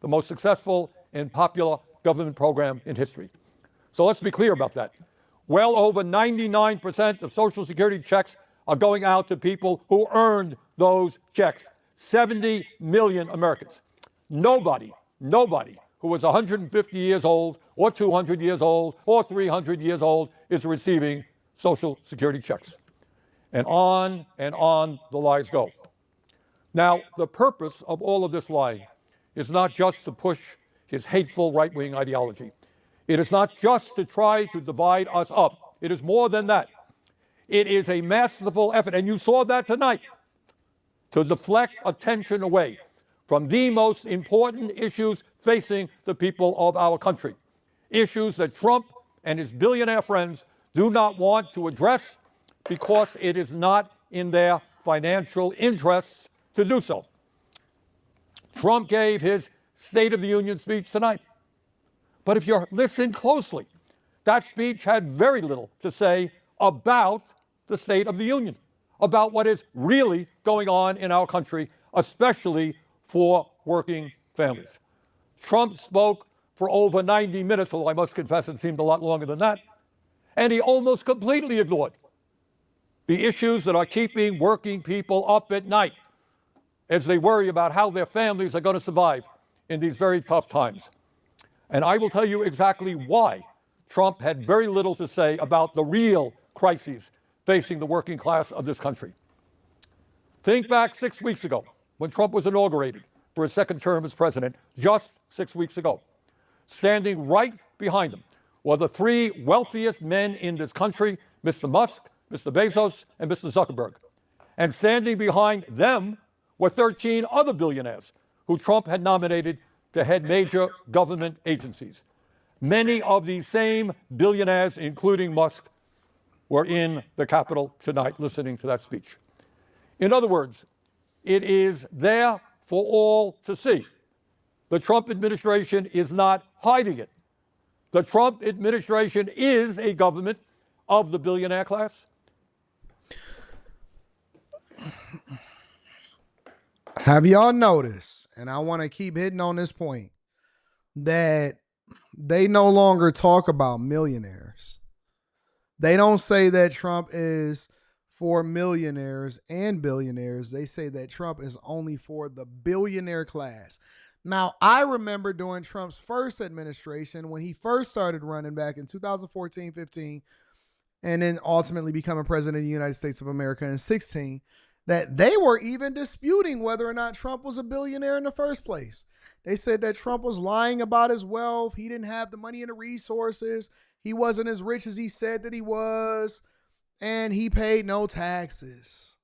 the most successful and popular government program in history. So let's be clear about that. Well over 99% of Social Security checks are going out to people who earned those checks. 70 million Americans. Nobody who was 150 years old or 200 years old or 300 years old is receiving Social Security checks. And on the lies go. Now, the purpose of all of this lying is not just to push his hateful right-wing ideology. It is not just to try to divide us up. It is more than that. It is a masterful effort, and you saw that tonight, to deflect attention away from the most important issues facing the people of our country. issues that Trump and his billionaire friends do not want to address because it is not in their financial interests to do so. Trump gave his State of the Union speech tonight. But if you listen closely, that speech had very little to say about the State of the Union, about what is really going on in our country, especially for working families. Trump spoke for over 90 minutes, although I must confess it seemed a lot longer than that, and he almost completely ignored the issues that are keeping working people up at night as they worry about how their families are going to survive in these very tough times. And I will tell you exactly why Trump had very little to say about the real crises facing the working class of this country. Think back 6 weeks ago when Trump was inaugurated for his second term as president, just 6 weeks ago. Standing right behind him were the three wealthiest men in this country, Mr. Musk, Mr. Bezos, and Mr. Zuckerberg. And standing behind them were 13 other billionaires who Trump had nominated to head major government agencies. Many of these same billionaires, including Musk, were in the Capitol tonight listening to that speech. In other words, it is there for all to see. The Trump administration is not hiding it. The Trump administration is a government of the billionaire class. Have y'all noticed, and I want to keep hitting on this point, that they no longer talk about millionaires. They don't say that Trump is for millionaires and billionaires. They say that Trump is only for the billionaire class. Now, I remember during Trump's first administration, when he first started running back in 2014-15, and then ultimately becoming president of the United States of America in 16, that they were even disputing whether or not Trump was a billionaire in the first place. They said that Trump was lying about his wealth. He didn't have the money and the resources. He wasn't as rich as he said that he was. And he paid no taxes.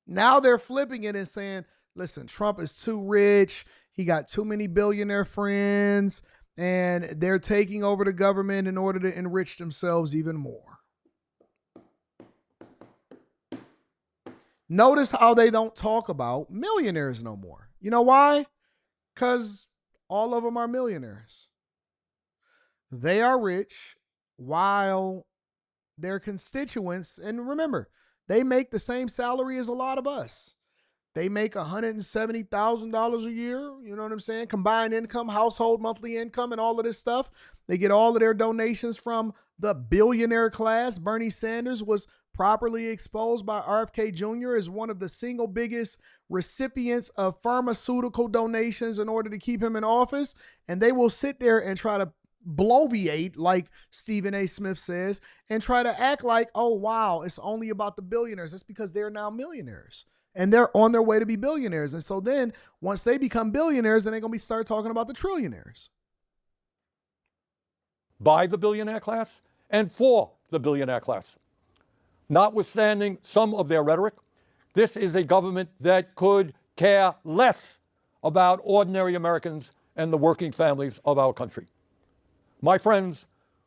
Now they're flipping it and saying, listen, Trump is too rich. He got too many billionaire friends. And they're taking over the government in order to enrich themselves even more. Notice how they don't talk about millionaires no more. You know why? Because all of them are millionaires. They are rich while their constituents, and remember, they make the same salary as a lot of us. They make $170,000 a year, you know what I'm saying? Combined income, household monthly income, and all of this stuff. They get all of their donations from the billionaire class. Bernie Sanders was properly exposed by RFK Jr. as one of the single biggest recipients of pharmaceutical donations in order to keep him in office. And they will sit there and try to bloviate, like Stephen A. Smith says, and try to act like, oh, wow, it's only about the billionaires. That's because they're now millionaires. And they're on their way to be billionaires. And so then once they become billionaires, then they're going to start talking about the trillionaires. By the billionaire class and for the billionaire class. Notwithstanding some of their rhetoric, this is a government that could care less about ordinary Americans and the working families of our country. My friends,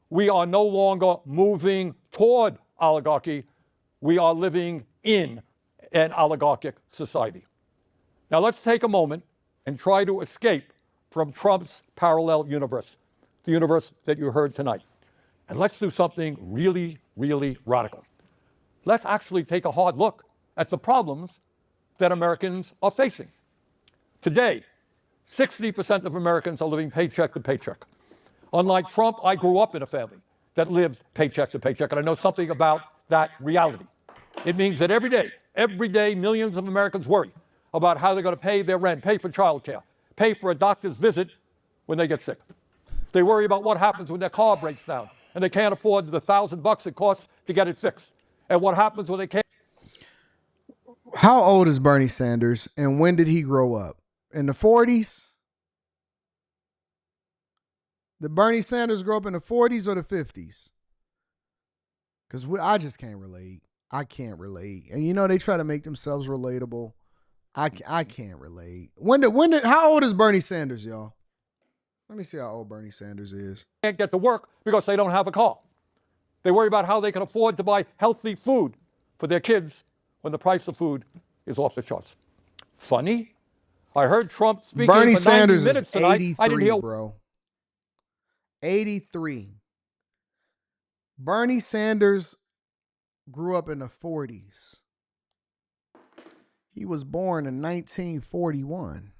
we are no longer moving toward oligarchy. We are living in an oligarchic society. Now let's take a moment and try to escape from Trump's parallel universe, the universe that you heard tonight. And let's do something really, really radical. Let's actually take a hard look at the problems that Americans are facing. Today, 60% of Americans are living paycheck to paycheck. Unlike Trump, I grew up in a family that lived paycheck to paycheck, and I know something about that reality. It means that every day, millions of Americans worry about how they're going to pay their rent, pay for childcare, pay for a doctor's visit when they get sick. They worry about what happens when their car breaks down and they can't afford the $1,000 it costs to get it fixed. And what happens when they can't. How old is Bernie Sanders and when did he grow up? In the 40s? Did Bernie Sanders grow up in the 40s or the 50s? Because I just can't relate. I can't relate. And you know, they try to make themselves relatable. I can't relate. How old is Bernie Sanders, y'all? Let me see how old Bernie Sanders is. Can't get to work because they don't have a car. They worry about how they can afford to buy healthy food for their kids when the price of food is off the charts. Funny? I heard Trump speaking Bernie for 90 Sanders minutes is tonight. 83, I didn't hear. bro. 83. Bernie Sanders grew up in the 40s. He was born in 1941.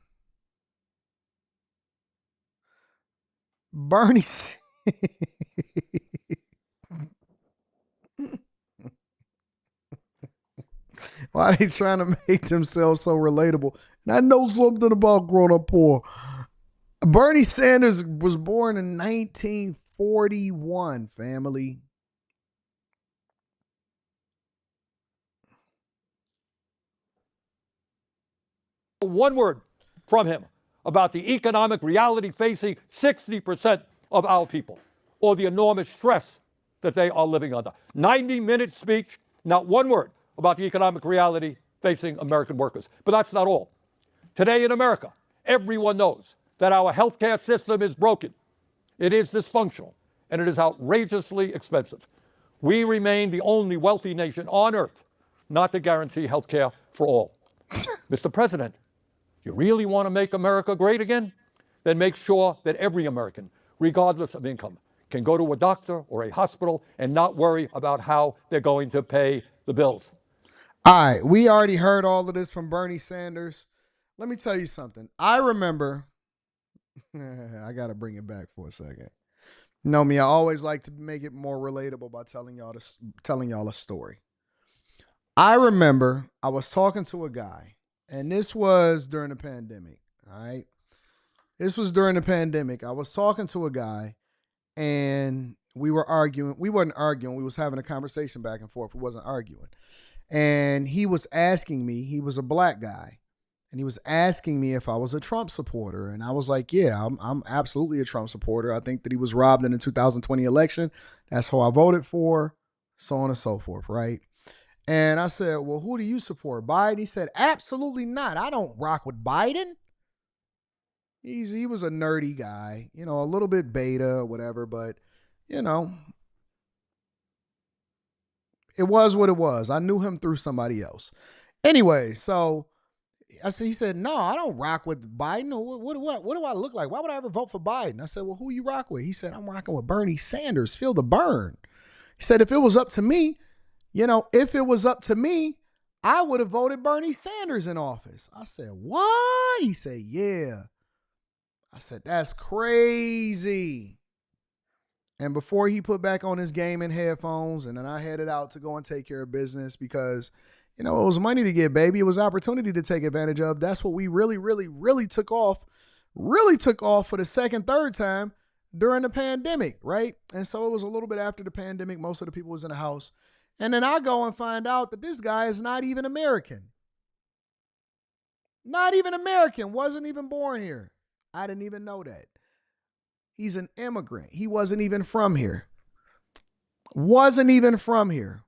Bernie. Why are they trying to make themselves so relatable? And I know something about growing up poor. Bernie Sanders was born in 1941, family. One word from him about the economic reality facing 60% of our people, or the enormous stress that they are living under. 90-minute speech, not one word about the economic reality facing American workers. But that's not all. Today in America, everyone knows that our healthcare system is broken. It is dysfunctional, and it is outrageously expensive. We remain the only wealthy nation on earth not to guarantee healthcare for all. Mr. President, you really want to make America great again? Then make sure that every American, regardless of income, can go to a doctor or a hospital and not worry about how they're going to pay the bills. All right, we already heard all of this from Bernie Sanders. Let me tell you something. I remember, I got to bring it back for a second. You know me, I always like to make it more relatable by telling y'all a story. I remember I was talking to a guy, and this was during the pandemic, all right? This was during the pandemic. I was talking to a guy, and we were arguing. We wasn't arguing. We was having a conversation back and forth. We wasn't arguing. And he was asking me, he was a black guy, and he was asking me if I was a Trump supporter. And I was like, yeah, I'm absolutely a Trump supporter. I think that he was robbed in the 2020 election. That's who I voted for, so on and so forth, right? And I said, well, who do you support? Biden? He said, absolutely not. I don't rock with Biden. He was a nerdy guy, you know, a little bit beta or whatever, but, you know, it was what it was. I knew him through somebody else. Anyway, so he said, no, I don't rock with Biden. What do I look like? Why would I ever vote for Biden? I said, well, who you rock with? He said, I'm rocking with Bernie Sanders. Feel the burn. He said, if it was up to me, I would have voted Bernie Sanders in office. I said, what? He said, yeah. I said, that's crazy. And before he put back on his gaming headphones, and then I headed out to go and take care of business because, you know, it was money to get, baby. It was opportunity to take advantage of. That's what we really took off for the second, third time during the pandemic, right? And so it was a little bit after the pandemic. Most of the people was in the house. And then I go and find out that this guy is not even American. Not even American. Wasn't even born here. I didn't even know that. He's an immigrant. He wasn't even from here. Wasn't even from here.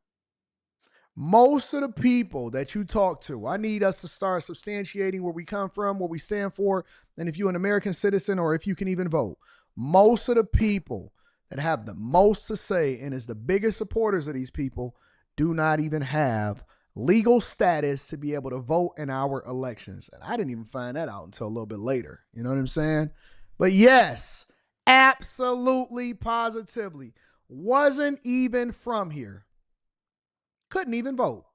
Most of the people that you talk to, I need us to start substantiating where we come from, what we stand for, and if you're an American citizen or if you can even vote. Most of the people that have the most to say and is the biggest supporters of these people do not even have legal status to be able to vote in our elections. And I didn't even find that out until a little bit later. You know what I'm saying? But yes, absolutely, positively, wasn't even from here. Couldn't even vote.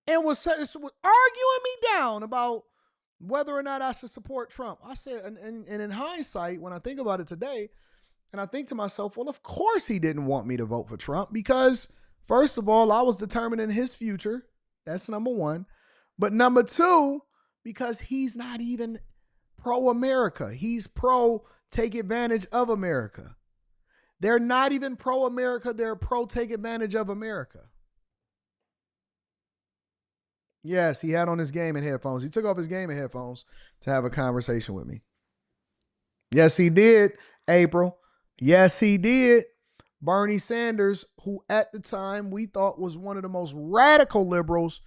And was arguing me down about whether or not I should support Trump. I said, and in hindsight, when I think about it today, and I think to myself, well, of course he didn't want me to vote for Trump because, first of all, I was determining his future. That's number one. But number two, because he's not even pro-America. He's pro-take advantage of America. They're not even pro-America. They're pro-take advantage of America. Yes, he had on his gaming headphones. He took off his gaming headphones to have a conversation with me. Yes, he did, April. Yes, he did. Bernie Sanders, who at the time we thought was one of the most radical liberals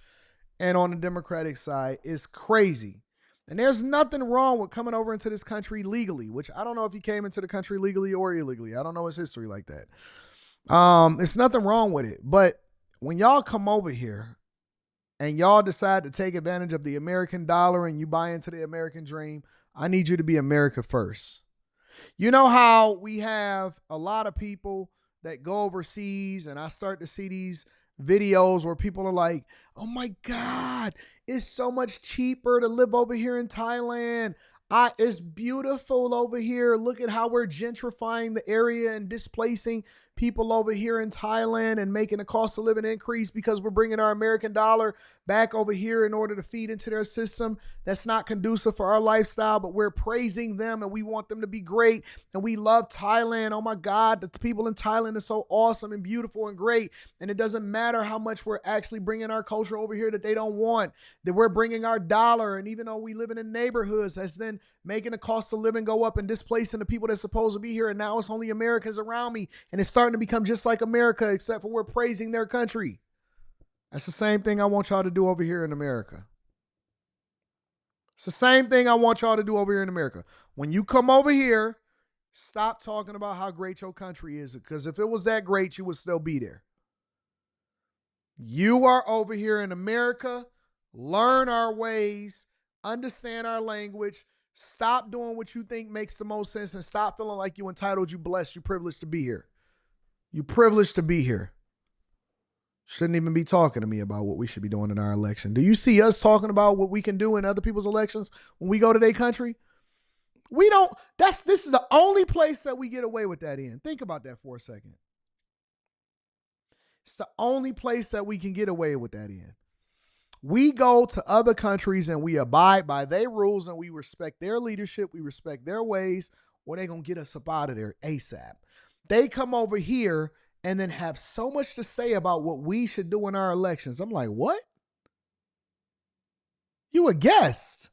and on the Democratic side, is crazy. And there's nothing wrong with coming over into this country legally, which I don't know if he came into the country legally or illegally. I don't know his history like that. It's nothing wrong with it. But when y'all come over here and y'all decide to take advantage of the American dollar and you buy into the American dream, I need you to be America first. You know how we have a lot of people that go overseas, and I start to see these videos where people are like, oh my God, it's so much cheaper to live over here in Thailand. It's beautiful over here. Look at how we're gentrifying the area and displacing people over here in Thailand and making the cost of living increase because we're bringing our American dollar back over here in order to feed into their system that's not conducive for our lifestyle, but we're praising them and we want them to be great. And we love Thailand. Oh my God, the people in Thailand are so awesome and beautiful and great. And it doesn't matter how much we're actually bringing our culture over here that they don't want, that we're bringing our dollar. And even though we live in neighborhoods, that's then making the cost of living go up and displacing the people that's supposed to be here. And now it's only Americans around me. And it's starting to become just like America, except for we're praising their country. That's the same thing I want y'all to do over here in America. It's the same thing I want y'all to do over here in America. When you come over here, stop talking about how great your country is, because if it was that great, you would still be there. You are over here in America. Learn our ways, understand our language, stop doing what you think makes the most sense, and stop feeling like you're entitled, you blessed, you privileged to be here. You privileged to be here. Shouldn't even be talking to me about what we should be doing in our election. Do you see us talking about what we can do in other people's elections when we go to their country? We don't. This is the only place that we get away with that in. Think about that for a second. It's the only place that we can get away with that in. We go to other countries and we abide by their rules and we respect their leadership, we respect their ways, or they're going to get us up out of there ASAP. They come over here and then have so much to say about what we should do in our elections. I'm like, what? You a guest.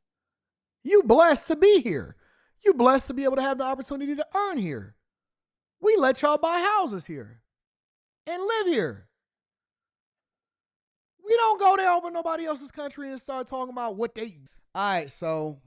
You blessed to be here. You blessed to be able to have the opportunity to earn here. We let y'all buy houses here and live here. We don't go there over nobody else's country and start talking about what they... All right, so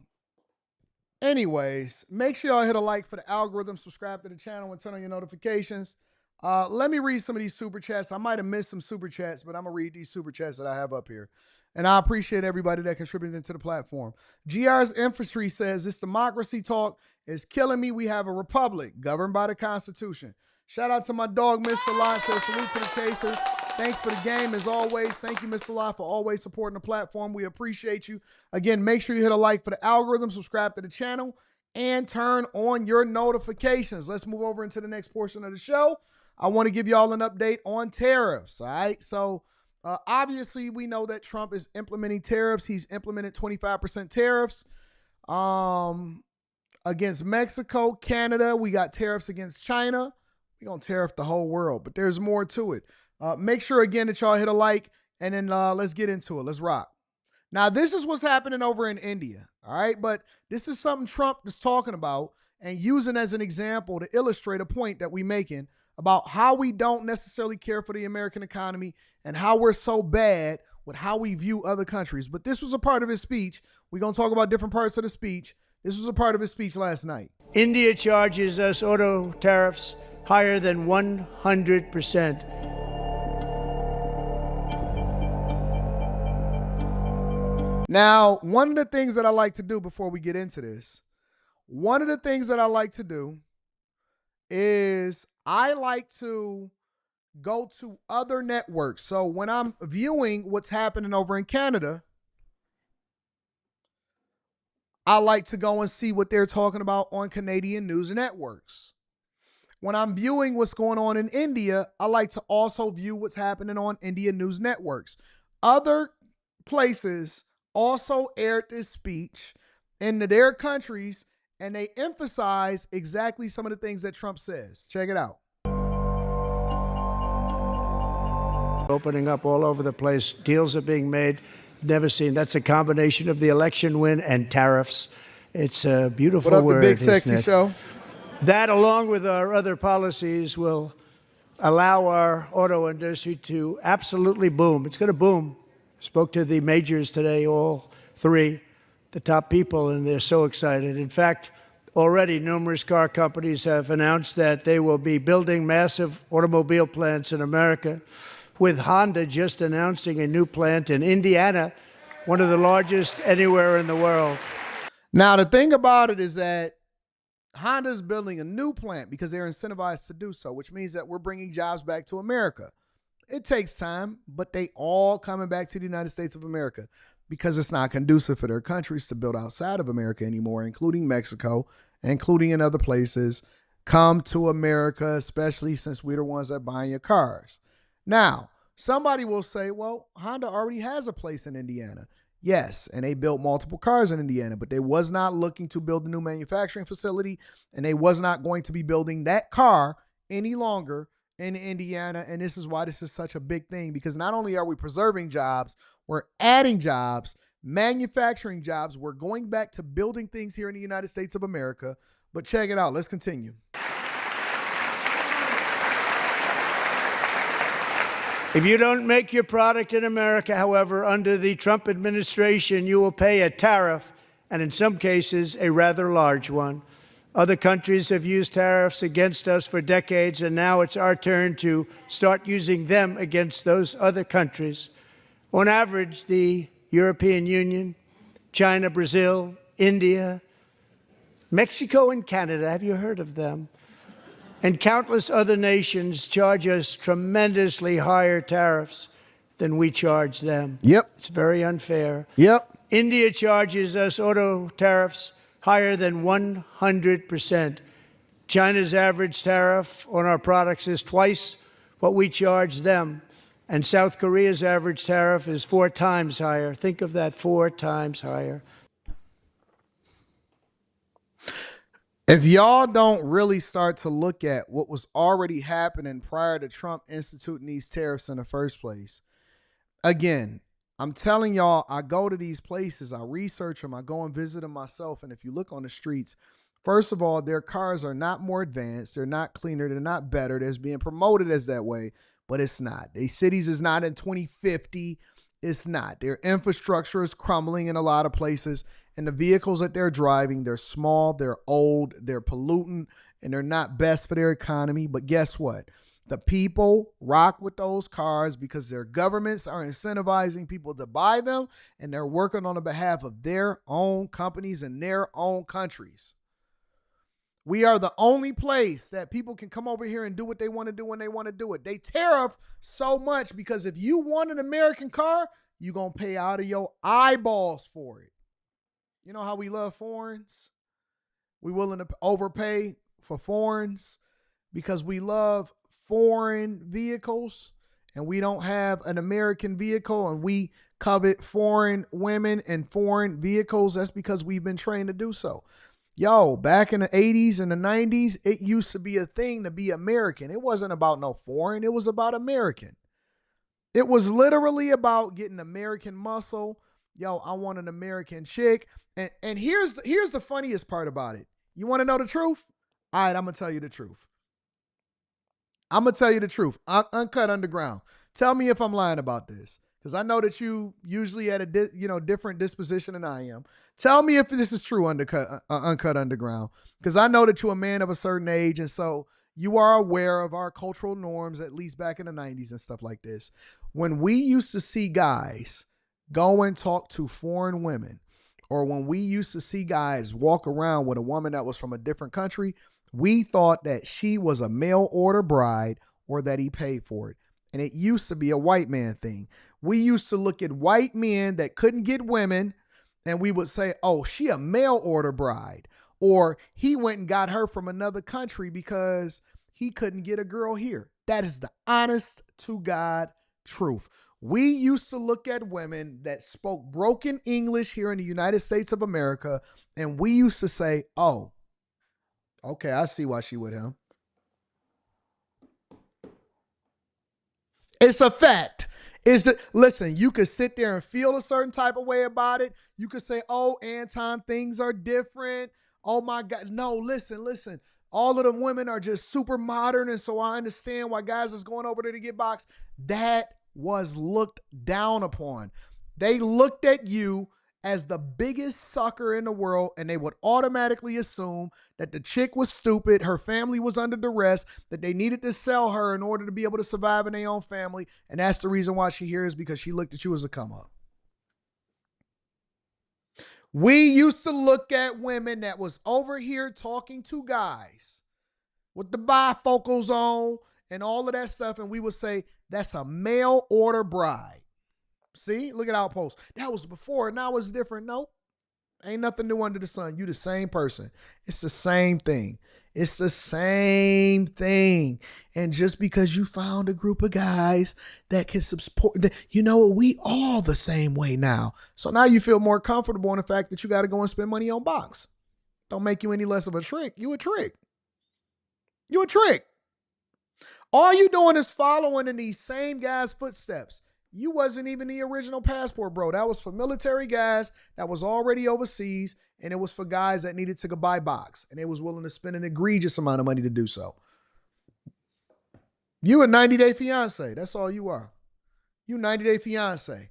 anyways, make sure y'all hit a like for the algorithm, subscribe to the channel, and turn on your notifications. Let me read some of these super chats. I might have missed some super chats, but I'm going to read these super chats that I have up here. And I appreciate everybody that contributed to the platform. GR's Infantry says, this democracy talk is killing me. We have a republic governed by the Constitution. Shout out to my dog, Mr. Lot. Says, salute to the Chasers. Thanks for the game as always. Thank you, Mr. Lot, for always supporting the platform. We appreciate you. Again, make sure you hit a like for the algorithm, subscribe to the channel, and turn on your notifications. Let's move over into the next portion of the show. I want to give y'all an update on tariffs, all right? So, obviously, we know that Trump is implementing tariffs. He's implemented 25% tariffs against Mexico, Canada. We got tariffs against China. We're going to tariff the whole world, but there's more to it. Make sure, again, that y'all hit a like, and then let's get into it. Let's rock. Now, this is what's happening over in India, all right? But this is something Trump is talking about and using as an example to illustrate a point that we're making about how we don't necessarily care for the American economy and how we're so bad with how we view other countries. But this was a part of his speech. We're going to talk about different parts of the speech. This was a part of his speech last night. India charges us auto tariffs higher than 100%. Now, one of the things that I like to do before we get into this, is I like to go to other networks. So when I'm viewing what's happening over in Canada, I like to go and see what they're talking about on Canadian news networks. When I'm viewing what's going on in India, I like to also view what's happening on Indian news networks. Other places also aired this speech into their countries, and they emphasize exactly some of the things that Trump says. Check it out. Opening up all over the place. Deals are being made. Never seen. That's a combination of the election win and tariffs. It's a beautiful word. What up, the Big Sexy Show? That, along with our other policies, will allow our auto industry to absolutely boom. It's going to boom. Spoke to the majors today, all three. the top people, and they're so excited. In fact, already numerous car companies have announced that they will be building massive automobile plants in America, with Honda just announcing a new plant in Indiana, one of the largest anywhere in the world. Now, the thing about it is that Honda's building a new plant because they're incentivized to do so, which means that we're bringing jobs back to America. It takes time, but they all coming back to the United States of America because it's not conducive for their countries to build outside of America anymore, including Mexico, including in other places. Come to America, especially since we're the ones that buy your cars. Now, somebody will say, well, Honda already has a place in Indiana. Yes, and they built multiple cars in Indiana, but they was not looking to build a new manufacturing facility, and they was not going to be building that car any longer in Indiana. And this is why this is such a big thing, because not only are we preserving jobs, we're adding jobs, manufacturing jobs. We're going back to building things here in the United States of America. But check it out. Let's continue. If you don't make your product in America, however, under the Trump administration, you will pay a tariff, and in some cases, a rather large one. Other countries have used tariffs against us for decades, and now it's our turn to start using them against those other countries. On average, the European Union, China, Brazil, India, Mexico, and Canada, have you heard of them? And countless other nations charge us tremendously higher tariffs than we charge them. Yep. It's very unfair. Yep. India charges us auto tariffs higher than 100%. China's average tariff on our products is twice what we charge them. And South Korea's average tariff is 4 times higher. Think of that, 4 times higher. If y'all don't really start to look at what was already happening prior to Trump instituting these tariffs in the first place, again, I'm telling y'all, I go to these places, I research them, I go and visit them myself, and if you look on the streets, first of all, their cars are not more advanced, they're not cleaner, they're not better, they're being promoted as that way, but it's not. These cities is not in 2050, it's not. Their infrastructure is crumbling in a lot of places, and the vehicles that they're driving, they're small, they're old, they're pollutant, and they're not best for their economy. But guess what? The people rock with those cars because their governments are incentivizing people to buy them, and they're working on the behalf of their own companies and their own countries. We are the only place that people can come over here and do what they want to do when they want to do it. They tariff so much because if you want an American car, you're going to pay out of your eyeballs for it. You know how we love foreigns? We're willing to overpay for foreigns because we love foreign vehicles, and we don't have an American vehicle, and we covet foreign women and foreign vehicles. That's because we've been trained to do so. Yo, back in the 80s and the 90s, it used to be a thing to be American. It wasn't about no foreign. It was about American. It was literally about getting American muscle. Yo, I want an American chick. And here's the funniest part about it. You want to know the truth? All right, I'm going to tell you the truth. I'm going to tell you the truth. Uncut Underground. Tell me if I'm lying about this, because I know that you usually had a different disposition than I am. Tell me if this is true, Uncut Underground, because I know that you're a man of a certain age, and so you are aware of our cultural norms, at least back in the 90s and stuff like this. When we used to see guys go and talk to foreign women, or when we used to see guys walk around with a woman that was from a different country, we thought that she was a mail order bride or that he paid for it. And it used to be a white man thing. We used to look at white men that couldn't get women, and we would say, oh, she a mail order bride. Or he went and got her from another country because he couldn't get a girl here. That is the honest to God truth. We used to look at women that spoke broken English here in the United States of America, and we used to say, oh, okay, I see why she with him. It's a fact. Listen, you could sit there and feel a certain type of way about it. You could say, oh, Anton, things are different. Oh, my God. No, listen. All of the women are just super modern, and so I understand why guys is going over there to get boxed. That was looked down upon. They looked at you as the biggest sucker in the world, and they would automatically assume that the chick was stupid, her family was under duress, that they needed to sell her in order to be able to survive in their own family, and that's the reason why she here is because she looked at you as a come up. We used to look at women that was over here talking to guys with the bifocals on and all of that stuff, and we would say, that's a mail order bride. See, look at Outpost. That was before, now it's different. Nope. Ain't nothing new under the sun. You the same person. It's the same thing. It's the same thing. And just because you found a group of guys that can support, you know what, we all the same way now. So now you feel more comfortable in the fact that you got to go and spend money on box. Don't make you any less of a trick. You a trick. You a trick. All you doing is following in these same guys' footsteps. You wasn't even the original passport, bro. That was for military guys that was already overseas, and it was for guys that needed to go buy box, and they was willing to spend an egregious amount of money to do so. You a 90-day fiance. That's all you are. You 90-day fiance.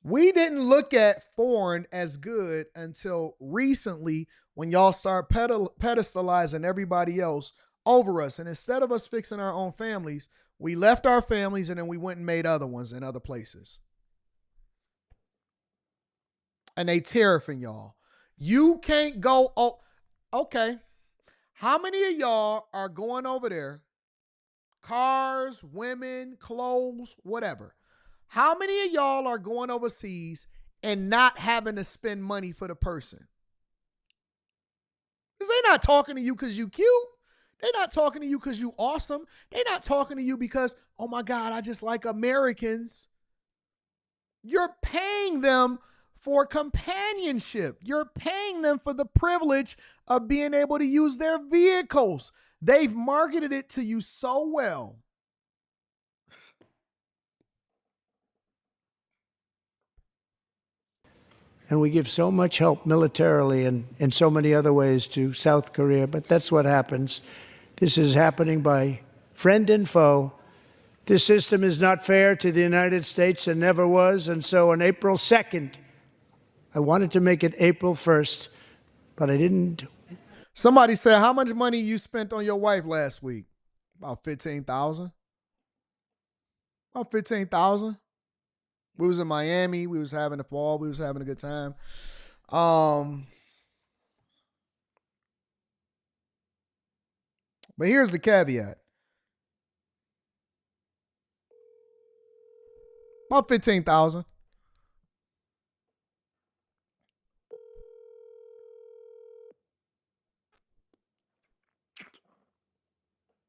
We didn't look at foreign as good until recently when y'all start pedestalizing everybody else over us. And instead of us fixing our own families, we left our families and then we went and made other ones in other places. And they tariffing y'all. You can't go, oh, okay. How many of y'all are going over there? Cars, women, clothes, whatever. How many of y'all are going overseas and not having to spend money for the person? Because they're not talking to you because you cute. They're not talking to you because you awesome. They're not talking to you because, oh my God, I just like Americans. You're paying them for companionship. You're paying them for the privilege of being able to use their vehicles. They've marketed it to you so well. And we give so much help militarily and in so many other ways to South Korea, but that's what happens. This is happening by friend and foe. This system is not fair to the United States and never was. And so on April 2nd, I wanted to make it April 1st, but I didn't. Somebody said, how much money you spent on your wife last week? About $15,000. About $15,000. We was in Miami. We was having a fall. We was having a good time. But here's the caveat. About $15,000.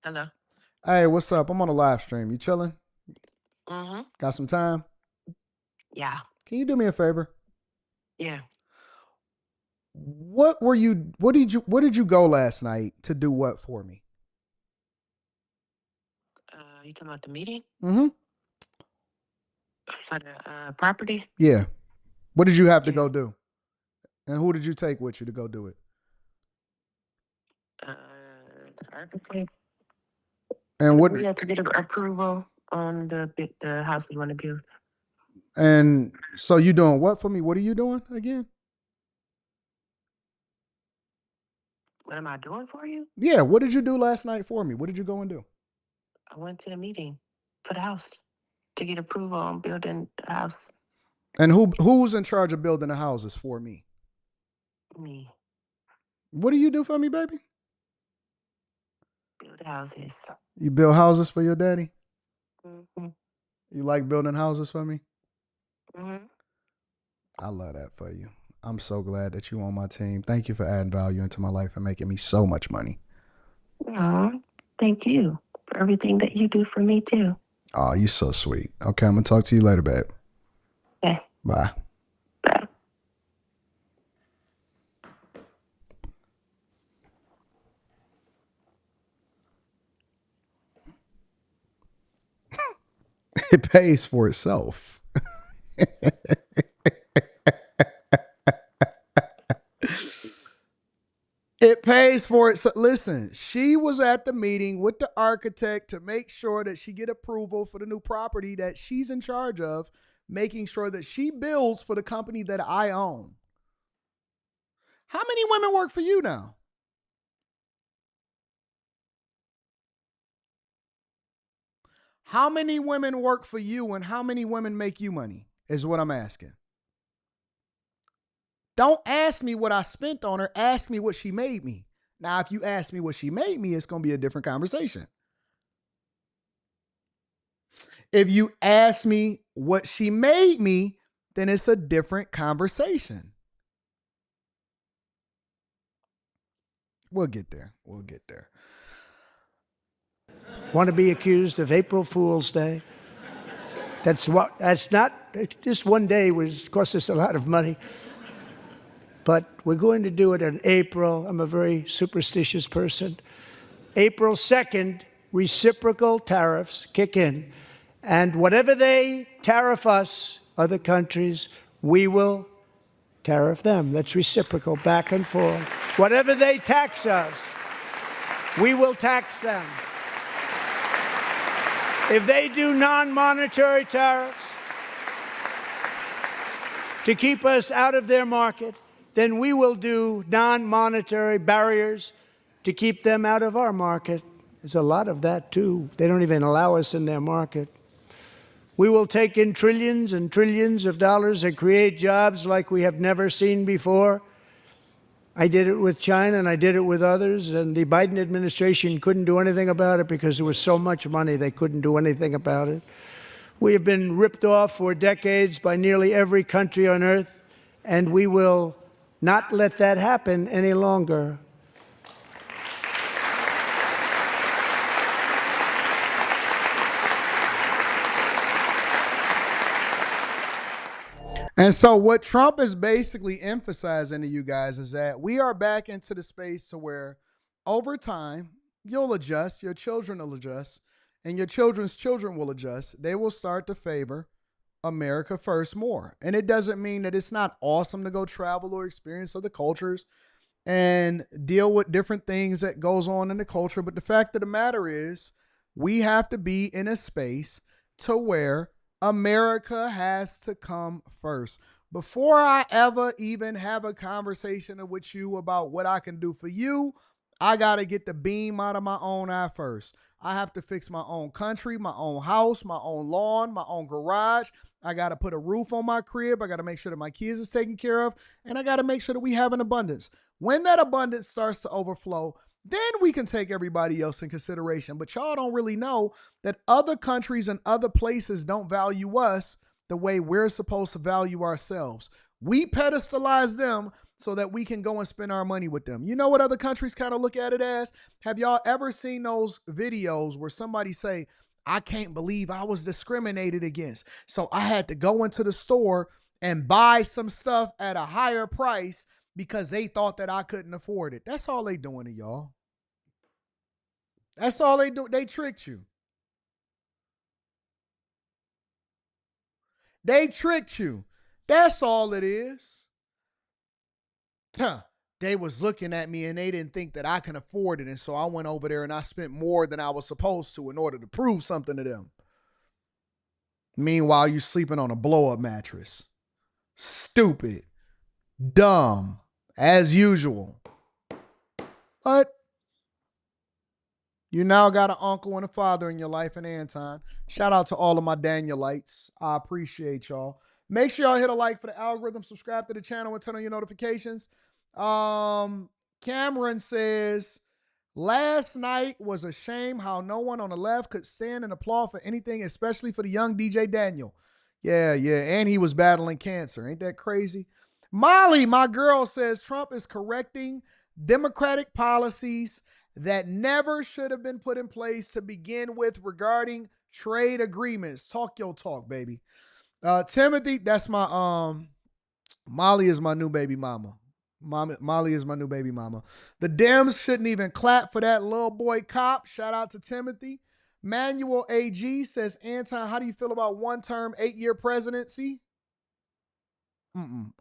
Hello. Hey, what's up? I'm on a live stream. You chilling? Mm-hmm. Got some time? Yeah. Can you do me a favor? Yeah. What did you go last night to do what for me? You talking about the meeting? Mm-hmm. For the property? Yeah. What did you have to go do? And who did you take with you to go do it? The architect. And what? We had to get approval on the house we want to build. And so you doing what for me? What are you doing again? What am I doing for you? Yeah. What did you do last night for me? What did you go and do? I went to a meeting for the house to get approval on building the house. And who's in charge of building the houses for me? Me. What do you do for me, baby? Build houses. You build houses for your daddy? Mm-hmm. You like building houses for me? Mm-hmm. I love that for you. I'm so glad that you on my team. Thank you for adding value into my life and making me so much money. Aw, thank you for everything that you do for me too. Oh, you so sweet. Okay, I'm gonna talk to you later, babe. Okay. Bye. Bye. It pays for itself. It pays for it. So listen, she was at the meeting with the architect to make sure that she get approval for the new property that she's in charge of, making sure that she builds for the company that I own. How many women work for you now? How many women work for you and how many women make you money is what I'm asking. Don't ask me what I spent on her. Ask me what she made me. Now, if you ask me what she made me, it's going to be a different conversation. If you ask me what she made me, then it's a different conversation. We'll get there. We'll get there. Want to be accused of April Fool's Day? That's not, just one day was cost us a lot of money. But we're going to do it in April. I'm a very superstitious person. April 2nd, reciprocal tariffs kick in. And whatever they tariff us, other countries, we will tariff them. That's reciprocal, back and forth. Whatever they tax us, we will tax them. If they do non-monetary tariffs to keep us out of their market, then we will do non-monetary barriers to keep them out of our market. There's a lot of that, too. They don't even allow us in their market. We will take in trillions and trillions of dollars and create jobs like we have never seen before. I did it with China and I did it with others, and the Biden administration couldn't do anything about it because there was so much money they couldn't do anything about it. We have been ripped off for decades by nearly every country on earth, and we will not let that happen any longer. And so what Trump is basically emphasizing to you guys is that we are back into the space to where over time, you'll adjust, your children will adjust, and your children's children will adjust. They will start to favor America first more. And it doesn't mean that it's not awesome to go travel or experience other cultures and deal with different things that goes on in the culture. But the fact of the matter is, we have to be in a space to where America has to come first. Before I ever even have a conversation with you about what I can do for you, I got to get the beam out of my own eye first. I have to fix my own country, my own house, my own lawn, my own garage. I got to put a roof on my crib. I got to make sure that my kids is taken care of. And I got to make sure that we have an abundance. When that abundance starts to overflow, then we can take everybody else in consideration. But y'all don't really know that other countries and other places don't value us the way we're supposed to value ourselves. We pedestalize them so that we can go and spend our money with them. You know what other countries kind of look at it as? Have y'all ever seen those videos where somebody say, I can't believe I was discriminated against, so I had to go into the store and buy some stuff at a higher price because they thought that I couldn't afford it. That's all they doing to y'all. That's all they do. They tricked you. They tricked you. That's all it is. Huh. They was looking at me and they didn't think that I can afford it. And so I went over there and I spent more than I was supposed to in order to prove something to them. Meanwhile, you sleeping on a blow-up mattress. Stupid. Dumb. As usual. But you now got an uncle and a father in your life, and Anton. Shout out to all of my Danielites. I appreciate y'all. Make sure y'all hit a like for the algorithm, subscribe to the channel, and turn on your notifications. Cameron says, last night was a shame how no one on the left could stand and applaud for anything, especially for the young DJ Daniel. Yeah, and he was battling cancer. Ain't that crazy? Molly, my girl, says Trump is correcting Democratic policies that never should have been put in place to begin with regarding trade agreements. Talk your talk, baby. Timothy, that's my Molly is my new baby mama. Molly is my new baby mama. The Dems shouldn't even clap for that little boy cop. Shout out to Timothy. Manuel AG says, Anton, how do you feel about one-term, 8-year presidency?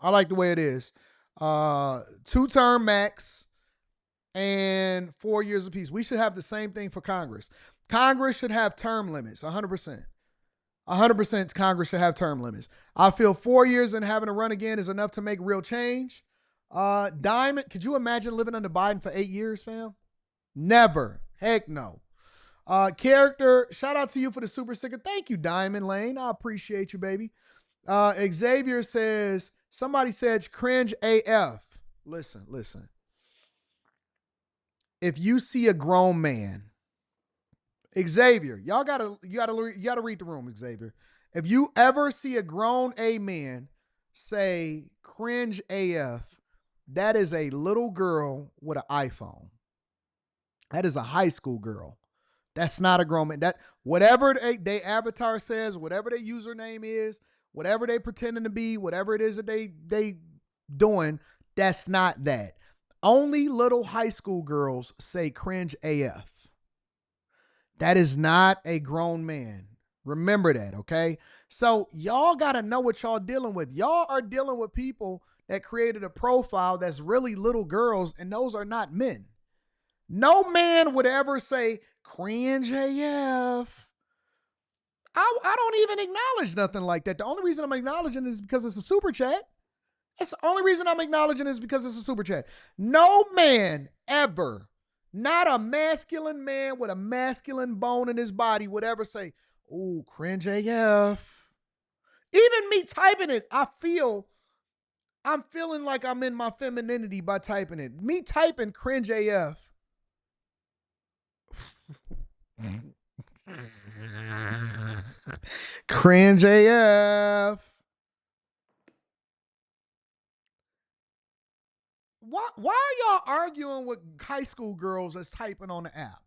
I like the way it is. 2-term max. and 4 years apiece. We should have the same thing for Congress. Congress should have term limits, 100%. 100% Congress should have term limits. I feel 4 years and having to run again is enough to make real change. Diamond, could you imagine living under Biden for 8 years, fam? Never. Heck no. Character, shout out to you for the super sticker. Thank you, Diamond Lane. I appreciate you, baby. Xavier says, somebody said cringe AF. Listen. If you see a grown man, Xavier, you gotta read the room, Xavier. If you ever see a grown man say cringe AF, that is a little girl with an iPhone. That is a high school girl. That's not a grown man. That whatever they avatar says, whatever their username is, whatever they pretending to be, whatever it is that they doing, that's not that. Only little high school girls say cringe AF. That is not a grown man. Remember that, okay? So y'all got to know what y'all dealing with. Y'all are dealing with people that created a profile that's really little girls, and those are not men. No man would ever say cringe AF. I don't even acknowledge nothing like that. The only reason I'm acknowledging is because it's a super chat. That's the only reason I'm acknowledging is because it's a super chat. No man ever, not a masculine man with a masculine bone in his body would ever say, "Ooh, cringe AF." Even me typing it, I'm feeling like I'm in my femininity by typing it. Me typing cringe AF. Cringe AF. Why are y'all arguing with high school girls that's typing on the app?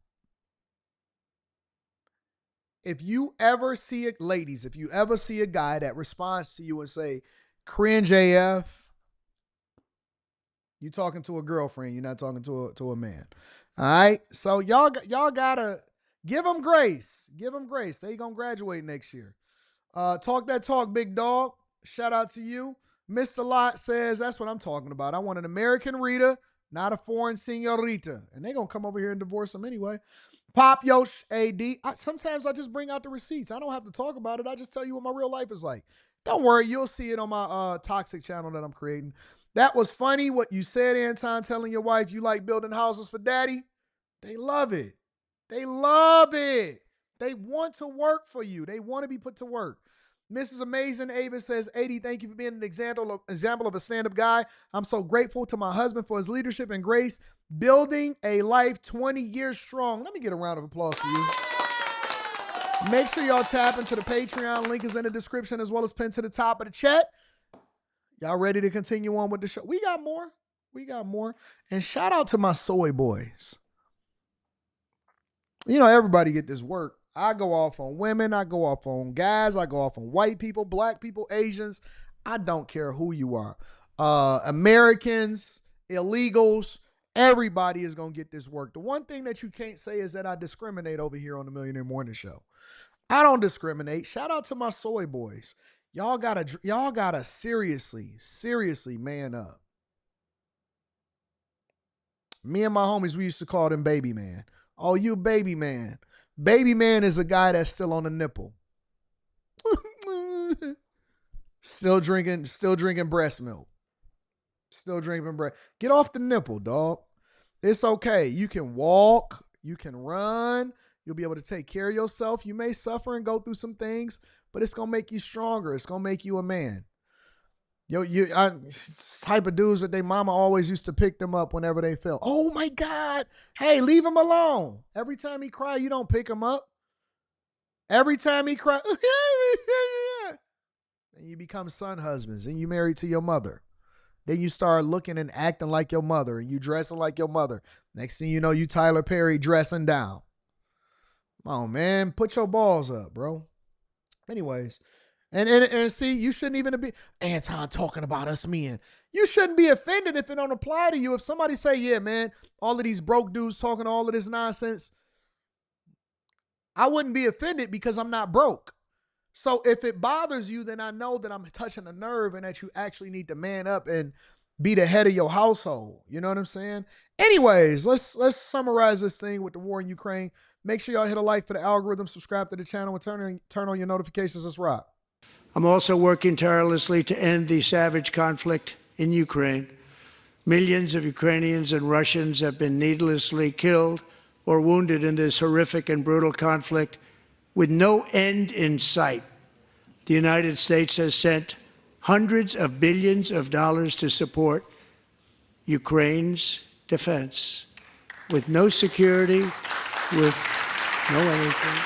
If you ever see it, ladies, if you ever see a guy that responds to you and say, cringe AF, you talking to a girlfriend, you're not talking to a man. All right? So y'all gotta give them grace. Give them grace. They gonna graduate next year. Talk that talk, big dog. Shout out to you. Mr. Lot says, that's what I'm talking about. I want an American Rita, not a foreign senorita. And they're going to come over here and divorce them anyway. Pop Yosh AD. Sometimes I just bring out the receipts. I don't have to talk about it. I just tell you what my real life is like. Don't worry. You'll see it on my toxic channel that I'm creating. That was funny what you said, Anton, telling your wife you like building houses for daddy. They love it. They love it. They want to work for you. They want to be put to work. Mrs. Amazing Avis says, 80, thank you for being an example of a stand-up guy. I'm so grateful to my husband for his leadership and grace, building a life 20 years strong. Let me get a round of applause for you. Make sure y'all tap into the Patreon. Link is in the description as well as pinned to the top of the chat. Y'all ready to continue on with the show? We got more. And shout out to my soy boys. You know, everybody get this work. I go off on women. I go off on guys. I go off on white people, black people, Asians. I don't care who you are. Americans, illegals, everybody is going to get this work. The one thing that you can't say is that I discriminate over here on the Millionaire Morning Show. I don't discriminate. Shout out to my soy boys. Y'all gotta seriously man up. Me and my homies, we used to call them baby man. Oh, you baby man. Baby man is a guy that's still on the nipple. Still drinking breast milk. Still drinking breast. Get off the nipple, dog. It's okay. You can walk. You can run. You'll be able to take care of yourself. You may suffer and go through some things, but it's going to make you stronger. It's going to make you a man. Type of dudes that they mama always used to pick them up whenever they fell. Oh my God. Hey, leave him alone. Every time he cry, you don't pick him up. Every time he cry, and you become son husbands and you married to your mother. Then you start looking and acting like your mother and you dressing like your mother. Next thing you know, you Tyler Perry dressing down. Come on, man. Put your balls up, bro. Anyways. And see, you shouldn't even be Anton talking about us men. You shouldn't be offended if it don't apply to you. If somebody say, yeah, man, all of these broke dudes talking all of this nonsense, I wouldn't be offended because I'm not broke. So if it bothers you, then I know that I'm touching a nerve and that you actually need to man up and be the head of your household. You know what I'm saying? Anyways, let's summarize this thing with the war in Ukraine. Make sure y'all hit a like for the algorithm, subscribe to the channel, and turn on your notifications. Let's rock. I'm also working tirelessly to end the savage conflict in Ukraine. Millions of Ukrainians and Russians have been needlessly killed or wounded in this horrific and brutal conflict with no end in sight. The United States has sent hundreds of billions of dollars to support Ukraine's defense with no security, with no anything.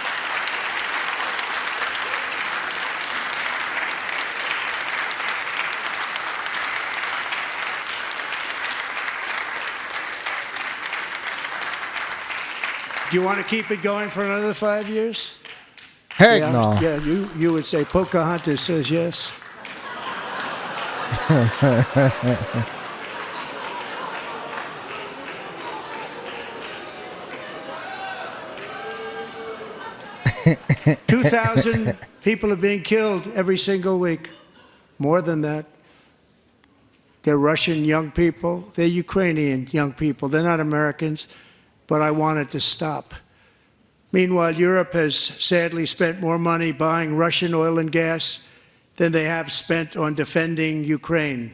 Do you want to keep it going for another 5 years? Heck yeah, no. Yeah, you would say Pocahontas says yes. $2,000 people are being killed every single week. More than that. They're Russian young people. They're Ukrainian young people. They're not Americans. But I want it to stop. Meanwhile, Europe has sadly spent more money buying Russian oil and gas than they have spent on defending Ukraine.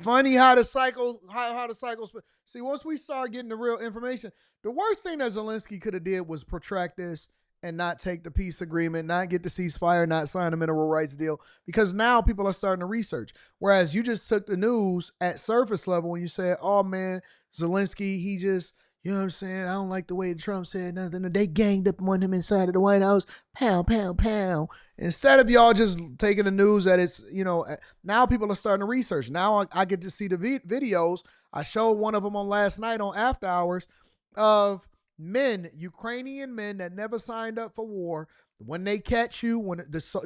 Funny how the cycle, how the cycles. See, once we start getting the real information, the worst thing that Zelensky could have did was protract this and not take the peace agreement, not get the ceasefire, not sign a mineral rights deal, because now people are starting to research. Whereas you just took the news at surface level when you said, oh man, Zelensky, he just, you know what I'm saying? I don't like the way Trump said nothing. They ganged up on him inside of the White House. Pound, pound, pound. Instead of y'all just taking the news that it's, you know, now people are starting to research. Now I get to see the videos. I showed one of them on last night on After Hours of men, Ukrainian men that never signed up for war. When they catch you,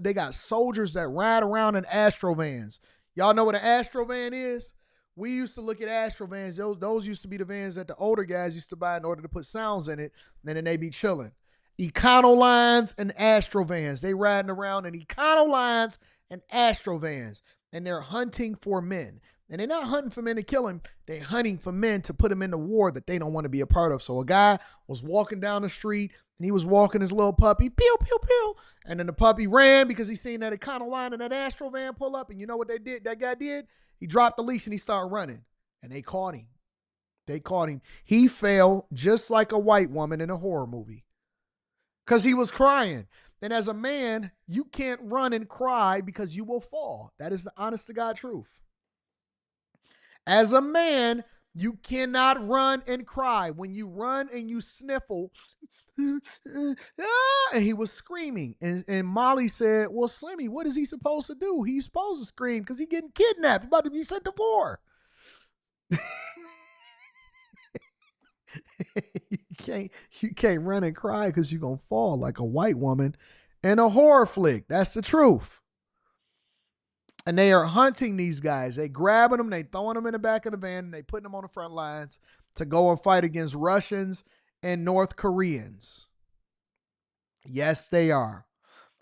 they got soldiers that ride around in Astrovans. Y'all know what an Astrovan is? We used to look at Astrovans. Those used to be the vans that the older guys used to buy in order to put sounds in it, and then they be chilling. Econolines and Astrovans. They riding around in Econolines and Astrovans, and they're hunting for men. And they're not hunting for men to kill him. They're hunting for men to put them in the war that they don't want to be a part of. So a guy was walking down the street, and he was walking his little puppy, pew, pew, pew. And then the puppy ran because he seen that Econoline and that Astrovan pull up. And you know what they did? That guy did? He dropped the leash and he started running. And they caught him. They caught him. He fell just like a white woman in a horror movie because he was crying. And as a man, you can't run and cry because you will fall. That is the honest to God truth. As a man, you cannot run and cry. When you run and you sniffle, and he was screaming. And Molly said, well, Slimmy, what is he supposed to do? He's supposed to scream because he's getting kidnapped. He's about to be sent to war. You can't run and cry because you're going to fall like a white woman in a horror flick. That's the truth. And they are hunting these guys. They grabbing them, they throwing them in the back of the van, and they putting them on the front lines to go and fight against Russians and North Koreans. Yes, they are.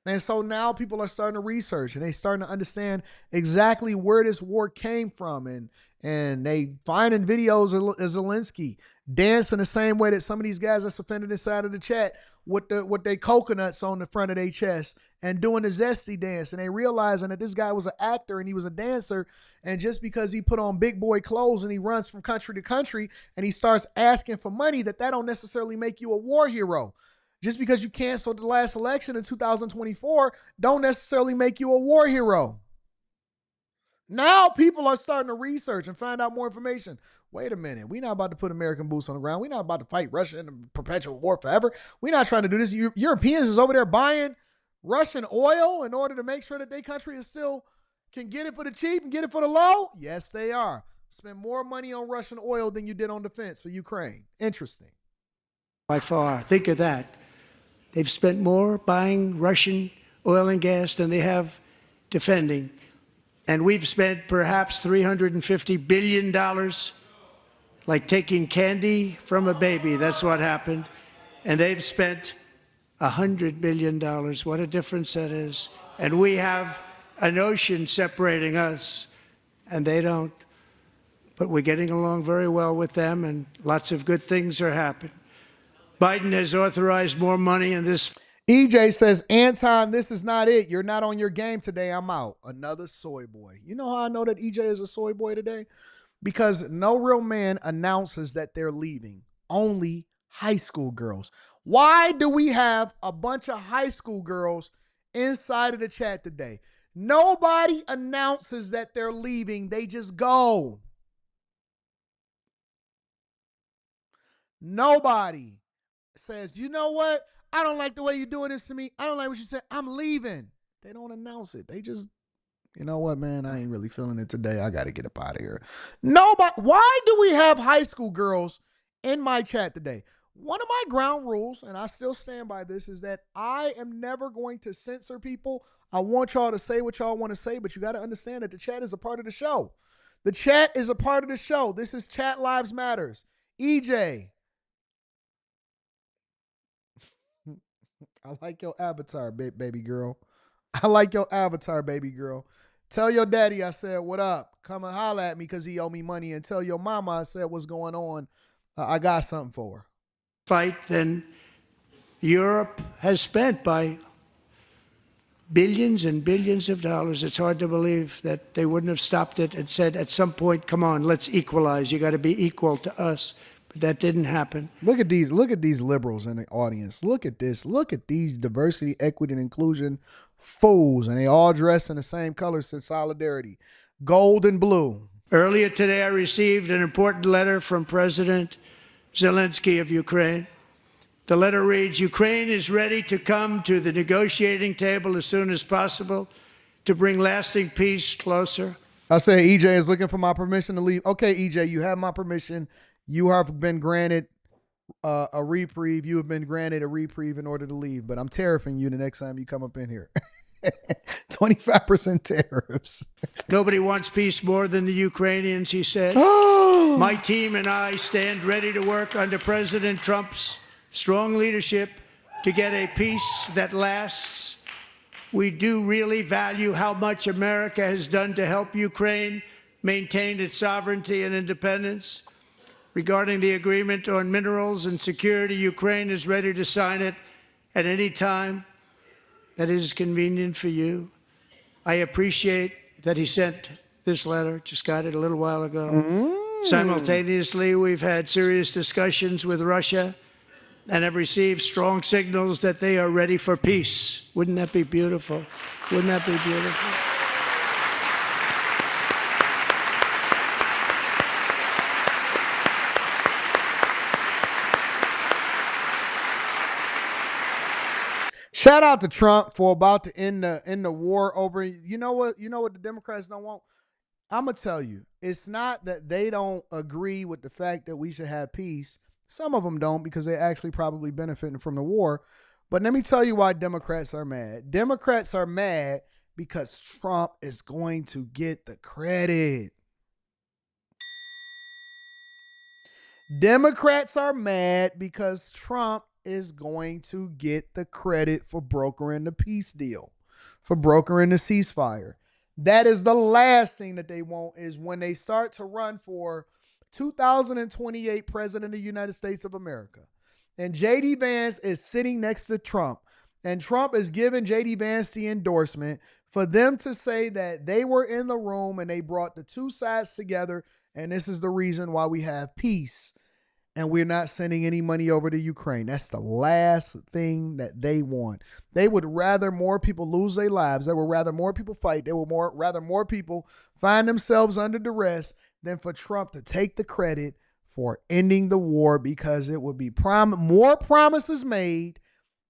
And so now people are starting to research, and they starting to understand exactly where this war came from. And they finding videos of Zelensky dancing the same way that some of these guys that's offended inside of the chat with their coconuts on the front of their chest and doing the zesty dance. And they realizing that this guy was an actor and he was a dancer. And just because he put on big boy clothes and he runs from country to country and he starts asking for money, that don't necessarily make you a war hero. Just because you canceled the last election in 2024 don't necessarily make you a war hero. Now people are starting to research and find out more information. Wait a minute. We're not about to put American boots on the ground. We're not about to fight Russia in a perpetual war forever. We're not trying to do this. Europeans is over there buying Russian oil in order to make sure that their country is still can get it for the cheap and get it for the low. Yes, they are. Spend more money on Russian oil than you did on defense for Ukraine. Interesting. By far. Think of that. They've spent more buying Russian oil and gas than they have defending. And we've spent perhaps $350 billion, like taking candy from a baby. That's what happened. And they've spent $100 billion. What a difference that is. And we have an ocean separating us, and they don't. But we're getting along very well with them, and lots of good things are happening. Biden has authorized more money in this. EJ says, Anton, this is not it. You're not on your game today. I'm out. Another soy boy. You know how I know that EJ is a soy boy today? Because no real man announces that they're leaving. Only high school girls. Why do we have a bunch of high school girls inside of the chat today? Nobody announces that they're leaving. They just go. Nobody says, you know what? I don't like the way you're doing this to me. I don't like what you said. I'm leaving. They don't announce it. They just, you know what, man? I ain't really feeling it today. I got to get up out of here. Nobody. Why do we have high school girls in my chat today? One of my ground rules, and I still stand by this, is that I am never going to censor people. I want y'all to say what y'all want to say, but you got to understand that the chat is a part of the show. The chat is a part of the show. This is Chat Lives Matters. EJ. I like your avatar, baby girl. I like your avatar, baby girl. Tell your daddy I said, what up? Come and holler at me because he owe me money. And tell your mama I said, what's going on? I got something for her. Fight than Europe has spent by billions and billions of dollars. It's hard to believe that they wouldn't have stopped it and said at some point, come on, let's equalize. You got to be equal to us. But that didn't happen. Look at these liberals in the audience. Look at this. Look at these diversity, equity, and inclusion fools. And they all dressed in the same colors in solidarity. Gold and blue. Earlier today, I received an important letter from President Zelensky of Ukraine. The letter reads, Ukraine is ready to come to the negotiating table as soon as possible to bring lasting peace closer. I say EJ is looking for my permission to leave. Okay, EJ, you have my permission. You have been granted a reprieve. You have been granted a reprieve in order to leave, but I'm tariffing you the next time you come up in here. 25% tariffs. Nobody wants peace more than the Ukrainians, he said. My team and I stand ready to work under President Trump's strong leadership to get a peace that lasts. We do really value how much America has done to help Ukraine maintain its sovereignty and independence. Regarding the agreement on minerals and security, Ukraine is ready to sign it at any time that is convenient for you. I appreciate that he sent this letter, just got it a little while ago. Simultaneously, we've had serious discussions with Russia and have received strong signals that they are ready for peace. Wouldn't that be beautiful? Wouldn't that be beautiful? Shout out to Trump for about to end the war over. You know what the Democrats don't want? I'm gonna tell you, it's not that they don't agree with the fact that we should have peace. Some of them don't because they're actually probably benefiting from the war. But let me tell you why Democrats are mad. Democrats are mad because Trump is going to get the credit. Democrats are mad because Trump is going to get the credit for brokering the peace deal, for brokering the ceasefire. That is the last thing that they want, is when they start to run for 2028 President of the United States of America. And J.D. Vance is sitting next to Trump. And Trump is giving J.D. Vance the endorsement for them to say that they were in the room and they brought the two sides together. And this is the reason why we have peace. And we're not sending any money over to Ukraine. That's the last thing that they want. They would rather more people lose their lives. They would rather more people fight. They would rather more people find themselves under duress than for Trump to take the credit for ending the war, because it would be more promises made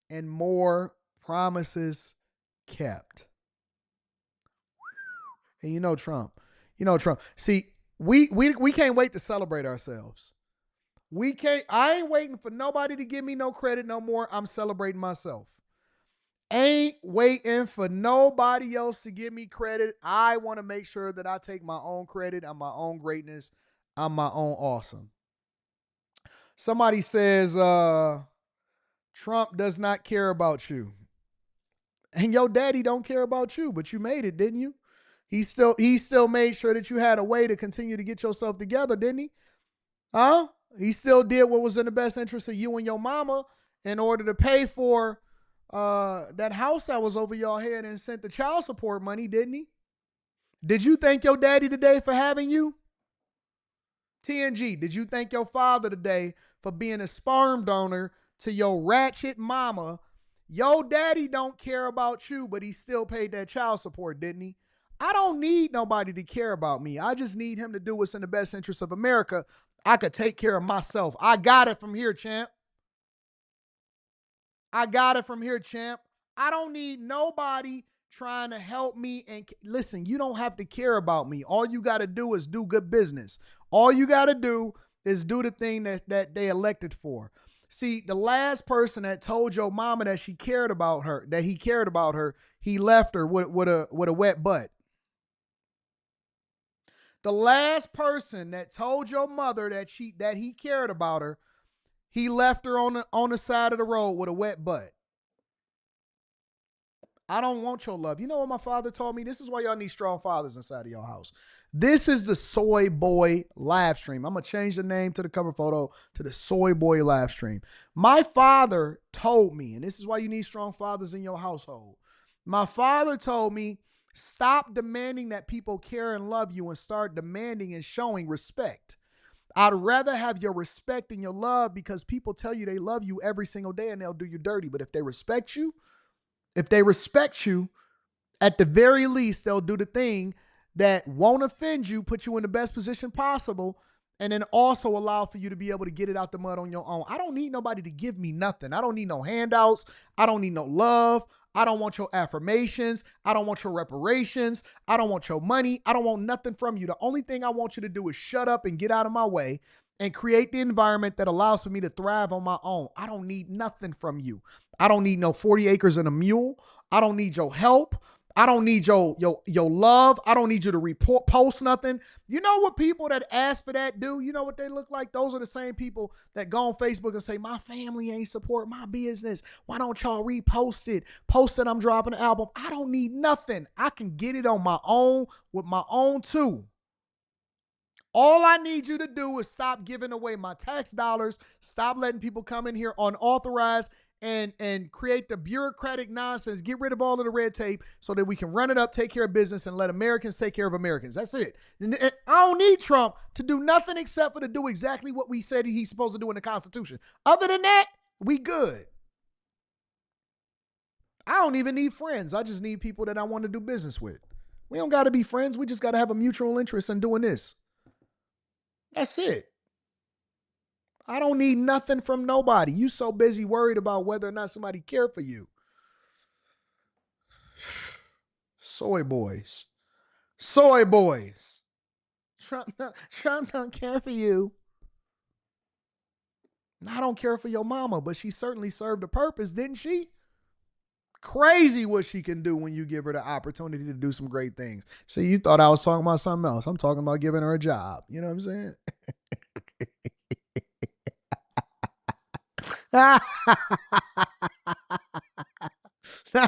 and more promises kept. And you know Trump. See, we can't wait to celebrate ourselves. I ain't waiting for nobody to give me no credit no more. I'm celebrating myself. Ain't waiting for nobody else to give me credit. I want to make sure that I take my own credit. I'm my own greatness. I'm my own awesome. Somebody says, Trump does not care about you. And your daddy don't care about you, but you made it, didn't you? He still made sure that you had a way to continue to get yourself together, didn't he? Huh? He still did what was in the best interest of you and your mama in order to pay for that house that was over your head and sent the child support money, didn't he? Did you thank your daddy today for having you? TNG, did you thank your father today for being a sperm donor to your ratchet mama? Your daddy don't care about you, but he still paid that child support, didn't he? I don't need nobody to care about me. I just need him to do what's in the best interest of America. I could take care of myself. I got it from here, champ. I got it from here, champ. I don't need nobody trying to help me. And listen, you don't have to care about me. All you got to do is do good business. All you got to do is do the thing that they elected for. See, the last person that told your mama that he cared about her, he left her with a wet butt. The last person that told your mother that he cared about her, he left her on the side of the road with a wet butt. I don't want your love. You know what my father told me? This is why y'all need strong fathers inside of your house. This is the Soy Boy live stream. I'm going to change the name to the cover photo to the Soy Boy live stream. My father told me, and this is why you need strong fathers in your household. My father told me, stop demanding that people care and love you and start demanding and showing respect. I'd rather have your respect and your love because people tell you they love you every single day and they'll do you dirty. But if they respect you, at the very least, they'll do the thing that won't offend you, put you in the best position possible, and then also allow for you to be able to get it out the mud on your own. I don't need nobody to give me nothing. I don't need no handouts. I don't need no love. I don't want your affirmations. I don't want your reparations. I don't want your money. I don't want nothing from you. The only thing I want you to do is shut up and get out of my way and create the environment that allows for me to thrive on my own. I don't need nothing from you. I don't need no 40 acres and a mule. I don't need your help. I don't need your love. I don't need you to post nothing. You know what people that ask for that do? You know what they look like? Those are the same people that go on Facebook and say, my family ain't support my business. Why don't y'all repost it? Post that I'm dropping an album. I don't need nothing. I can get it on my own with my own too. All I need you to do is stop giving away my tax dollars. Stop letting people come in here unauthorized and create the bureaucratic nonsense. Get rid of all of the red tape so that we can run it up, take care of business, and let Americans take care of Americans. That's it. And I don't need Trump to do nothing except for to do exactly what we said he's supposed to do in the Constitution. Other than that, we good. I don't even need friends. I just need people that I want to do business with. We don't got to be friends. We just got to have a mutual interest in doing this. That's it. I don't need nothing from nobody. You so busy worried about whether or not somebody care for you. Soy boys. Soy boys. Trump don't care for you. I don't care for your mama, but she certainly served a purpose, didn't she? Crazy what she can do when you give her the opportunity to do some great things. See, you thought I was talking about something else. I'm talking about giving her a job. You know what I'm saying? Now,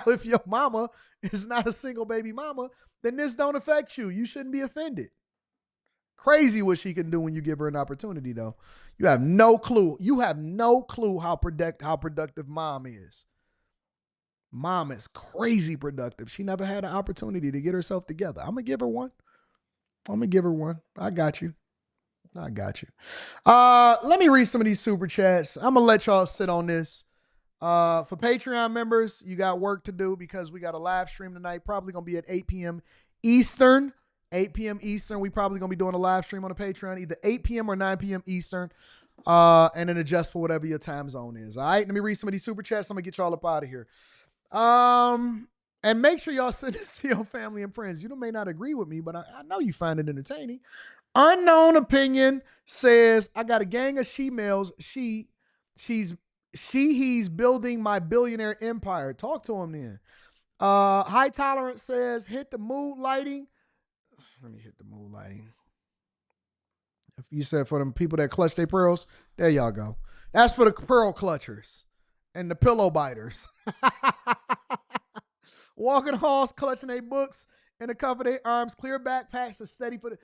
if your mama is not a single baby mama, then this don't affect you. You shouldn't be offended. Crazy what she can do when you give her an opportunity, though. You have no clue. You have no clue how productive mom is. Mom is crazy productive. She never had an opportunity to get herself together. I'm going to give her one. I got you. Let me read some of these super chats. I'm going to let y'all sit on this. For Patreon members, you got work to do because we got a live stream tonight. Probably going to be at 8 p.m. Eastern. 8 p.m. Eastern. We probably going to be doing a live stream on the Patreon, either 8 p.m. or 9 p.m. Eastern. And then adjust for whatever your time zone is. All right. Let me read some of these super chats. I'm going to get y'all up out of here. And make sure y'all send this to your family and friends. You may not agree with me, but I know you find it entertaining. Unknown Opinion says, I got a gang of she-males. He's building my billionaire empire. Talk to him then. High Tolerance says, hit the mood lighting. Let me hit the mood lighting. If you said for them people that clutch their pearls, there y'all go. That's for the pearl clutchers. and the pillow biters. Walking halls, clutching their books in the cuff of their arms, clear backpacks, are steady for the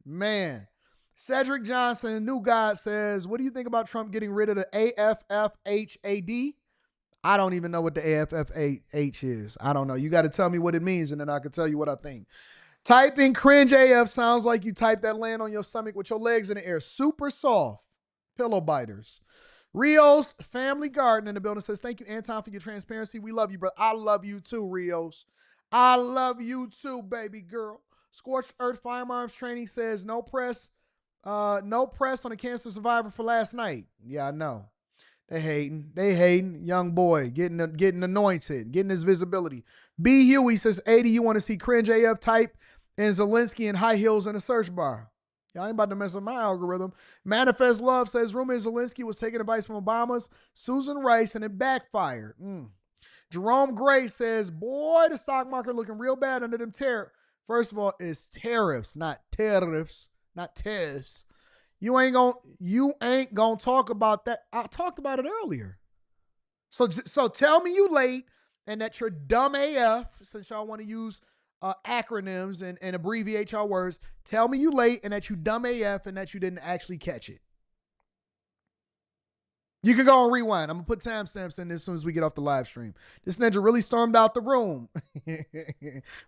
man. Cedric Johnson, New God, says, what do you think about Trump getting rid of the AFFHAD? I don't even know what the AFFH is. I don't know. You got to tell me what it means, and then I can tell you what I think. Typing cringe AF sounds like you type that land on your stomach with your legs in the air. Super soft. Pillow biters. Rios Family Garden in the building says, thank you, Anton, for your transparency. We love you, bro. I love you too, Rios. I love you too, baby girl. Scorched Earth Firearms Training says, no press on the cancer survivor for last night. Yeah, I know. They hating. Young boy getting anointed, getting his visibility. B. Huey says, 80, you want to see cringe AF type and Zelensky in high heels in a search bar. Y'all ain't about to mess up my algorithm. Manifest Love says, rumor is Zelensky was taking advice from Obama's Susan Rice and it backfired. Jerome Gray says, boy, the stock market looking real bad under them tariffs. First of all, it's tariffs, not tariffs. You ain't gonna talk about that. I talked about it earlier. So tell me you late and that you're dumb AF, since y'all want to use acronyms and abbreviate y'all words. Tell me you late and that you dumb AF and that you didn't actually catch it. You can go and rewind. I'm going to put timestamps in this as soon as we get off the live stream. This ninja really stormed out the room.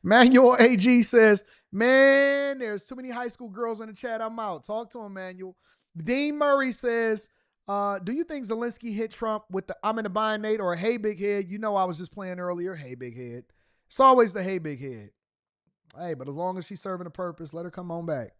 Manuel AG says, man, there's too many high school girls in the chat. I'm out. Talk to him, Manuel. Dean Murray says, do you think Zelensky hit Trump with the I'm in the bind, Nate, or a hey, big head? You know I was just playing earlier. Hey, big head. It's always the hey, big head. Hey, but as long as she's serving a purpose, let her come on back.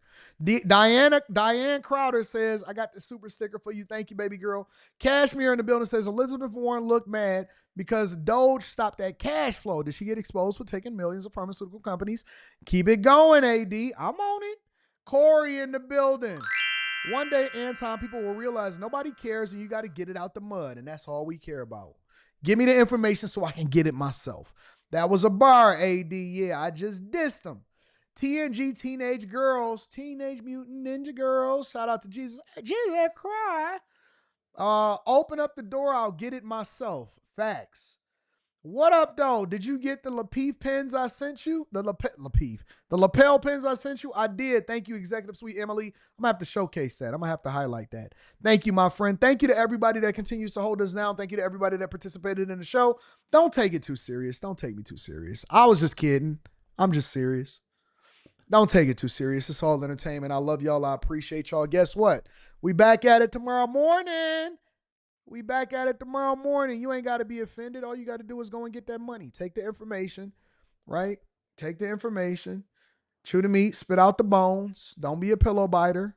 Diane Crowder says, I got the super sticker for you. Thank you, baby girl. Cashmere in the building says, Elizabeth Warren looked mad because Doge stopped that cash flow. Did she get exposed for taking millions of pharmaceutical companies? Keep it going, AD. I'm on it. Corey in the building. One day, Anton, people will realize nobody cares and you got to get it out the mud, and that's all we care about. Give me the information so I can get it myself. That was a bar, AD. Yeah, I just dissed them. TNG Teenage Girls, Teenage Mutant Ninja Girls. Shout out to Jesus. Jesus, cry. Open up the door. I'll get it myself. Facts. What up, though? Did you get the Lapif pins I sent you? The lapel pins I sent you? I did. Thank you, Executive Suite Emily. I'm going to have to showcase that. I'm going to have to highlight that. Thank you, my friend. Thank you to everybody that continues to hold us down. Thank you to everybody that participated in the show. Don't take it too serious. Don't take me too serious. I was just kidding. I'm just serious. Don't take it too serious. It's all entertainment. I love y'all. I appreciate y'all. Guess what? We back at it tomorrow morning. You ain't got to be offended. All you got to do is go and get that money. Take the information, right? Take the information. Chew the meat. Spit out the bones. Don't be a pillow biter.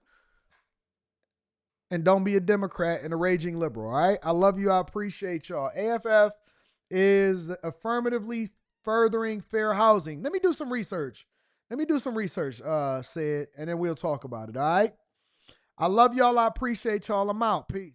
And don't be a Democrat and a raging liberal, all right? I love you. I appreciate y'all. AFF is affirmatively furthering fair housing. Let me do some research, Sid, and then we'll talk about it, all right? I love y'all. I appreciate y'all. I'm out. Peace.